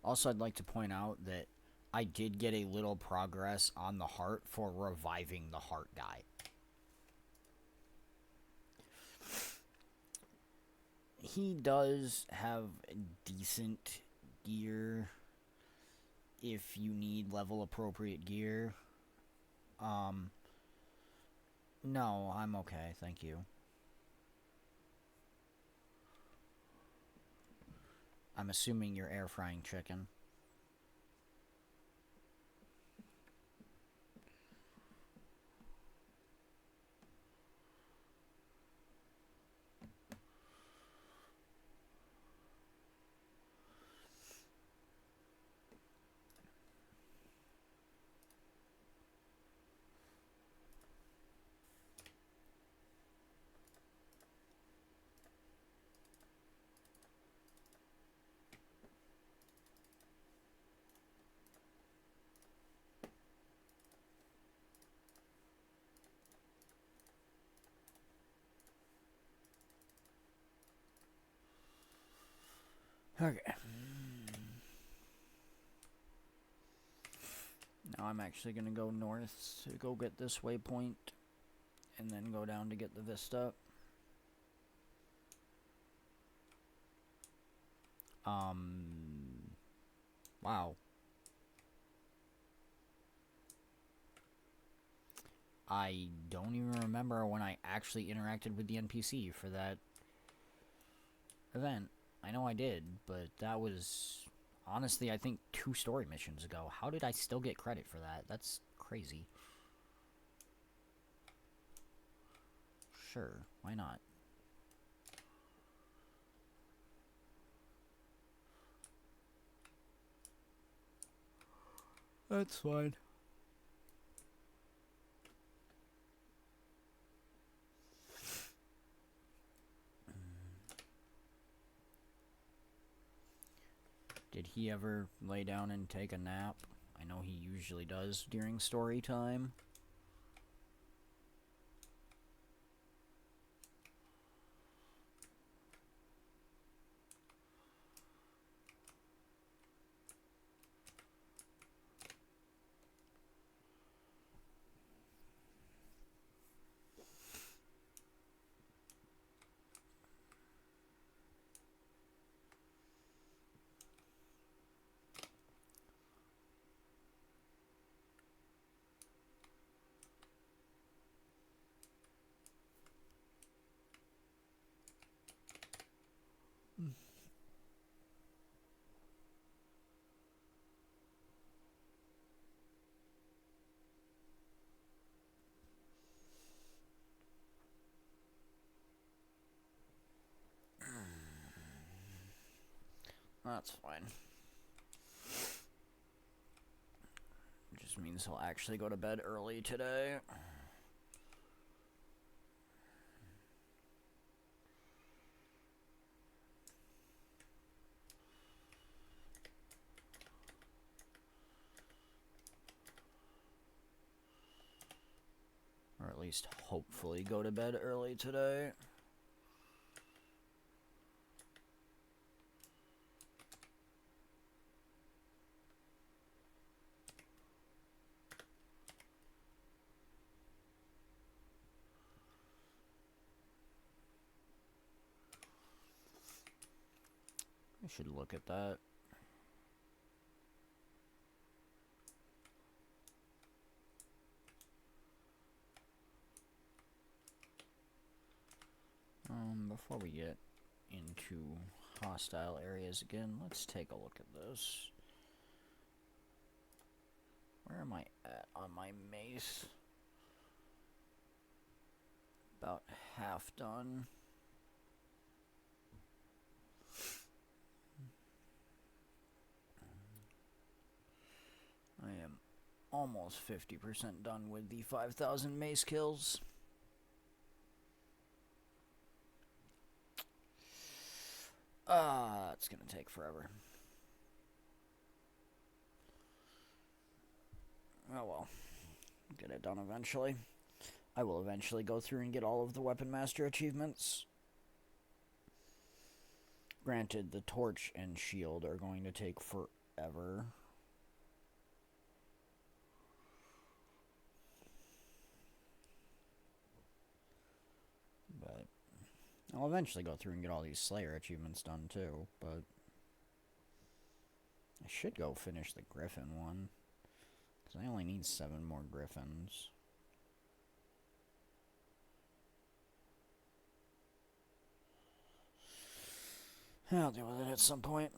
Also, I'd like to point out that I did get a little progress on the heart for reviving the heart guy. He does have decent gear if you need level appropriate gear. No, I'm okay, thank you. I'm assuming you're air frying chicken. Okay. Now I'm actually going to go north to go get this waypoint, and then go down to get the Vista. Wow. I don't even remember when I actually interacted with the NPC for that event. I know I did, but that was, honestly, I think 2 story missions ago. How did I still get credit for that? That's crazy. Sure, why not? That's fine. Did he ever lay down and take a nap? I know he usually does during story time. That's fine. Just means he'll actually go to bed early today. Or at least hopefully go to bed early today. I should look at that. Before we get into hostile areas again, let's take a look at this. Where am I at on my mace? About half done. I am almost 50% done with the 5,000 mace kills. It's gonna take forever. Oh well. Get it done eventually. I will eventually go through and get all of the Weapon Master achievements. Granted, the torch and shield are going to take forever. But I'll eventually go through and get all these Slayer achievements done too, but I should go finish the Griffin one, because I only need 7 more Griffins. I'll deal with it at some point.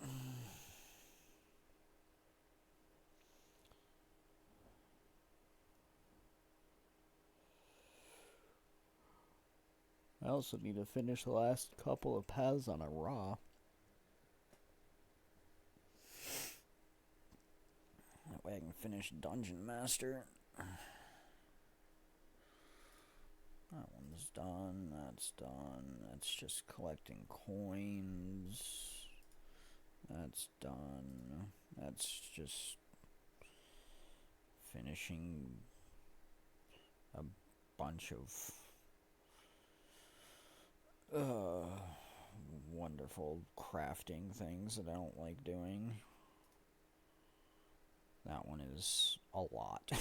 I also need to finish the last couple of paths on a Raw. That way I can finish Dungeon Master. That one's done, that's done. That's just collecting coins. That's done. That's just finishing a bunch of wonderful crafting things that I don't like doing. That one is a lot.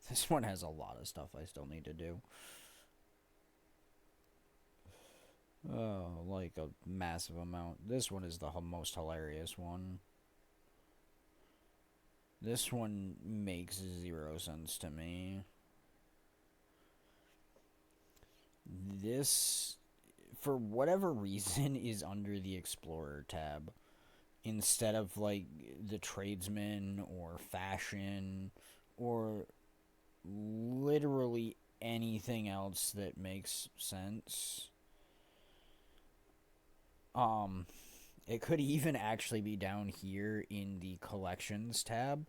This one has a lot of stuff I still need to do. Like a massive amount. This one is the most hilarious one. This one makes 0 sense to me. This, for whatever reason, is under the Explorer tab instead of like the Tradesman or Fashion or literally anything else that makes sense. It could even actually be down here in the Collections tab,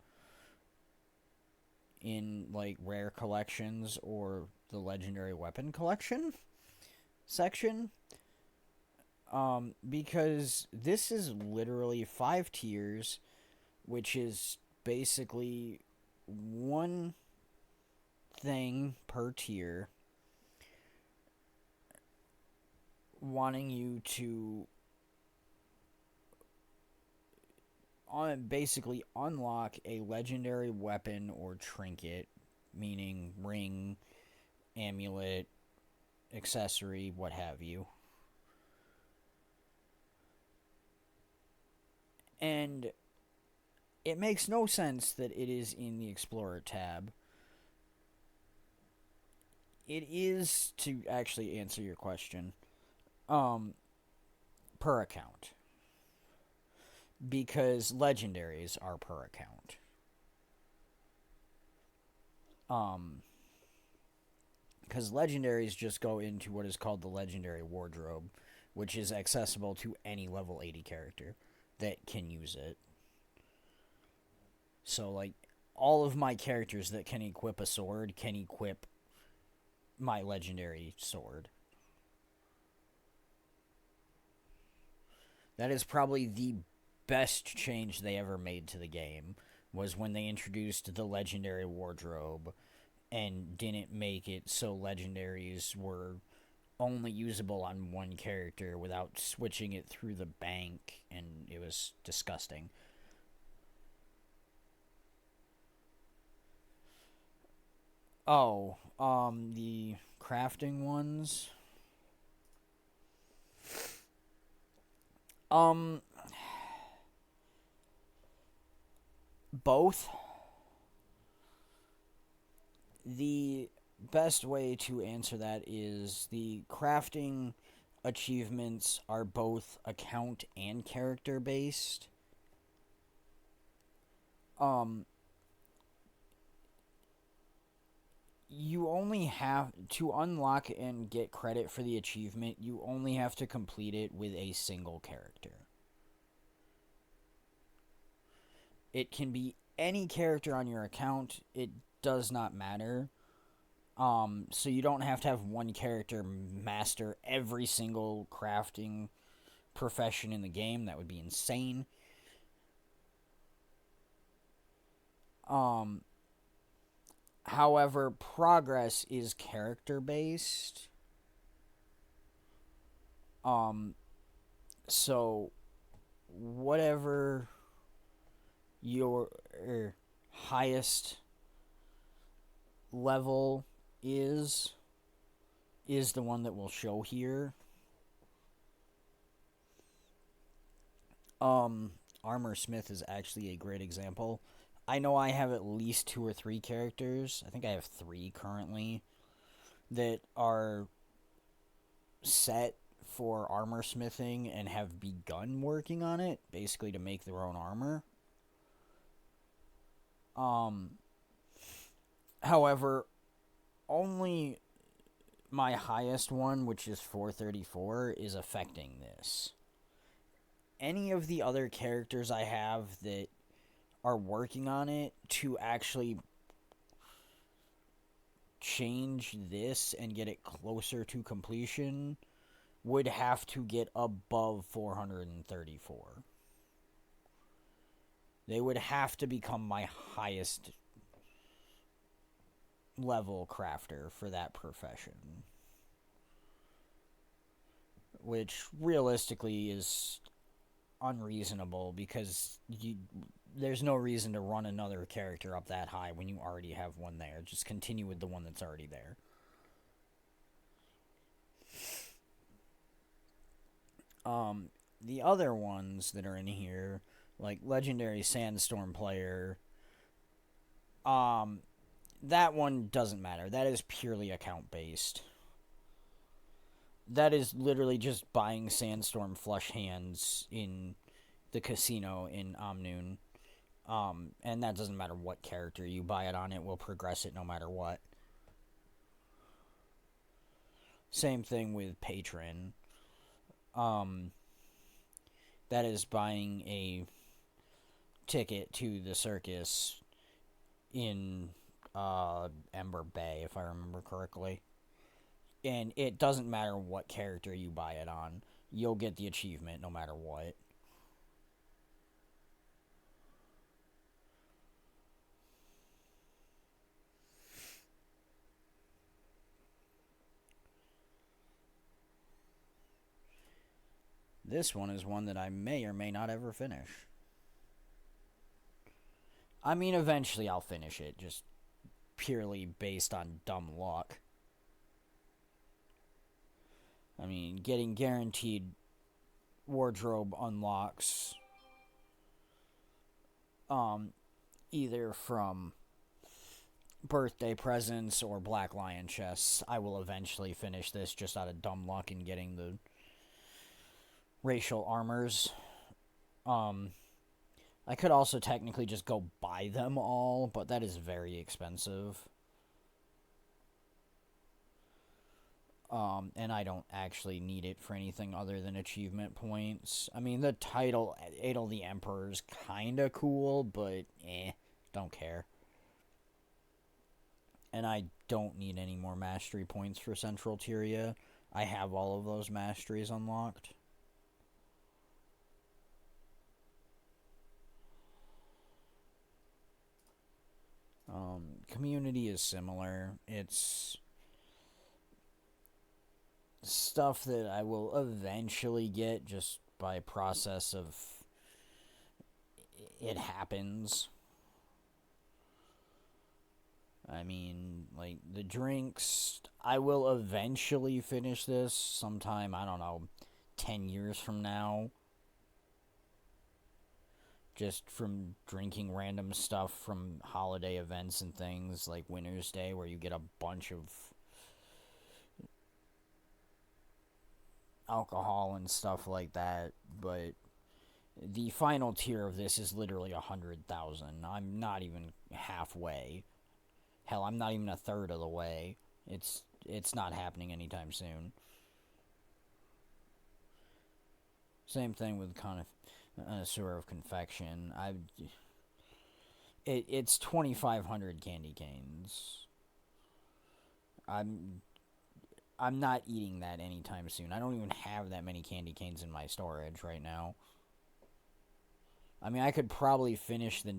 in like Rare Collections or the Legendary Weapon Collection section. Because this is literally 5 tiers, which is basically one thing per tier, wanting you to basically unlock a legendary weapon or trinket, meaning ring, amulet, accessory, what have you. And it makes no sense that it is in the Explorer tab. It is, to actually answer your question, per account. Because legendaries are per account. Because legendaries just go into what is called the Legendary Wardrobe, which is accessible to any level 80 character that can use it. So, like, all of my characters that can equip a sword can equip my legendary sword. That is probably the best change they ever made to the game, was when they introduced the Legendary Wardrobe and didn't make it so legendaries were only usable on one character without switching it through the bank, and it was disgusting. Oh, the crafting ones. Both. The best way to answer that is the crafting achievements are both account and character based. You only have to unlock and get credit for the achievement, you only have to complete it with a single character. It can be any character on your account, it does not matter. So you don't have to have one character master every single crafting profession in the game. That would be insane. However, progress is character based. So whatever your highest level is the one that will show here. Armor Smith is actually a great example. I know I have at least 2 or 3 characters. I think I have 3 currently that are set for armor smithing and have begun working on it, basically to make their own armor. However, only my highest one, which is 434, is affecting this. Any of the other characters I have that are working on it to actually change this and get it closer to completion would have to get above 434. They would have to become my highest level crafter for that profession. Which realistically is unreasonable because there's no reason to run another character up that high when you already have one there. Just continue with the one that's already there. The other ones that are in here, like Legendary Sandstorm Player, that one doesn't matter. That is purely account-based. That is literally just buying Sandstorm Flush Hands in the casino in Omnoon. And that doesn't matter what character you buy it on, it will progress it no matter what. Same thing with Patron. That is buying a ticket to the circus in Ember Bay, if I remember correctly. And it doesn't matter what character you buy it on. You'll get the achievement no matter what. This one is one that I may or may not ever finish. I mean, eventually I'll finish it, just purely based on dumb luck. I mean, getting guaranteed wardrobe unlocks either from birthday presents or Black Lion chests. I will eventually finish this just out of dumb luck in getting the racial armors. I could also technically just go buy them all, but that is very expensive. And I don't actually need it for anything other than achievement points. I mean, the title, Adel the Emperor, is kinda cool, but don't care. And I don't need any more mastery points for Central Tyria. I have all of those masteries unlocked. Community is similar. It's stuff that I will eventually get just by process of it happens. I mean, like, the drinks, I will eventually finish this sometime, I don't know, 10 years from now. just from drinking random stuff from holiday events and things like Winter's Day, where you get a bunch of alcohol and stuff like that. But the final tier of this is literally 100,000. I'm not even halfway. Hell, I'm not even a third of the way. It's not happening anytime soon. Same thing with connoisseur of confection. It's 2,500 candy canes. I'm not eating that anytime soon. I don't even have that many candy canes in my storage right now. I mean, I could probably finish the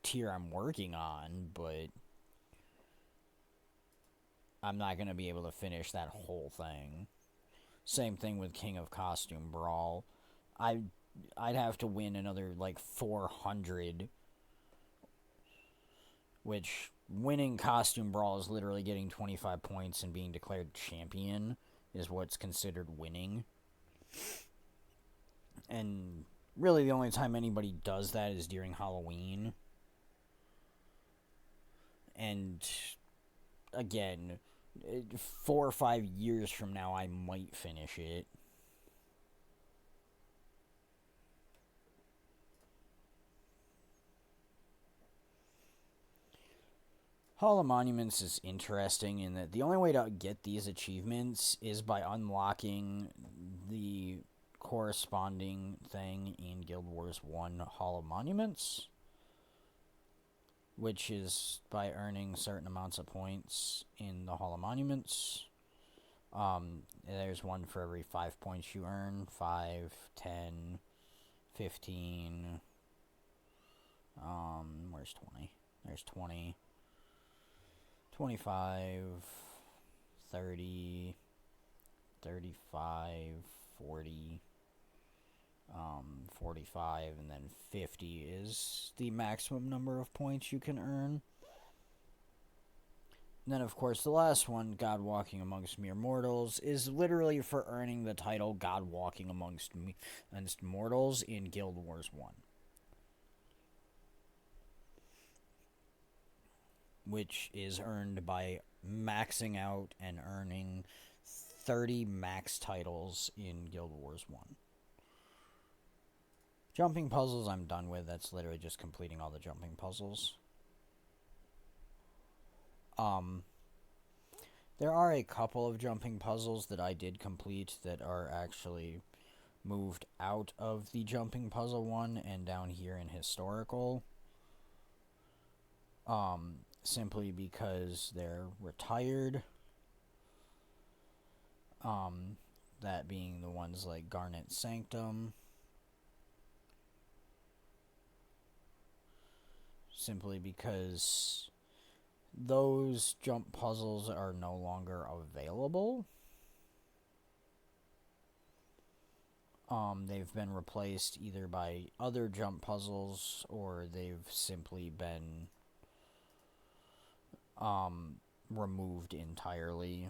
tier I'm working on, but I'm not going to be able to finish that whole thing. Same thing with King of Costume Brawl. I'd have to win another, 400, which winning Costume Brawl is literally getting 25 points and being declared champion is what's considered winning. And really the only time anybody does that is during Halloween. And again, 4 or 5 years from now, I might finish it. Hall of Monuments is interesting in that the only way to get these achievements is by unlocking the corresponding thing in Guild Wars 1 Hall of Monuments, which is by earning certain amounts of points in the Hall of Monuments. There's one for every 5 points you earn. 5, 10, 15. Where's 20? There's 20. 25, 30, 35, 40, 45, and then 50 is the maximum number of points you can earn. And then, of course, the last one, God Walking Amongst Mere Mortals, is literally for earning the title God Walking Amongst Mortals in Guild Wars 1. Which is earned by maxing out and earning 30 max titles in Guild Wars 1. Jumping puzzles I'm done with. That's literally just completing all the jumping puzzles. There are a couple of jumping puzzles that I did complete that are actually moved out of the jumping puzzle one and down here in historical. Simply because they're retired. That being the ones like Garnet Sanctum. Simply because those jump puzzles are no longer available. They've been replaced either by other jump puzzles or they've simply been removed entirely.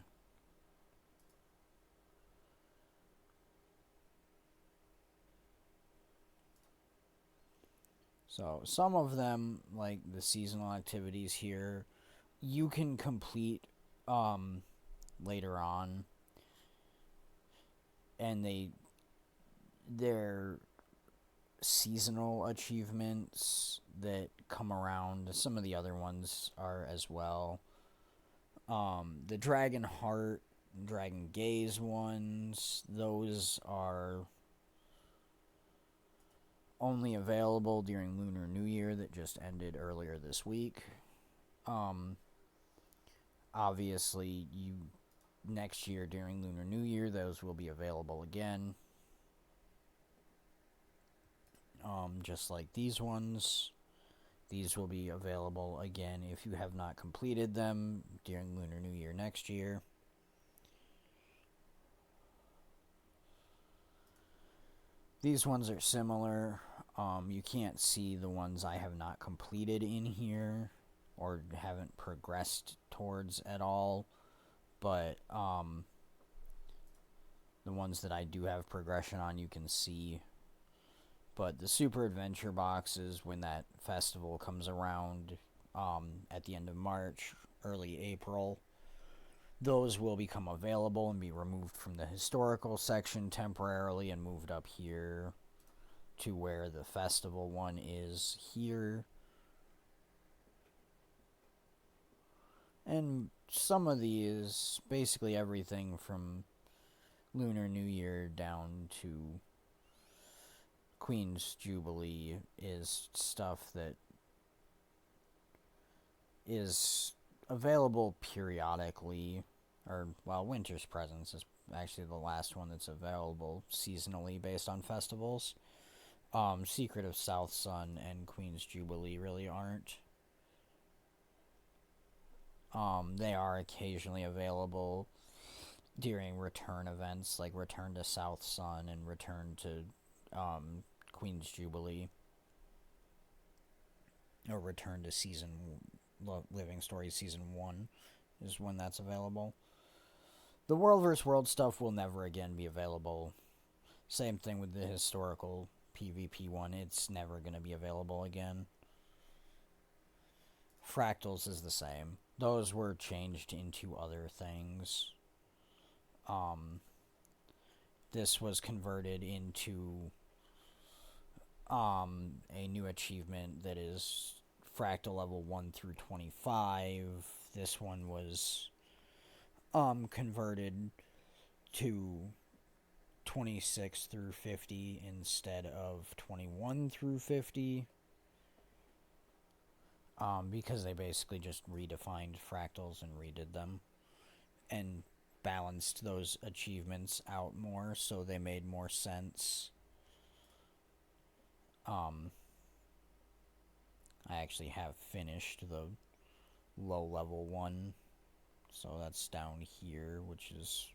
So some of them, like the seasonal activities here, you can complete later on, and they're seasonal achievements that come around. Some of the other ones are as well. The Dragon Heart, Dragon Gaze ones, those are only available during Lunar New Year that just ended earlier this week. Obviously, next year during Lunar New Year, those will be available again. Just like these ones. These will be available again if you have not completed them during Lunar New Year next year. These ones are similar. You can't see the ones I have not completed in here or haven't progressed towards at all. But the ones that I do have progression on, you can see But the Super Adventure boxes, when that festival comes around at the end of March, early April, those will become available and be removed from the historical section temporarily and moved up here to where the festival one is here. And some of these, basically everything from Lunar New Year down to Queen's Jubilee, is stuff that is available periodically. Or, well, Winter's Presents is actually the last one that's available seasonally based on festivals. Secret of South Sun and Queen's Jubilee really aren't. They are occasionally available during return events, like Return to South Sun and Return to Queen's Jubilee. Or Return to Living Stories Season 1 is when that's available. The World vs. World stuff will never again be available. Same thing with the historical PvP one. It's never going to be available again. Fractals is the same. Those were changed into other things. This was converted into a new achievement that is Fractal level 1 through 25. This one was converted to 26 through 50 instead of 21 through 50. Because they basically just redefined fractals and redid them and balanced those achievements out more so they made more sense. I actually have finished the low level one, so that's down here, which is,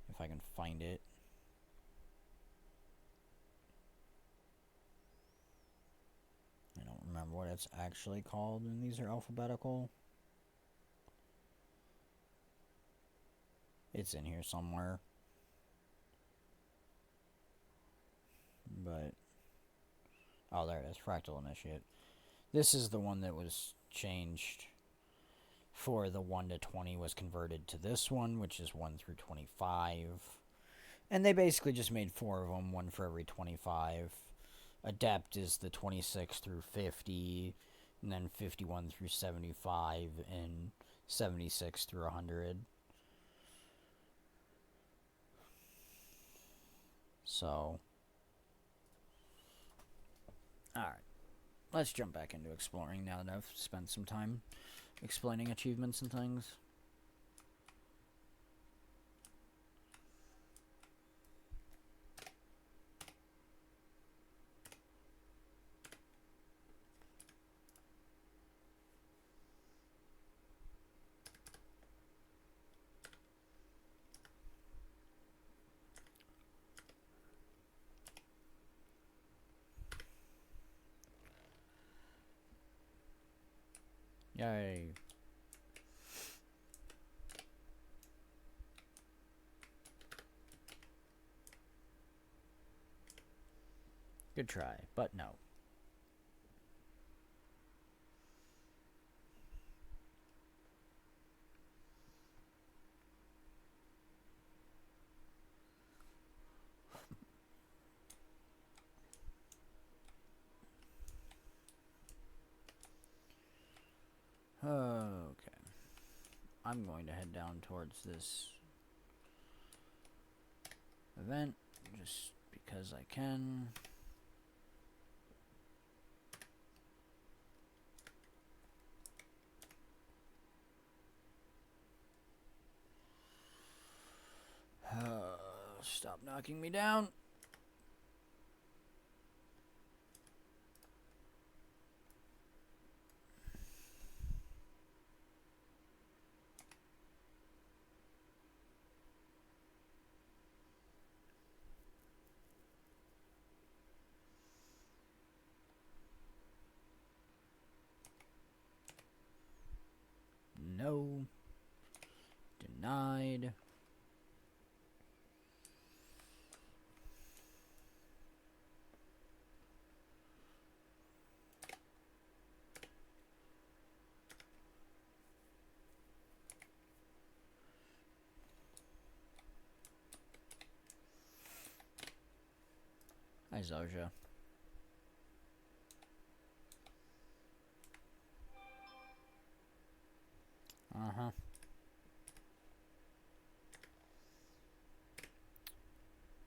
if I can find it. I don't remember what it's actually called, and these are alphabetical. It's in here somewhere. But, oh, there it is, Fractal Initiate. This is the one that was changed for the 1 to 20 was converted to this one, which is 1 through 25. And they basically just made 4 of them, one for every 25. Adept is the 26 through 50, and then 51 through 75, and 76 through 100. So, alright. Let's jump back into exploring now that I've spent some time explaining achievements and things. Yay. Good try, but no. Okay. I'm going to head down towards this event just because I can. Stop knocking me down. No. Denied. Hi, Zoja. Uh-huh.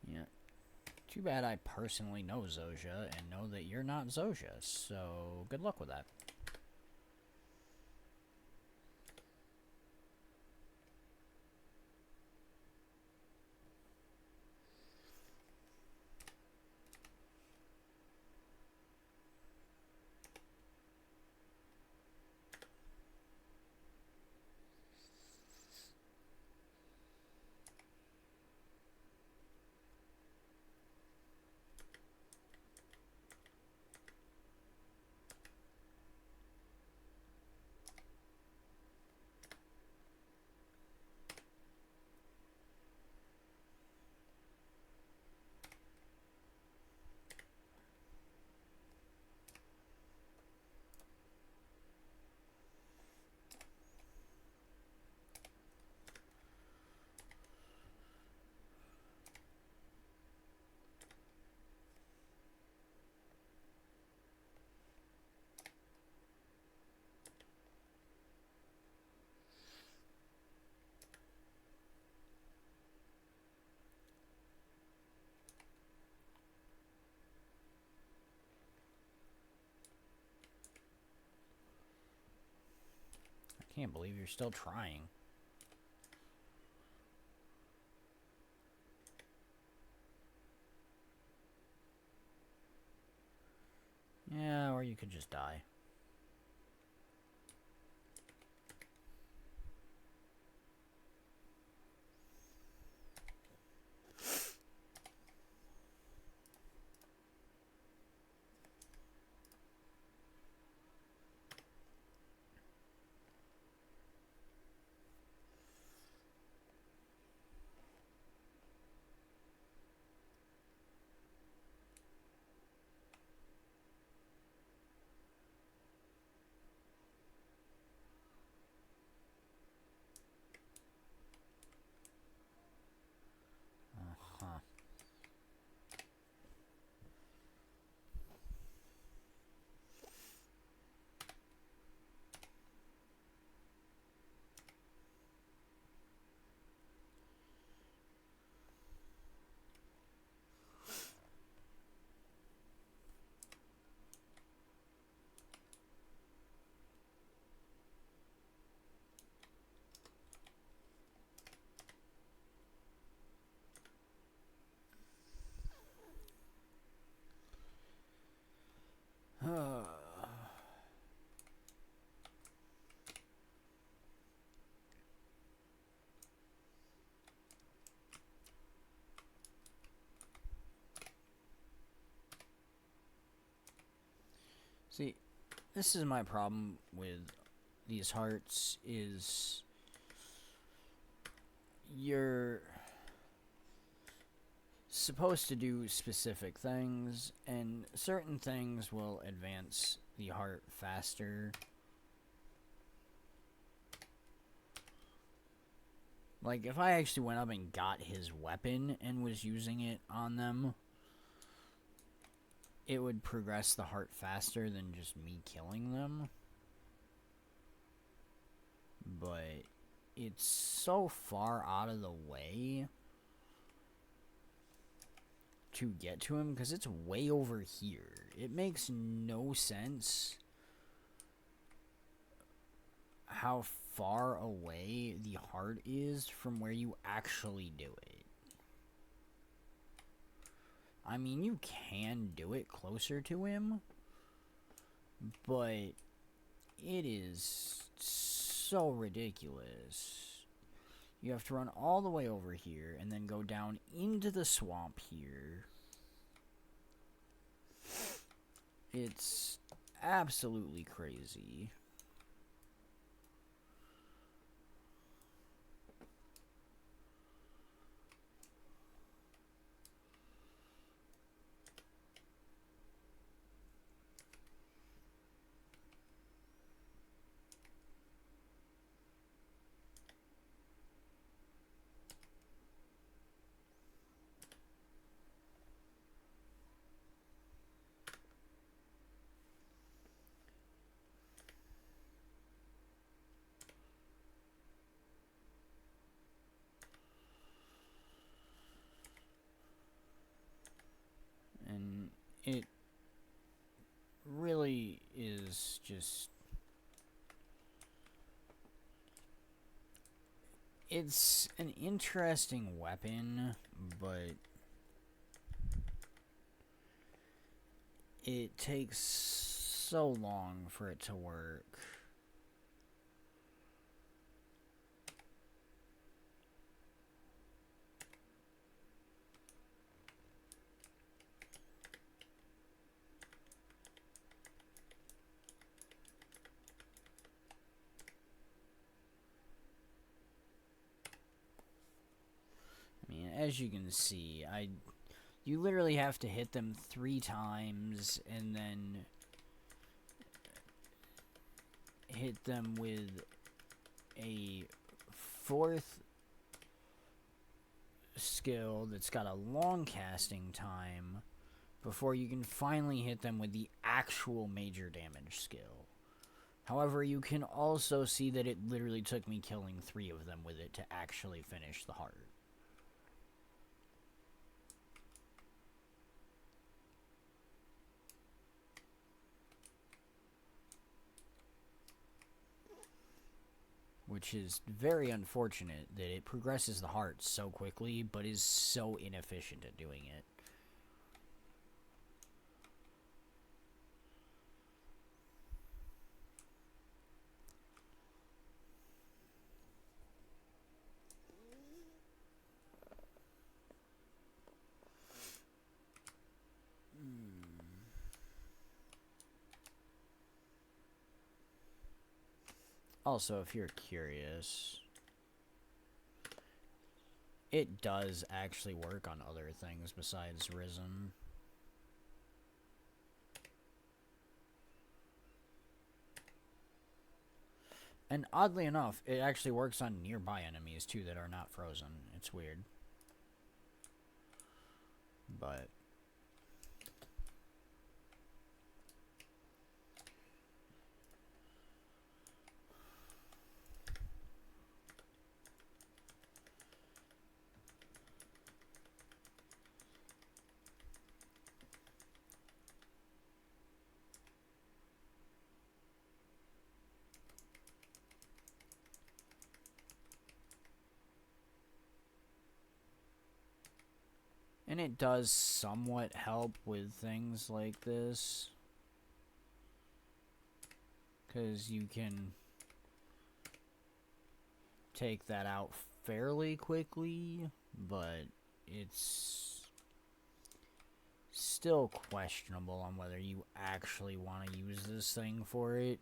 Yeah. Too bad I personally know Zoja and know that you're not Zoja, so good luck with that. I can't believe you're still trying. Yeah, or you could just die. Uh-huh. See, this is my problem with these hearts is you're supposed to do specific things, and certain things will advance the heart faster. Like, if I actually went up and got his weapon and was using it on them, it would progress the heart faster than just me killing them. But it's so far out of the way to get to him because it's way over here. It makes no sense how far away the heart is from where you actually do it. I mean, you can do it closer to him, but it is so ridiculous. You have to run all the way over here and then go down into the swamp here. It's absolutely crazy. just... It's an interesting weapon, but it takes so long for it to work. I mean, as you can see, you literally have to hit them 3 times and then hit them with a 4th skill that's got a long casting time before you can finally hit them with the actual major damage skill. However, you can also see that it literally took me killing 3 of them with it to actually finish the heart. Which is very unfortunate that it progresses the heart so quickly, but is so inefficient at doing it. Also, if you're curious, it does actually work on other things besides Risen. And oddly enough, it actually works on nearby enemies too that are not frozen. It's weird. But and it does somewhat help with things like this, because you can take that out fairly quickly, but it's still questionable on whether you actually want to use this thing for it.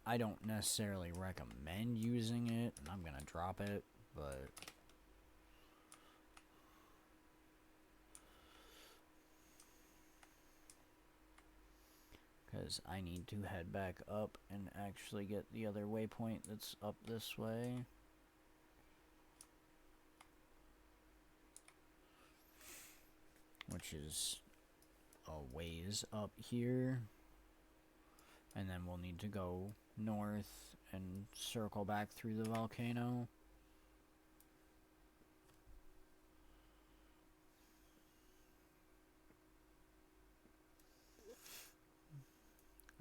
I don't necessarily recommend using it, and I'm gonna drop it, but because I need to head back up and actually get the other waypoint that's up this way. Which is a ways up here. And then we'll need to go north and circle back through the volcano.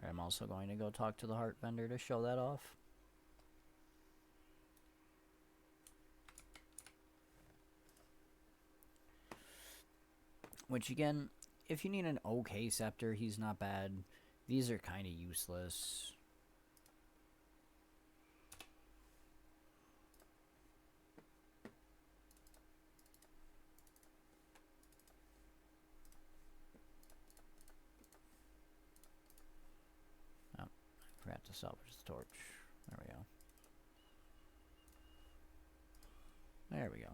I'm also going to go talk to the heart vendor to show that off. Which again, if you need an okay scepter, he's not bad. These are kind of useless. Oh, I forgot to salvage the torch. There we go. There we go.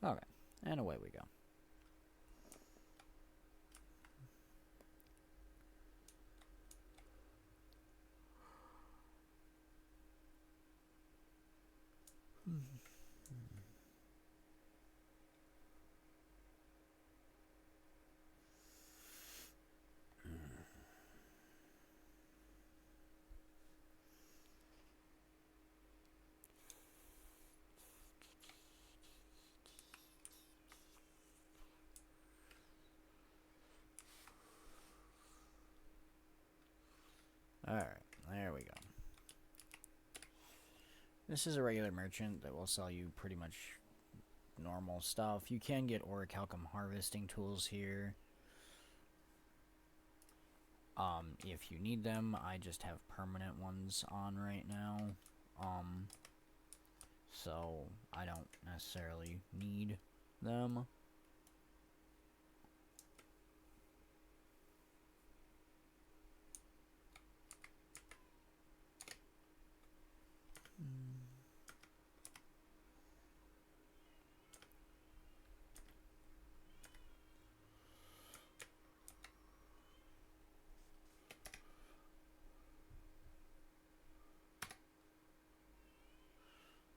Okay, and away we go. Alright, there we go. This is a regular merchant that will sell you pretty much normal stuff. You can get orichalcum harvesting tools here. If you need them, I just have permanent ones on right now. So I don't necessarily need them.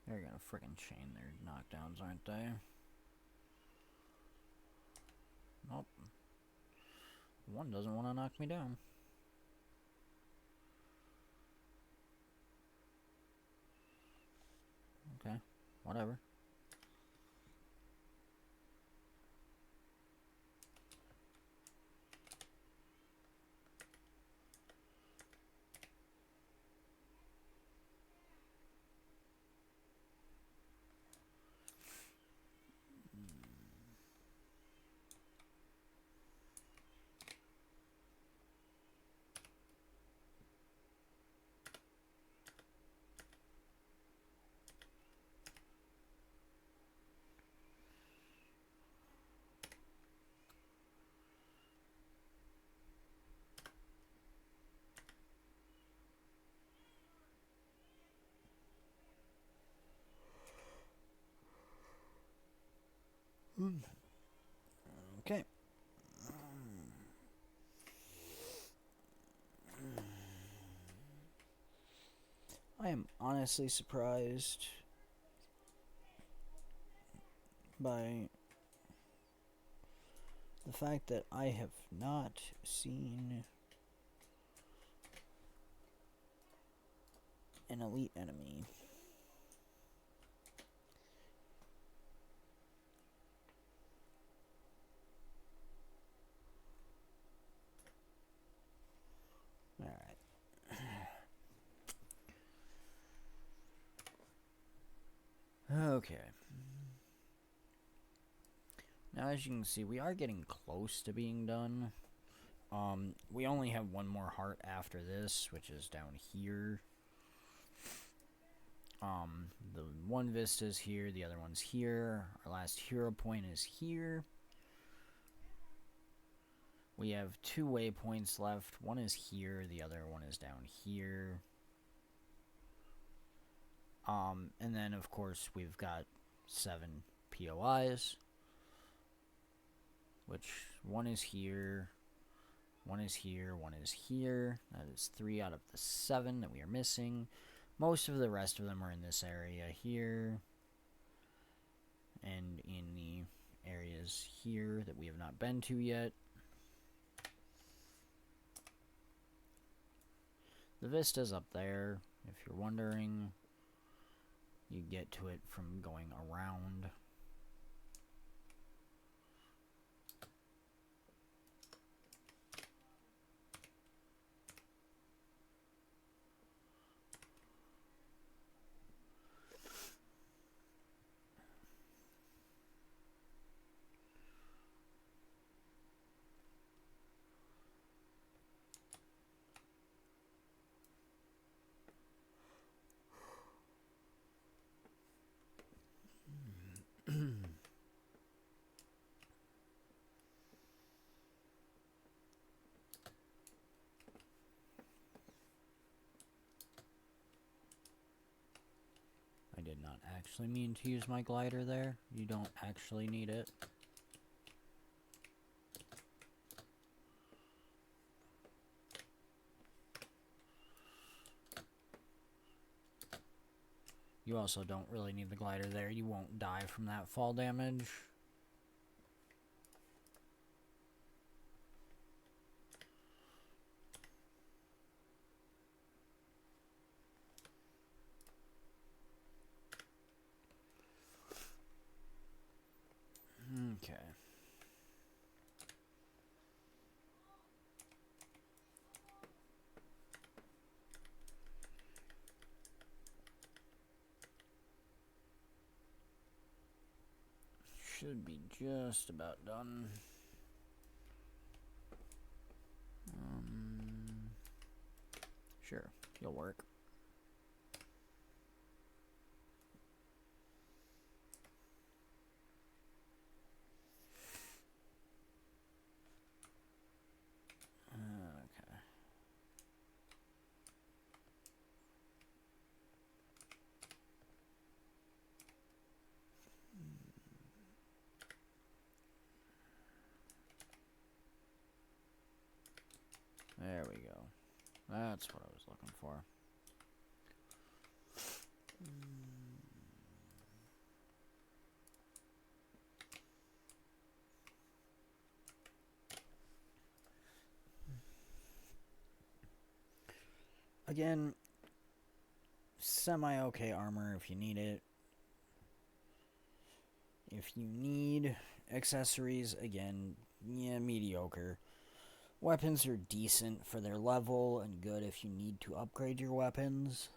They're gonna frickin' chain their knockdowns, aren't they? Nope. One doesn't want to knock me down. Okay, whatever. Okay. I am honestly surprised by the fact that I have not seen an elite enemy. Alright. Okay. Now, as you can see, we are getting close to being done. We only have one more heart after this, which is down here. The one vista's here, the other one's here. Our last hero point is here. We have 2 waypoints left. One is here, the other one is down here. And then, of course, we've got 7 POIs. Which, one is here, one is here, one is here. That is 3 out of the 7 that we are missing. Most of the rest of them are in this area here. And in the areas here that we have not been to yet. The vista's up there, if you're wondering. You get to it from going around. I did not actually mean to use my glider there. You don't actually need it. You also don't really need the glider there. You won't die from that fall damage. Okay. should be just about done. Sure, you'll work. Okay. There we go. That's what I was looking for. Again, semi-okay armor if you need it. If you need accessories, again, yeah, mediocre. Weapons are decent for their level and good if you need to upgrade your weapons.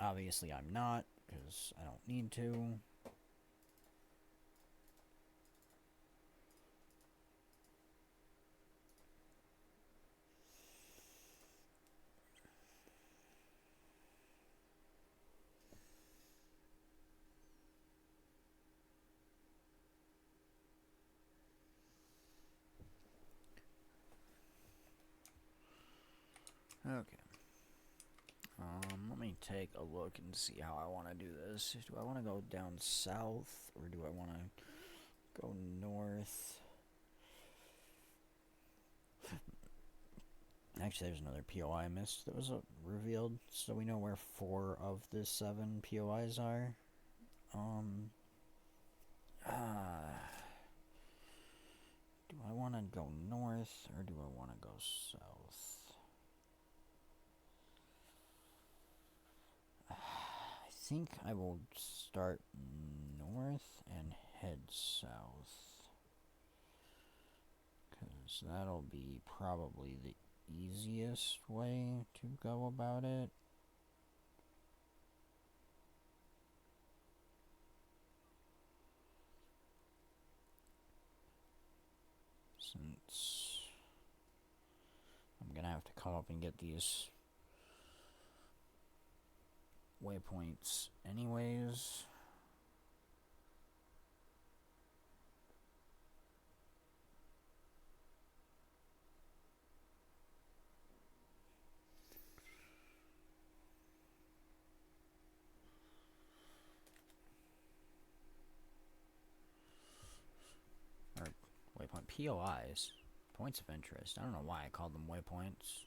Obviously, I'm not, because I don't need to. Okay. Let me take a look and see how I want to do this. Do I want to go down south, or do I want to go north? Actually, there's another POI I missed that was revealed, so we know where 4 of the 7 POIs are. Do I want to go north, or do I want to go south? I think I will start north and head south, because that'll be probably the easiest way to go about it. Since I'm gonna have to come up and get these waypoints anyways. Or waypoint POIs. Points of interest. I don't know why I called them waypoints.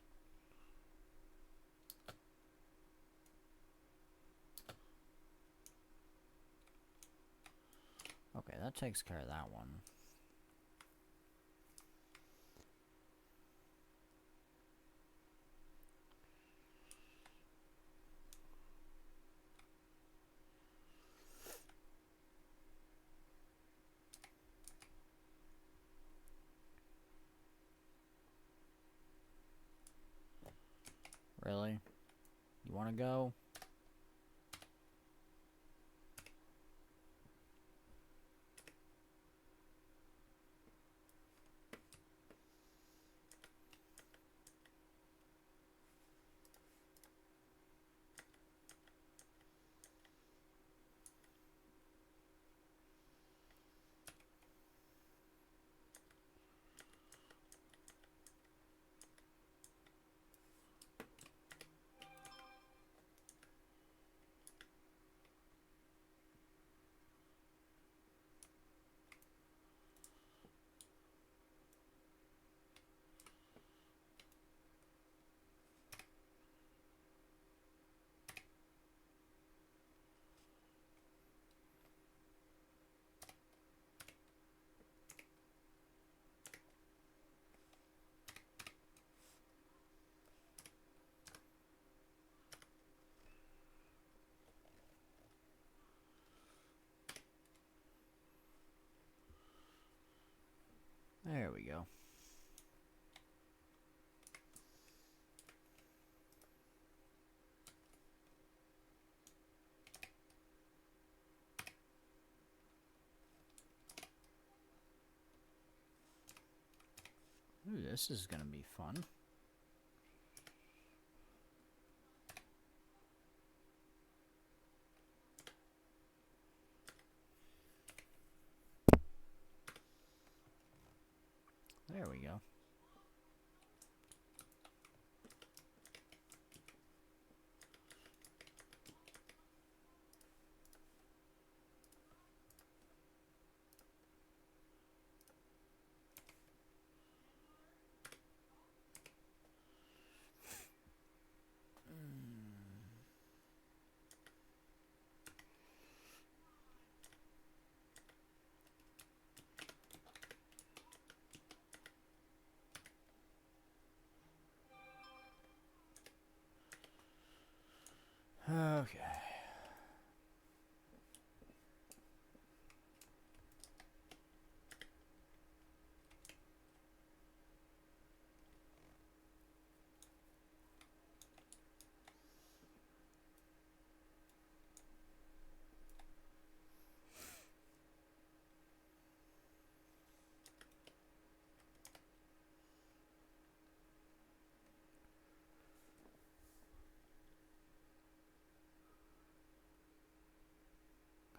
Okay, that takes care of that one. Really? You want to go? There we go. Ooh, this is gonna be fun. There we go. Okay.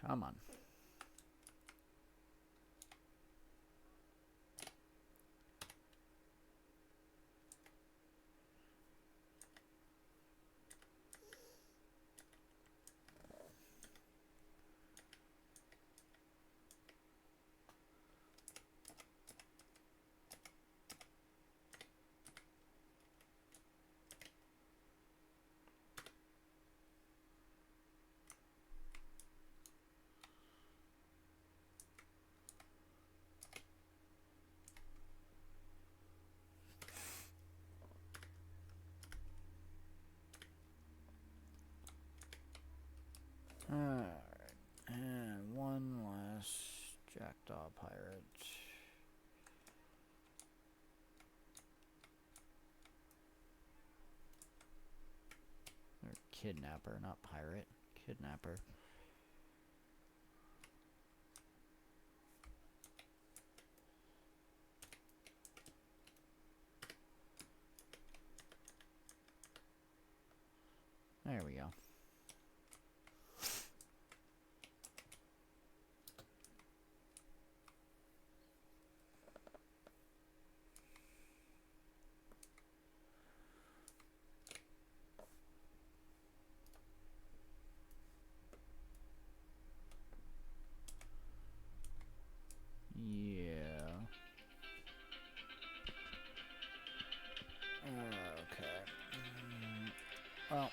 Come on. Alright. And one last jackdaw pirate. Or kidnapper, not pirate. Kidnapper. There we go. Yeah. Okay. Well,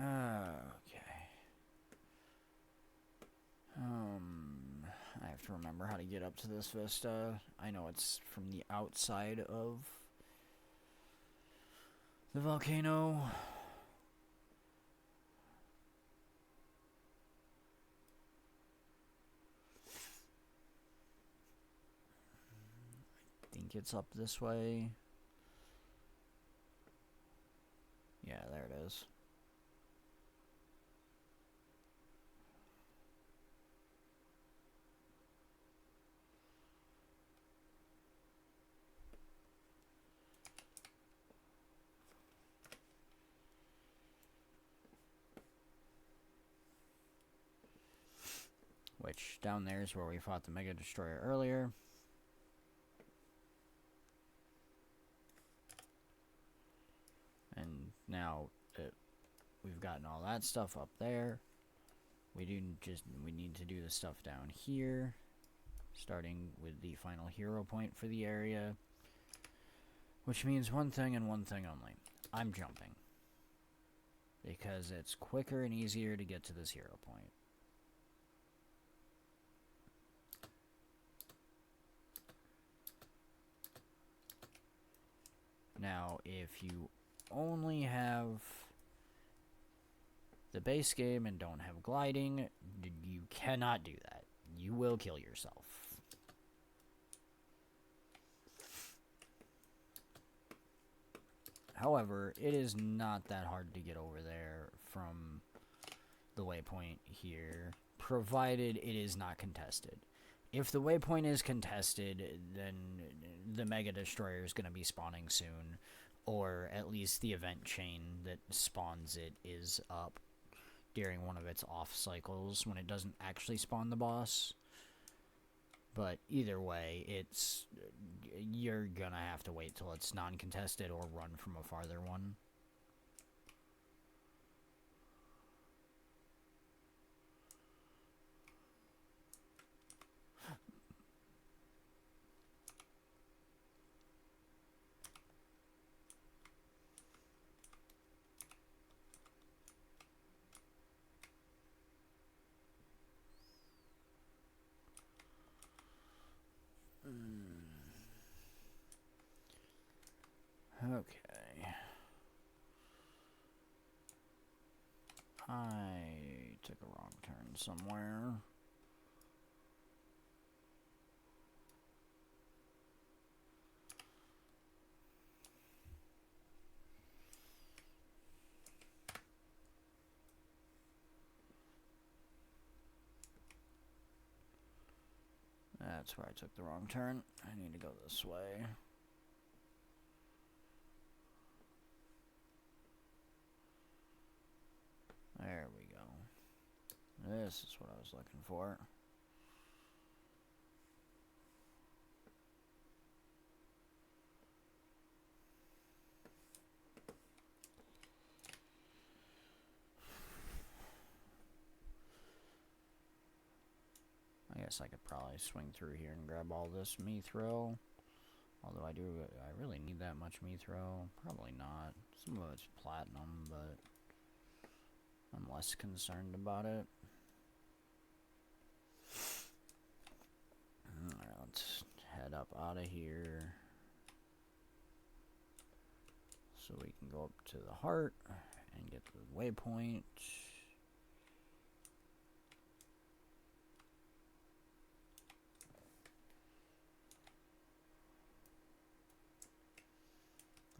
Okay. I have to remember how to get up to this vista. I know it's from the outside of the volcano. I think it's up this way. Yeah, there it is. Which, down there is where we fought the Mega Destroyer earlier. And now that we've gotten all that stuff up there, we need to do the stuff down here, starting with the final hero point for the area, which means one thing and one thing only. I'm jumping, because it's quicker and easier to get to this hero point. Now, if you only have the base game and don't have gliding, you cannot do that. You will kill yourself. However, it is not that hard to get over there from the waypoint here, provided it is not contested. If the waypoint is contested, then the Mega Destroyer is going to be spawning soon, or at least the event chain that spawns it is up during one of its off cycles when it doesn't actually spawn the boss. But either way, you're gonna have to wait till it's non-contested or run from a farther one. Okay. I took a wrong turn somewhere. That's where I took the wrong turn. I need to go this way. There we go. This is what I was looking for. I guess I could probably swing through here and grab all this Mithril. Although I really need that much Mithril. Probably not. Some of it's platinum, but I'm less concerned about it. Alright, let's head up out of here, so we can go up to the heart and get the waypoint.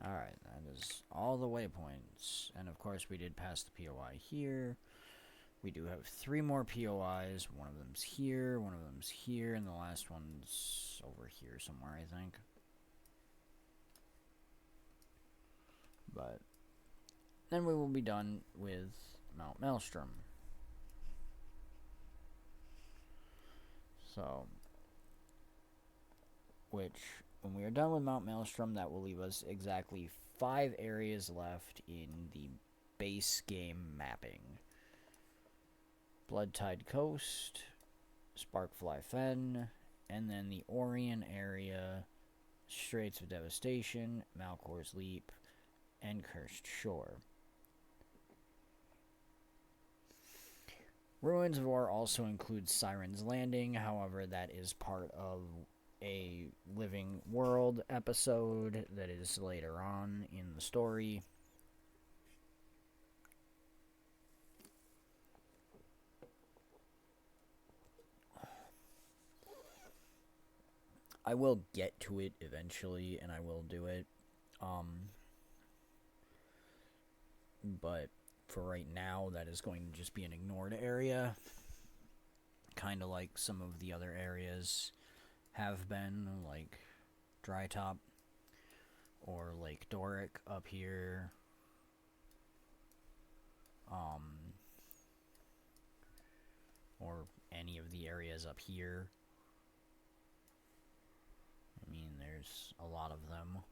Alright, that is all the waypoints. And of course we did pass the POI here. We do have 3 more POIs. One of them's here, one of them's here, and the last one's over here somewhere, I think. But then we will be done with Mount Maelstrom. So, which, when we are done with Mount Maelstrom, that will leave us exactly 5 areas left in the base game mapping. Bloodtide Coast, Sparkfly Fen, and then the Orion area, Straits of Devastation, Malcor's Leap, and Cursed Shore. Ruins of War also includes Siren's Landing, however, that is part of a Living World episode that is later on in the story. I will get to it eventually, and I will do it. But for right now, that is going to just be an ignored area. Kind of like some of the other areas have been, like Dry Top or Lake Doric up here. Or any of the areas up here. I mean, there's a lot of them.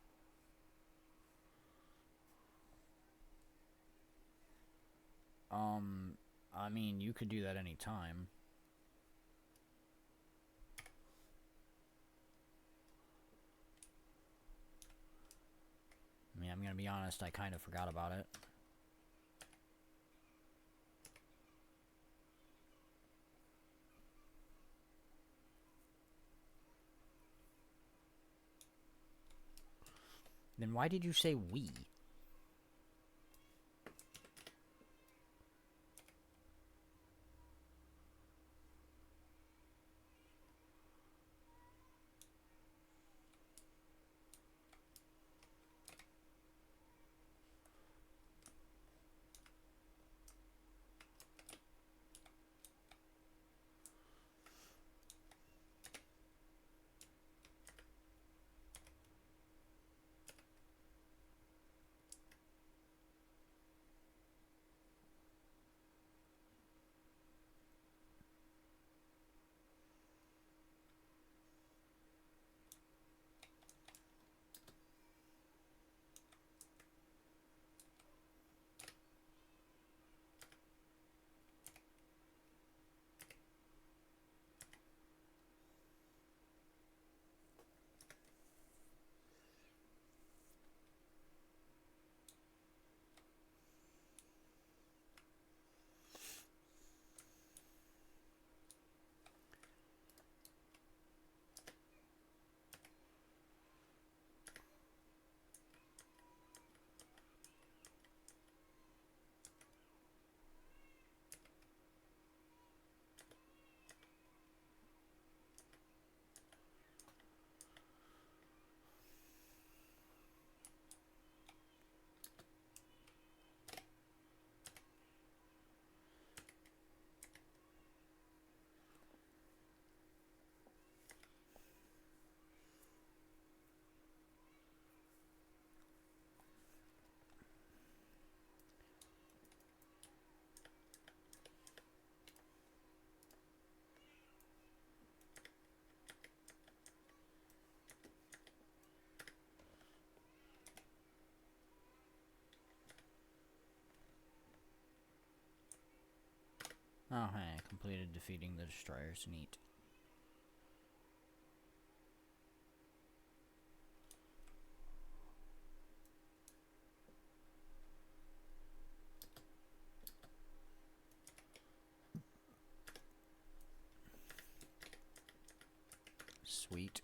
I mean, you could do that anytime. I mean, I'm gonna be honest, I kind of forgot about it. Then why did you say we? Oh, hey, completed defeating the destroyers. Neat. Sweet.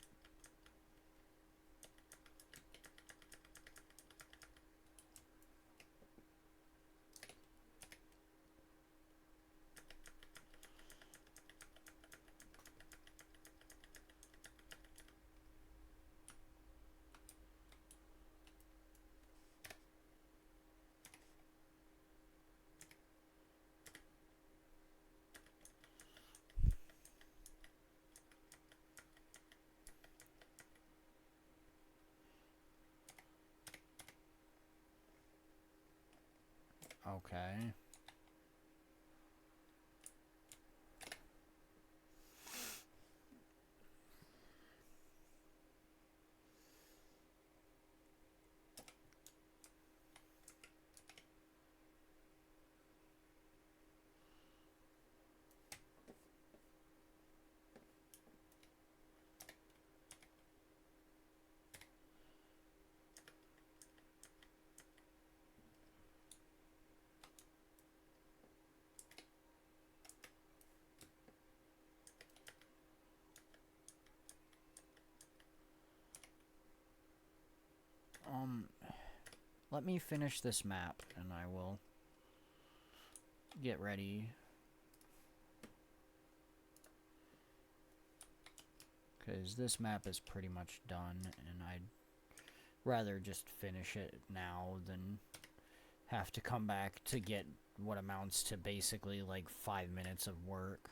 Okay. let me finish this map and I will get ready. Because this map is pretty much done, and I'd rather just finish it now than have to come back to get what amounts to basically like 5 minutes of work.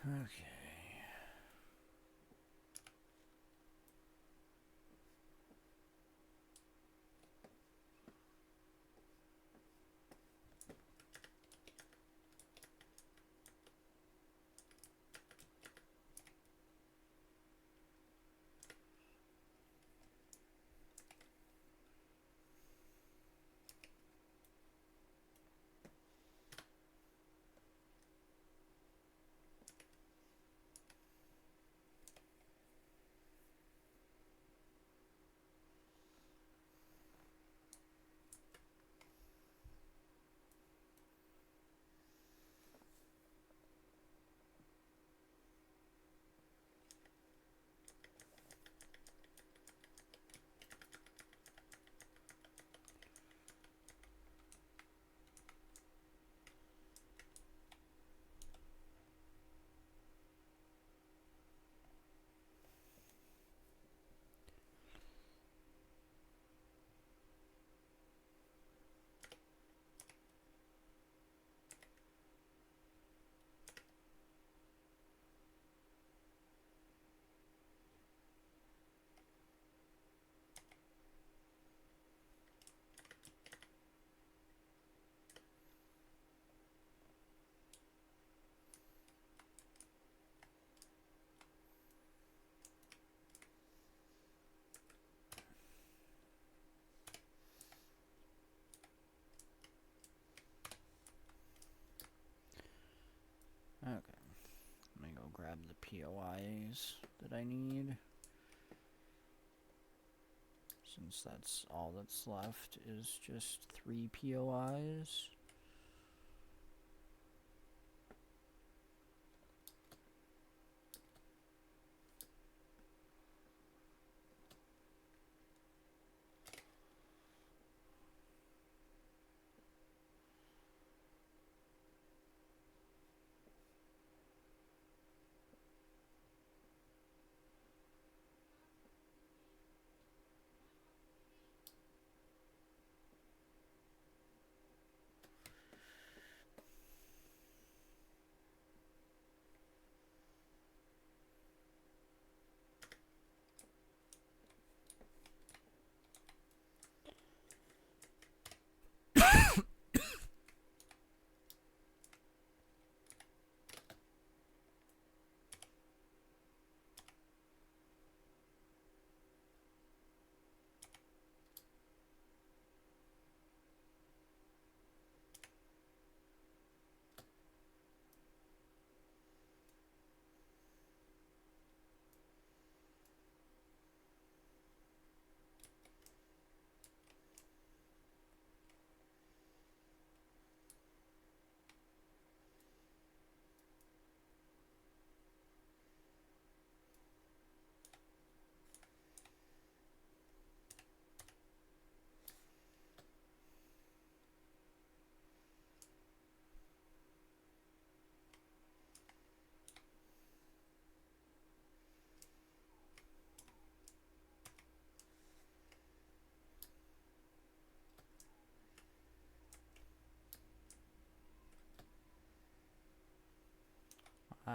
Okay. Okay. Let me go grab the POIs that I need. Since that's all that's left is just 3 POIs.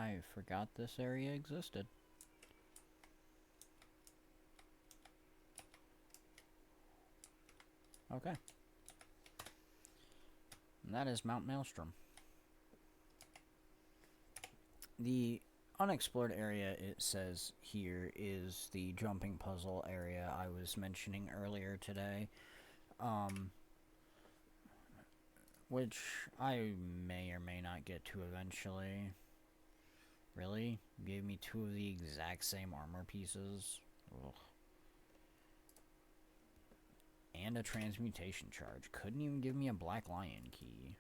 I forgot this area existed. Okay. And that is Mount Maelstrom. The unexplored area, it says here, is the jumping puzzle area I was mentioning earlier today. Which I may or may not get to eventually. Really? You gave me 2 of the exact same armor pieces? Ugh. And a transmutation charge. Couldn't even give me a Black Lion key.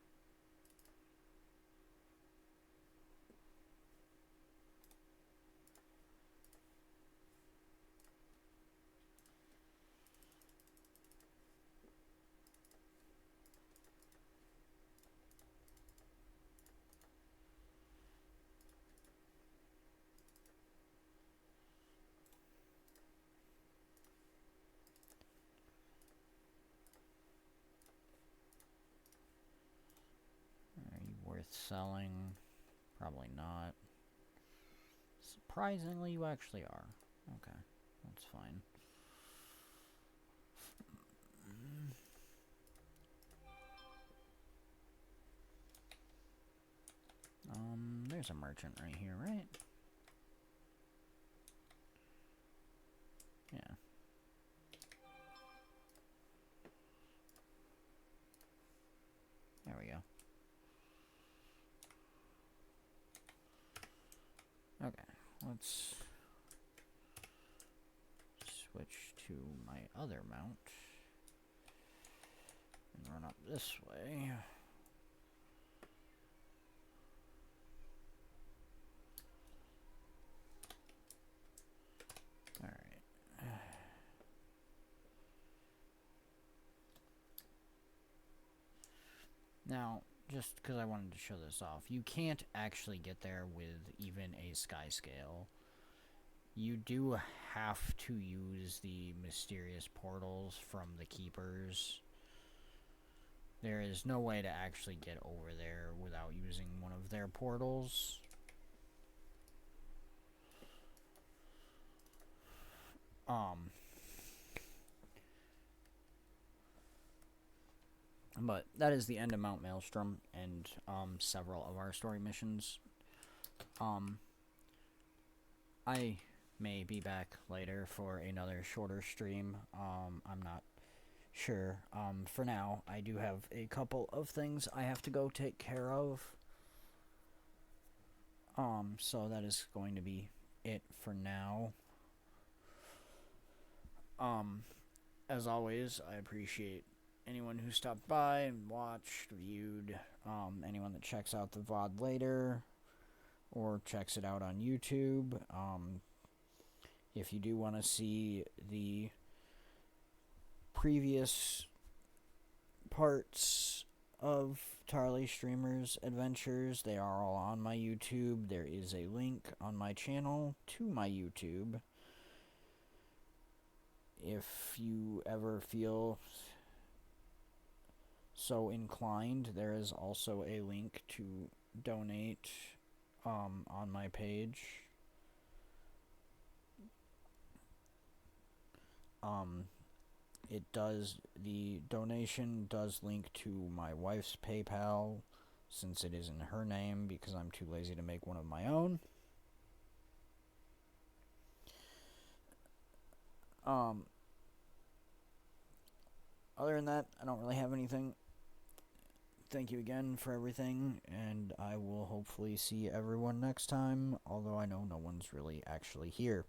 Are you worth selling? Probably not. Surprisingly, you actually are. Okay, that's fine. There's a merchant right here, right? Yeah. There we go. Okay, let's switch to my other mount and run up this way. Alright. Now, just because I wanted to show this off, you can't actually get there with even a sky scale. You do have to use the mysterious portals from the keepers. There is no way to actually get over there without using one of their portals. But that is the end of Mount Maelstrom and several of our story missions. I may be back later for another shorter stream. I'm not sure. For now, I do have a couple of things I have to go take care of. So that is going to be it for now. As always, I appreciate anyone who stopped by and watched, viewed, anyone that checks out the VOD later or checks it out on YouTube. If you do want to see the previous parts of Tarle Streamer's adventures, they are all on my YouTube. There is a link on my channel to my YouTube. If you ever feel so inclined, there is also a link to donate on my page. The donation does link to my wife's PayPal, since it is in her name, because I'm too lazy to make one of my own. Other than that, I don't really have anything. Thank you again for everything, and I will hopefully see everyone next time, although I know no one's really actually here.